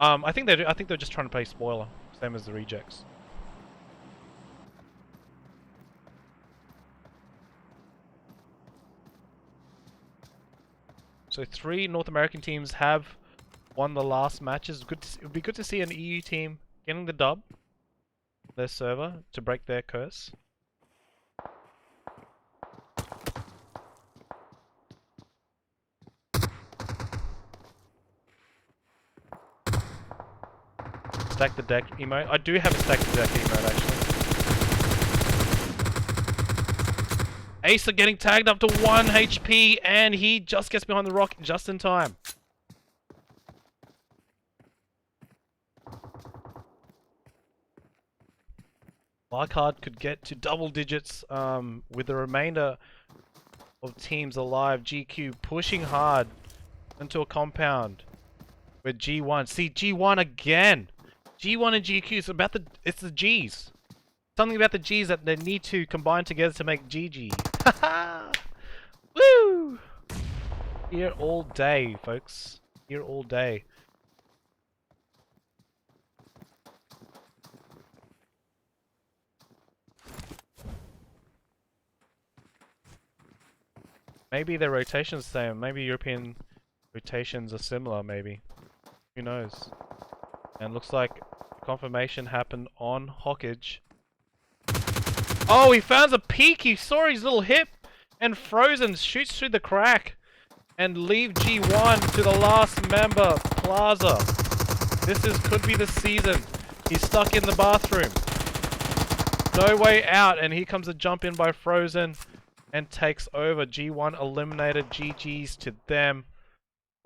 I think they're just trying to play spoiler, same as the rejects. So 3 North American teams have won the last matches. It would be good to see an EU team getting the dub, their server, to break their curse. Stack the deck emote. I do have a stack the deck emote actually. Ace are getting tagged up to 1 HP, and he just gets behind the rock just in time. Wildcard could get to double digits with the remainder of teams alive. GQ pushing hard into a compound with G1. See, G1 again. G1 and GQ, it's the Gs. Something about the Gs that they need to combine together to make GG. Haha! Woo! Here all day, folks. Here all day. Maybe their rotation's the same. Maybe European rotations are similar, maybe. Who knows? And looks like confirmation happened on Hawkage. Oh, he found a peek. He saw his little hip. And Frozen shoots through the crack. And leave G1 to the last member, Plaza. Could be the season. He's stuck in the bathroom. No way out. And here comes a jump in by Frozen. And takes over. G1 eliminated. GG's to them.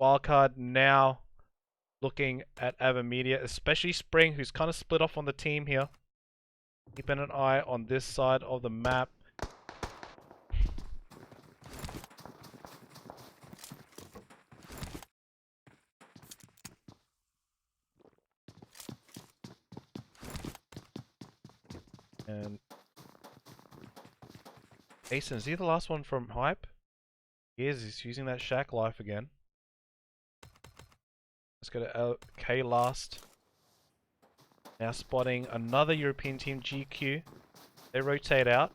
Wildcard now looking at Avermedia, especially Spring, who's kind of split off on the team here. Keeping an eye on this side of the map. And Asen, is he the last one from Hype? He is. He's using that Shack Life again. Let's go to K last. Now spotting another European team, GQ. They rotate out.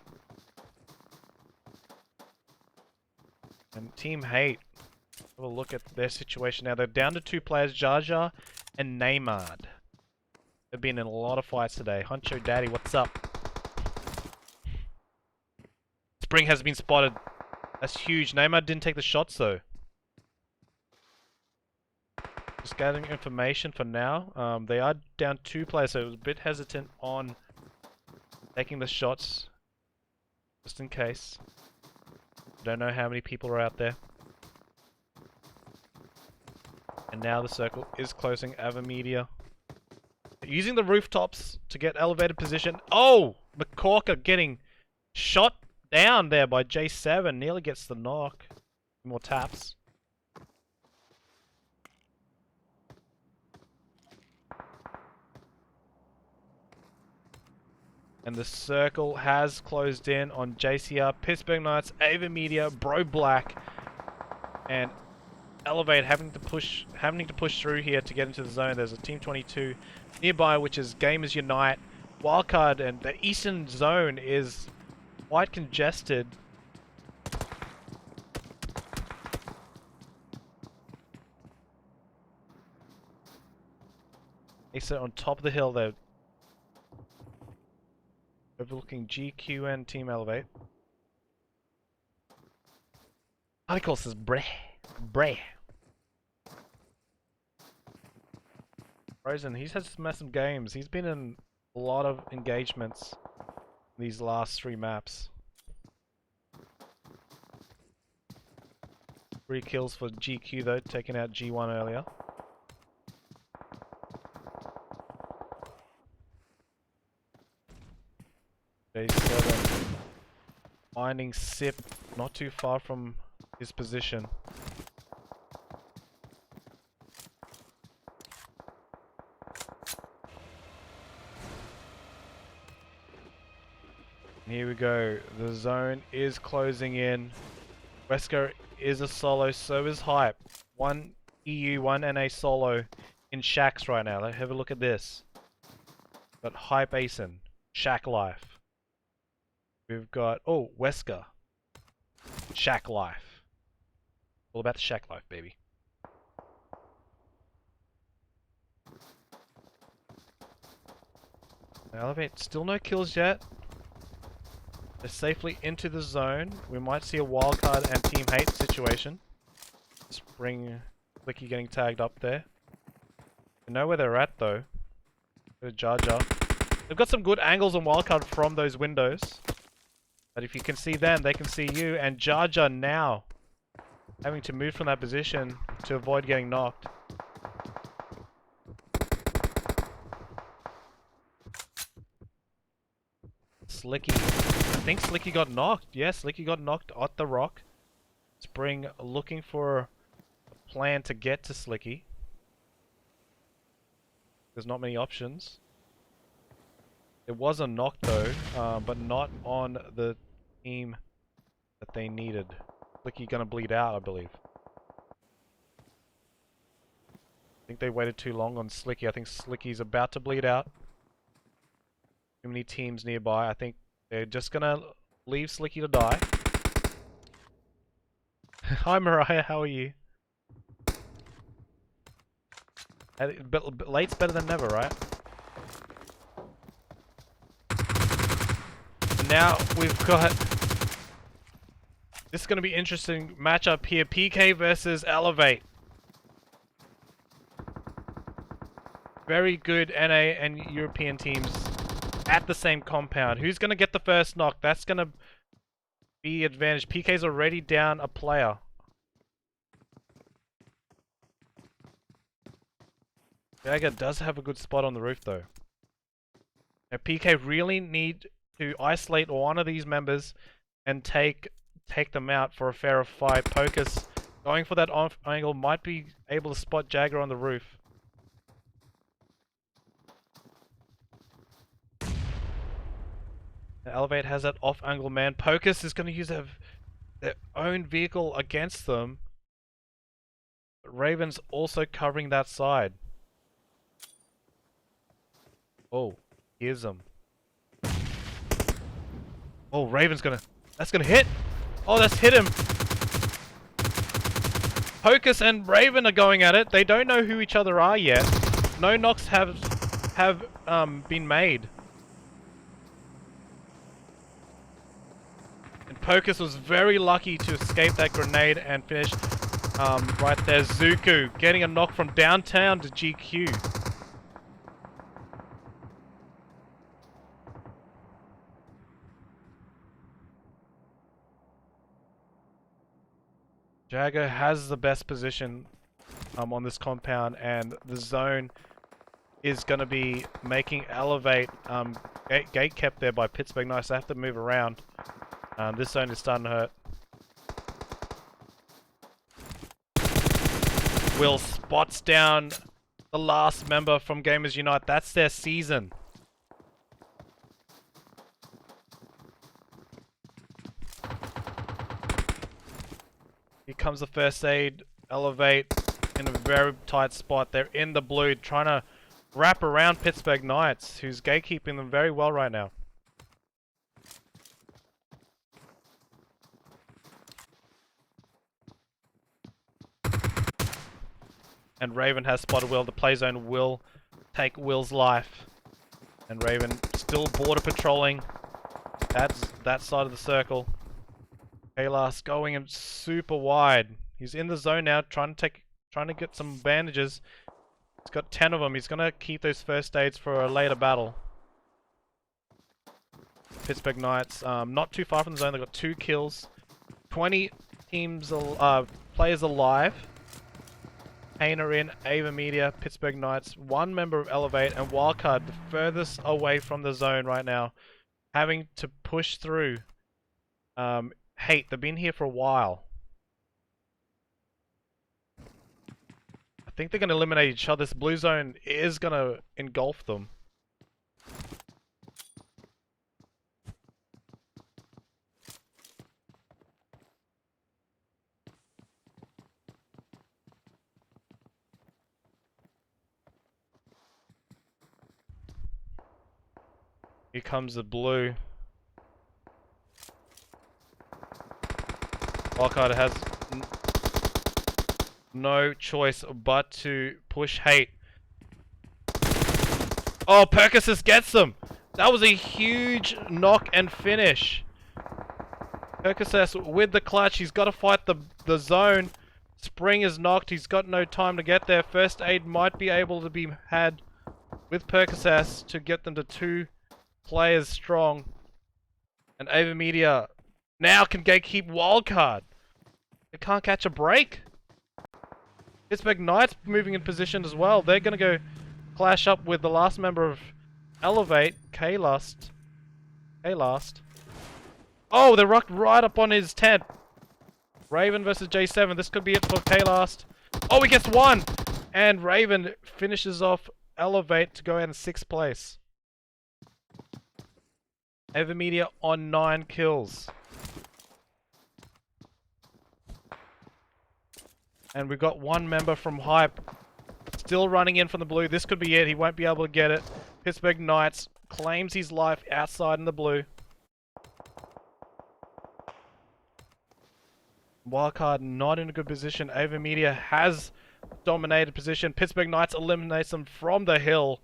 And Team Hate. Have a look at their situation now. They're down to 2 players, Jar Jar and Neymar. They've been in a lot of fights today. Huncho Daddy, what's up? Spring has been spotted. That's huge. Neymar didn't take the shots though. Just gathering information for now. They are down 2 players, so it was a bit hesitant on taking the shots. Just in case. Don't know how many people are out there. And now the circle is closing. Avermedia using the rooftops to get elevated position. Oh! McCorker getting shot down there by J7. Nearly gets the knock. More taps. And the circle has closed in on JCR, Pittsburgh Knights, Avermedia, Bro Black, and Elevate having to push through here to get into the zone. There's a Team 22 nearby, which is Gamers Unite, Wildcard, and the eastern zone is quite congested. They sit on top of the hill there, overlooking GQ and Team Elevate. Article says breh. Frozen, he's had some games. He's been in a lot of engagements in these last 3 maps. 3 kills for GQ though, taking out G1 earlier. J7 finding Sip not too far from his position. Here we go. The zone is closing in. Wesker is a solo, so is Hype. 1 EU, 1 NA solo in Shacks right now. Let's have a look at this. Got Hype Asen, Shack Life. We've got, oh, Wesker. Shack Life. All about the Shack Life, baby. Elevate, still no kills yet. They're safely into the zone. We might see a Wildcard and Team Hate situation. Spring, Clicky getting tagged up there. They know where they're at though. Go to Jar Jar. They've got some good angles on Wildcard from those windows. But if you can see them, they can see you. And Jar Jar now having to move from that position to avoid getting knocked. Slicky. I think Slicky got knocked. Yeah, Slicky got knocked at the rock. Spring looking for a plan to get to Slicky. There's not many options. It was a knock though, but not on the team that they needed. Slicky gonna bleed out, I believe. I think they waited too long on Slicky. I think Slicky's about to bleed out. Too many teams nearby. I think they're just gonna leave Slicky to die. Hi Mariah, how are you? But late's better than never, right? now we've got... This is going to be interesting matchup here. PK versus Elevate. Very good NA and European teams at the same compound. Who's going to get the first knock? That's going to be advantage. PK's already down a player. Jagger does have a good spot on the roof though. Now PK really need to isolate one of these members and take them out for a fairer fight. Pocus going for that off angle, might be able to spot Jagger on the roof. Now Elevate has that off angle man. Pocus is going to use their own vehicle against them. But Raven's also covering that side. Oh, here's them. Oh, Raven's that's gonna hit! Oh, that's hit him! Pocus and Raven are going at it. They don't know who each other are yet. No knocks have been made. And Pocus was very lucky to escape that grenade and finish right there. Zuku getting a knock from downtown to GQ. Jagger has the best position on this compound, and the zone is going to be making Elevate gate kept there by Pittsburgh. Nice, they have to move around. This zone is starting to hurt. Will spots down the last member from Gamers Unite. That's their season. Here comes the first aid. Elevate in a very tight spot. They're in the blue, trying to wrap around Pittsburgh Knights, who's gatekeeping them very well right now. And Raven has spotted Will. The play zone will take Will's life. And Raven still border patrolling that side of the circle. Kalas going in super wide. He's in the zone now, trying to get some bandages. He's got 10 of them. He's gonna keep those first aids for a later battle. Pittsburgh Knights, not too far from the zone. They've got 2 kills, 20 teams, players alive. Painter in, Avermedia, Pittsburgh Knights, 1 member of Elevate, and Wildcard, the furthest away from the zone right now, having to push through. Hate, they've been here for a while. I think they're going to eliminate each other. This blue zone is going to engulf them. Here comes the blue. Wildcard has no choice but to push hate. Oh, Percocet gets them! That was a huge knock and finish. Percocet with the clutch. He's got to fight the zone. Spring is knocked. He's got no time to get there. First aid might be able to be had with Percocet to get them to 2 players strong. And Avermedia now can gatekeep Wildcard. They can't catch a break. Pittsburgh Knights moving in position as well. They're going to go clash up with the last member of Elevate, K-Lust. Oh, they rocked right up on his tent. Raven versus J7. This could be it for K-Lust. Oh, he gets 1! And Raven finishes off Elevate to go out in 6th place. Avermedia on 9 kills. And we've got 1 member from Hype still running in from the blue. This could be it. He won't be able to get it. Pittsburgh Knights claims his life outside in the blue. Wildcard not in a good position. Avermedia has dominated position. Pittsburgh Knights eliminates them from the hill.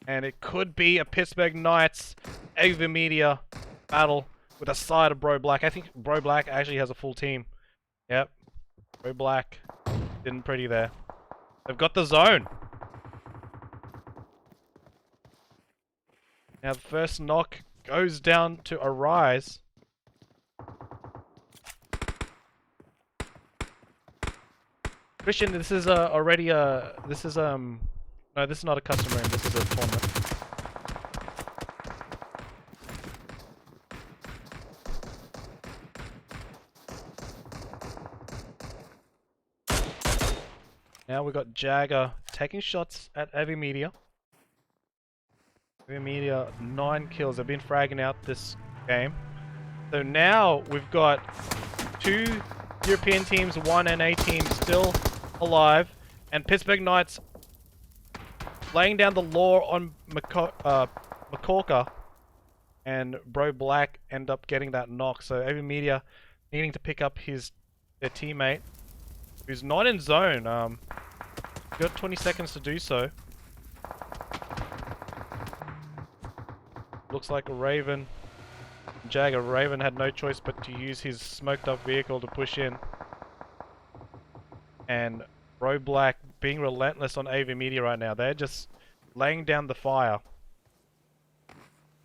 And it could be a Pittsburgh Knights Avermedia battle with a side of Bro Black. I think Bro Black actually has a full team. Yep. Bro Black didn't pretty there. They've got the zone. Now the first knock goes down to Arise. Christian, this is already no, this is not a custom room, this is a tournament. Now we got Jagger taking shots at Avermedia. Avermedia 9 kills. They've been fragging out this game. So now we've got 2 European teams, 1 NA team still alive, and Pittsburgh Knights laying down the law on Makorka, and Bro Black end up getting that knock. So Avermedia needing to pick up their teammate who's not in zone. Got 20 seconds to do so. Looks like Raven, Jagger. Raven had no choice but to use his smoked up vehicle to push in. And Bro Black being relentless on Avermedia right now. They're just laying down the fire.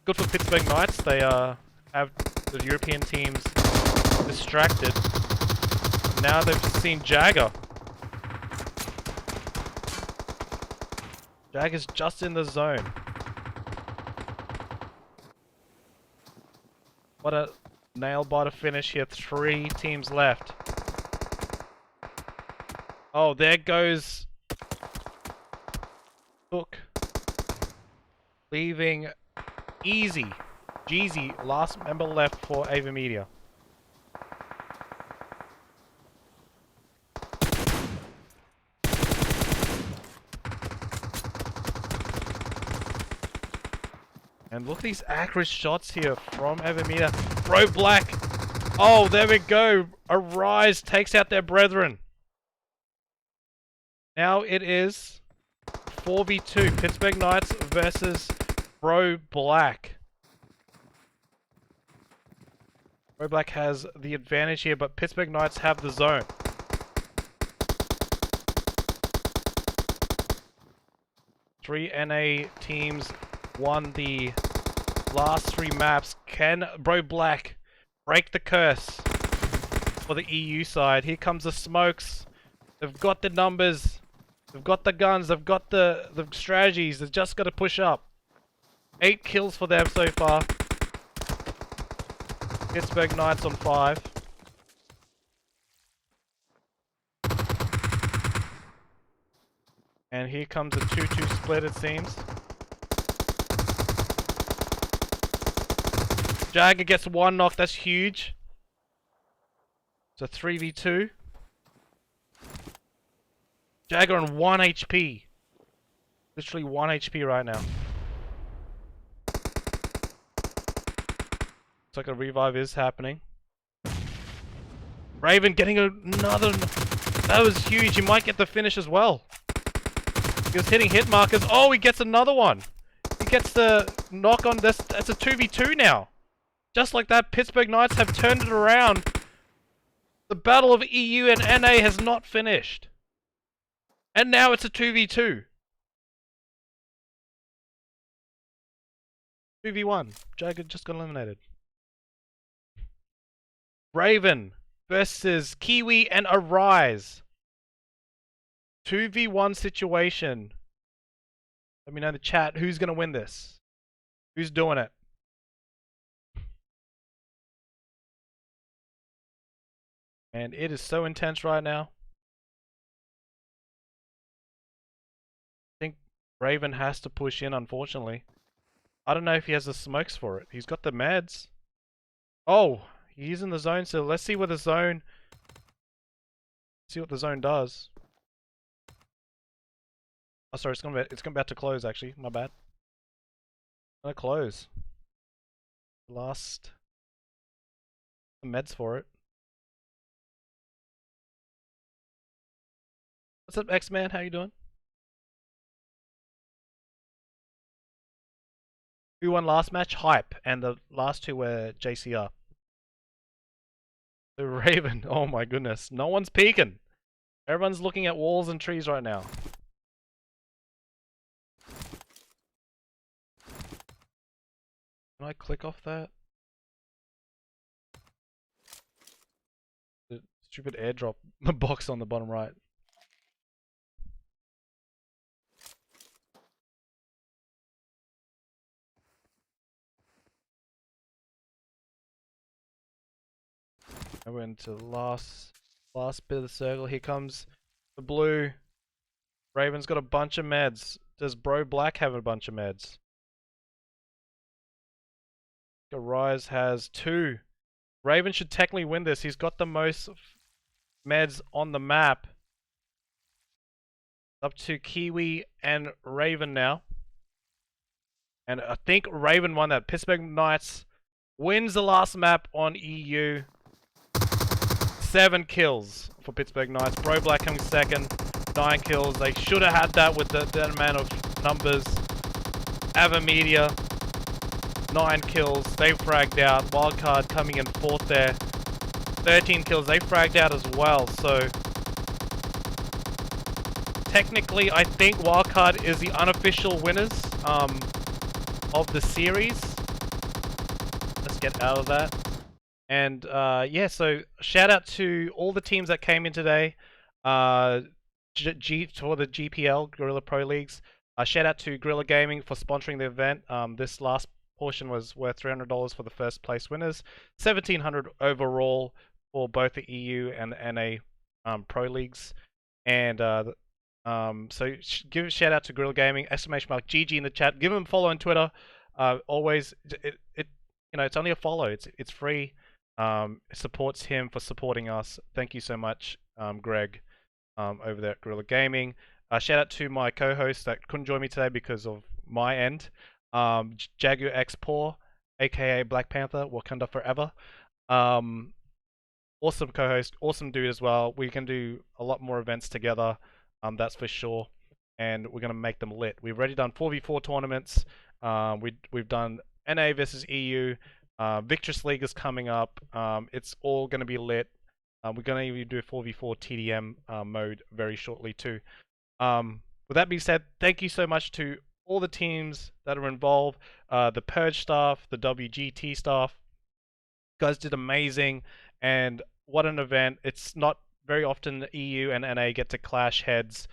Good for Pittsburgh Knights. They have the European teams distracted. Now they've seen Jagger. Jagger's just in the zone. What a nail-biter finish here. 3 teams left. Oh, there goes Hook. Leaving easy. Jeezy, last member left for Avermedia. And look at these accurate shots here from Avermedia. Bro Black. Oh, there we go. Arise takes out their brethren. Now it is 4v2. Pittsburgh Knights versus Bro Black. Bro Black has the advantage here, but Pittsburgh Knights have the zone. Three NA teams won the last 3 maps. Can Bro Black break the curse for the EU side? Here comes the smokes. They've got the numbers. They've got the guns. They've got the strategies. They've just got to push up. 8 kills for them so far. Pittsburgh Knights on 5. And here comes a 2-2 split, it seems. Jagger gets 1 knock, that's huge. It's a 3v2. Jagger on 1 HP. Literally 1 HP right now. Looks like a revive is happening. Raven getting another... That was huge, he might get the finish as well. He was hitting hit markers. Oh, he gets another one. He gets the knock on this. That's a 2v2 now. Just like that, Pittsburgh Knights have turned it around. The battle of EU and NA has not finished. And now it's a 2v2. 2v1. Jagger just got eliminated. Raven versus Kiwi and Arise. 2v1 situation. Let me know in the chat who's going to win this. Who's doing it? And it is so intense right now. I think Raven has to push in, unfortunately. I don't know if he has the smokes for it. He's got the meds. Oh, he's in the zone, so let's see what the zone... See what the zone does. Oh, sorry, it's about to close, actually. My bad. It's gonna close. Last... meds for it. What's up, X-Man? How you doing? Who won last match? Hype. And the last two were JCR. The Raven. Oh my goodness. No one's peeking. Everyone's looking at walls and trees right now. Can I click off that? The stupid airdrop box on the bottom right. I went to the last bit of the circle. Here comes the blue. Raven's got a bunch of meds. Does Bro Black have a bunch of meds? Rise has 2. Raven should technically win this. He's got the most meds on the map. Up to Kiwi and Raven now. And I think Raven won that. Pittsburgh Knights wins the last map on EU. 7 kills for Pittsburgh Knights. Bro Black coming second. 9 kills. They should have had that with that amount of numbers. Avermedia. 9 kills. They fragged out. Wildcard coming in 4th there. 13 kills. They fragged out as well. So technically, I think Wildcard is the unofficial winners of the series. Let's get out of that. And yeah, so shout out to all the teams that came in today. For the GPL, Gurilla Pro Leagues. Shout out to Gurilla Gaming for sponsoring the event. This last portion was worth $300 for the first place winners. $1,700 overall for both the EU and the NA Pro Leagues. And so give a shout out to Gurilla Gaming, !GG in the chat. Give them a follow on Twitter. Always, you know, it's only a follow. It's free. It supports him for supporting us. Thank you so much, Greg, over there at Gurilla Gaming. Shout out to my co-host that couldn't join me today because of my end. Jagu X Poor, aka Black Panther, Wakanda Forever. Awesome co-host, awesome dude as well. We can do a lot more events together, that's for sure. And we're gonna make them lit. We've already done 4v4 tournaments. We've done NA versus EU. Victress League is coming up. It's all gonna be lit. We're gonna even do a 4v4 TDM mode very shortly too. With that being said, thank you so much to all the teams that are involved, the Purge staff, the WGT staff. You guys did amazing, and what an event. It's not very often the EU and NA get to clash heads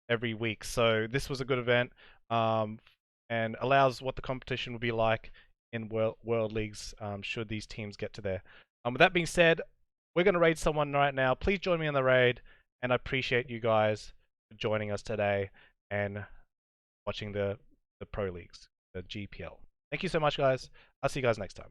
every week, so this was a good event, and allows what the competition will be like in world leagues, should these teams get to there. With that being said, we're going to raid someone right now. Please join me in the raid, and I appreciate you guys for joining us today and watching the Pro Leagues, the GPL. Thank you so much, guys. I'll see you guys next time.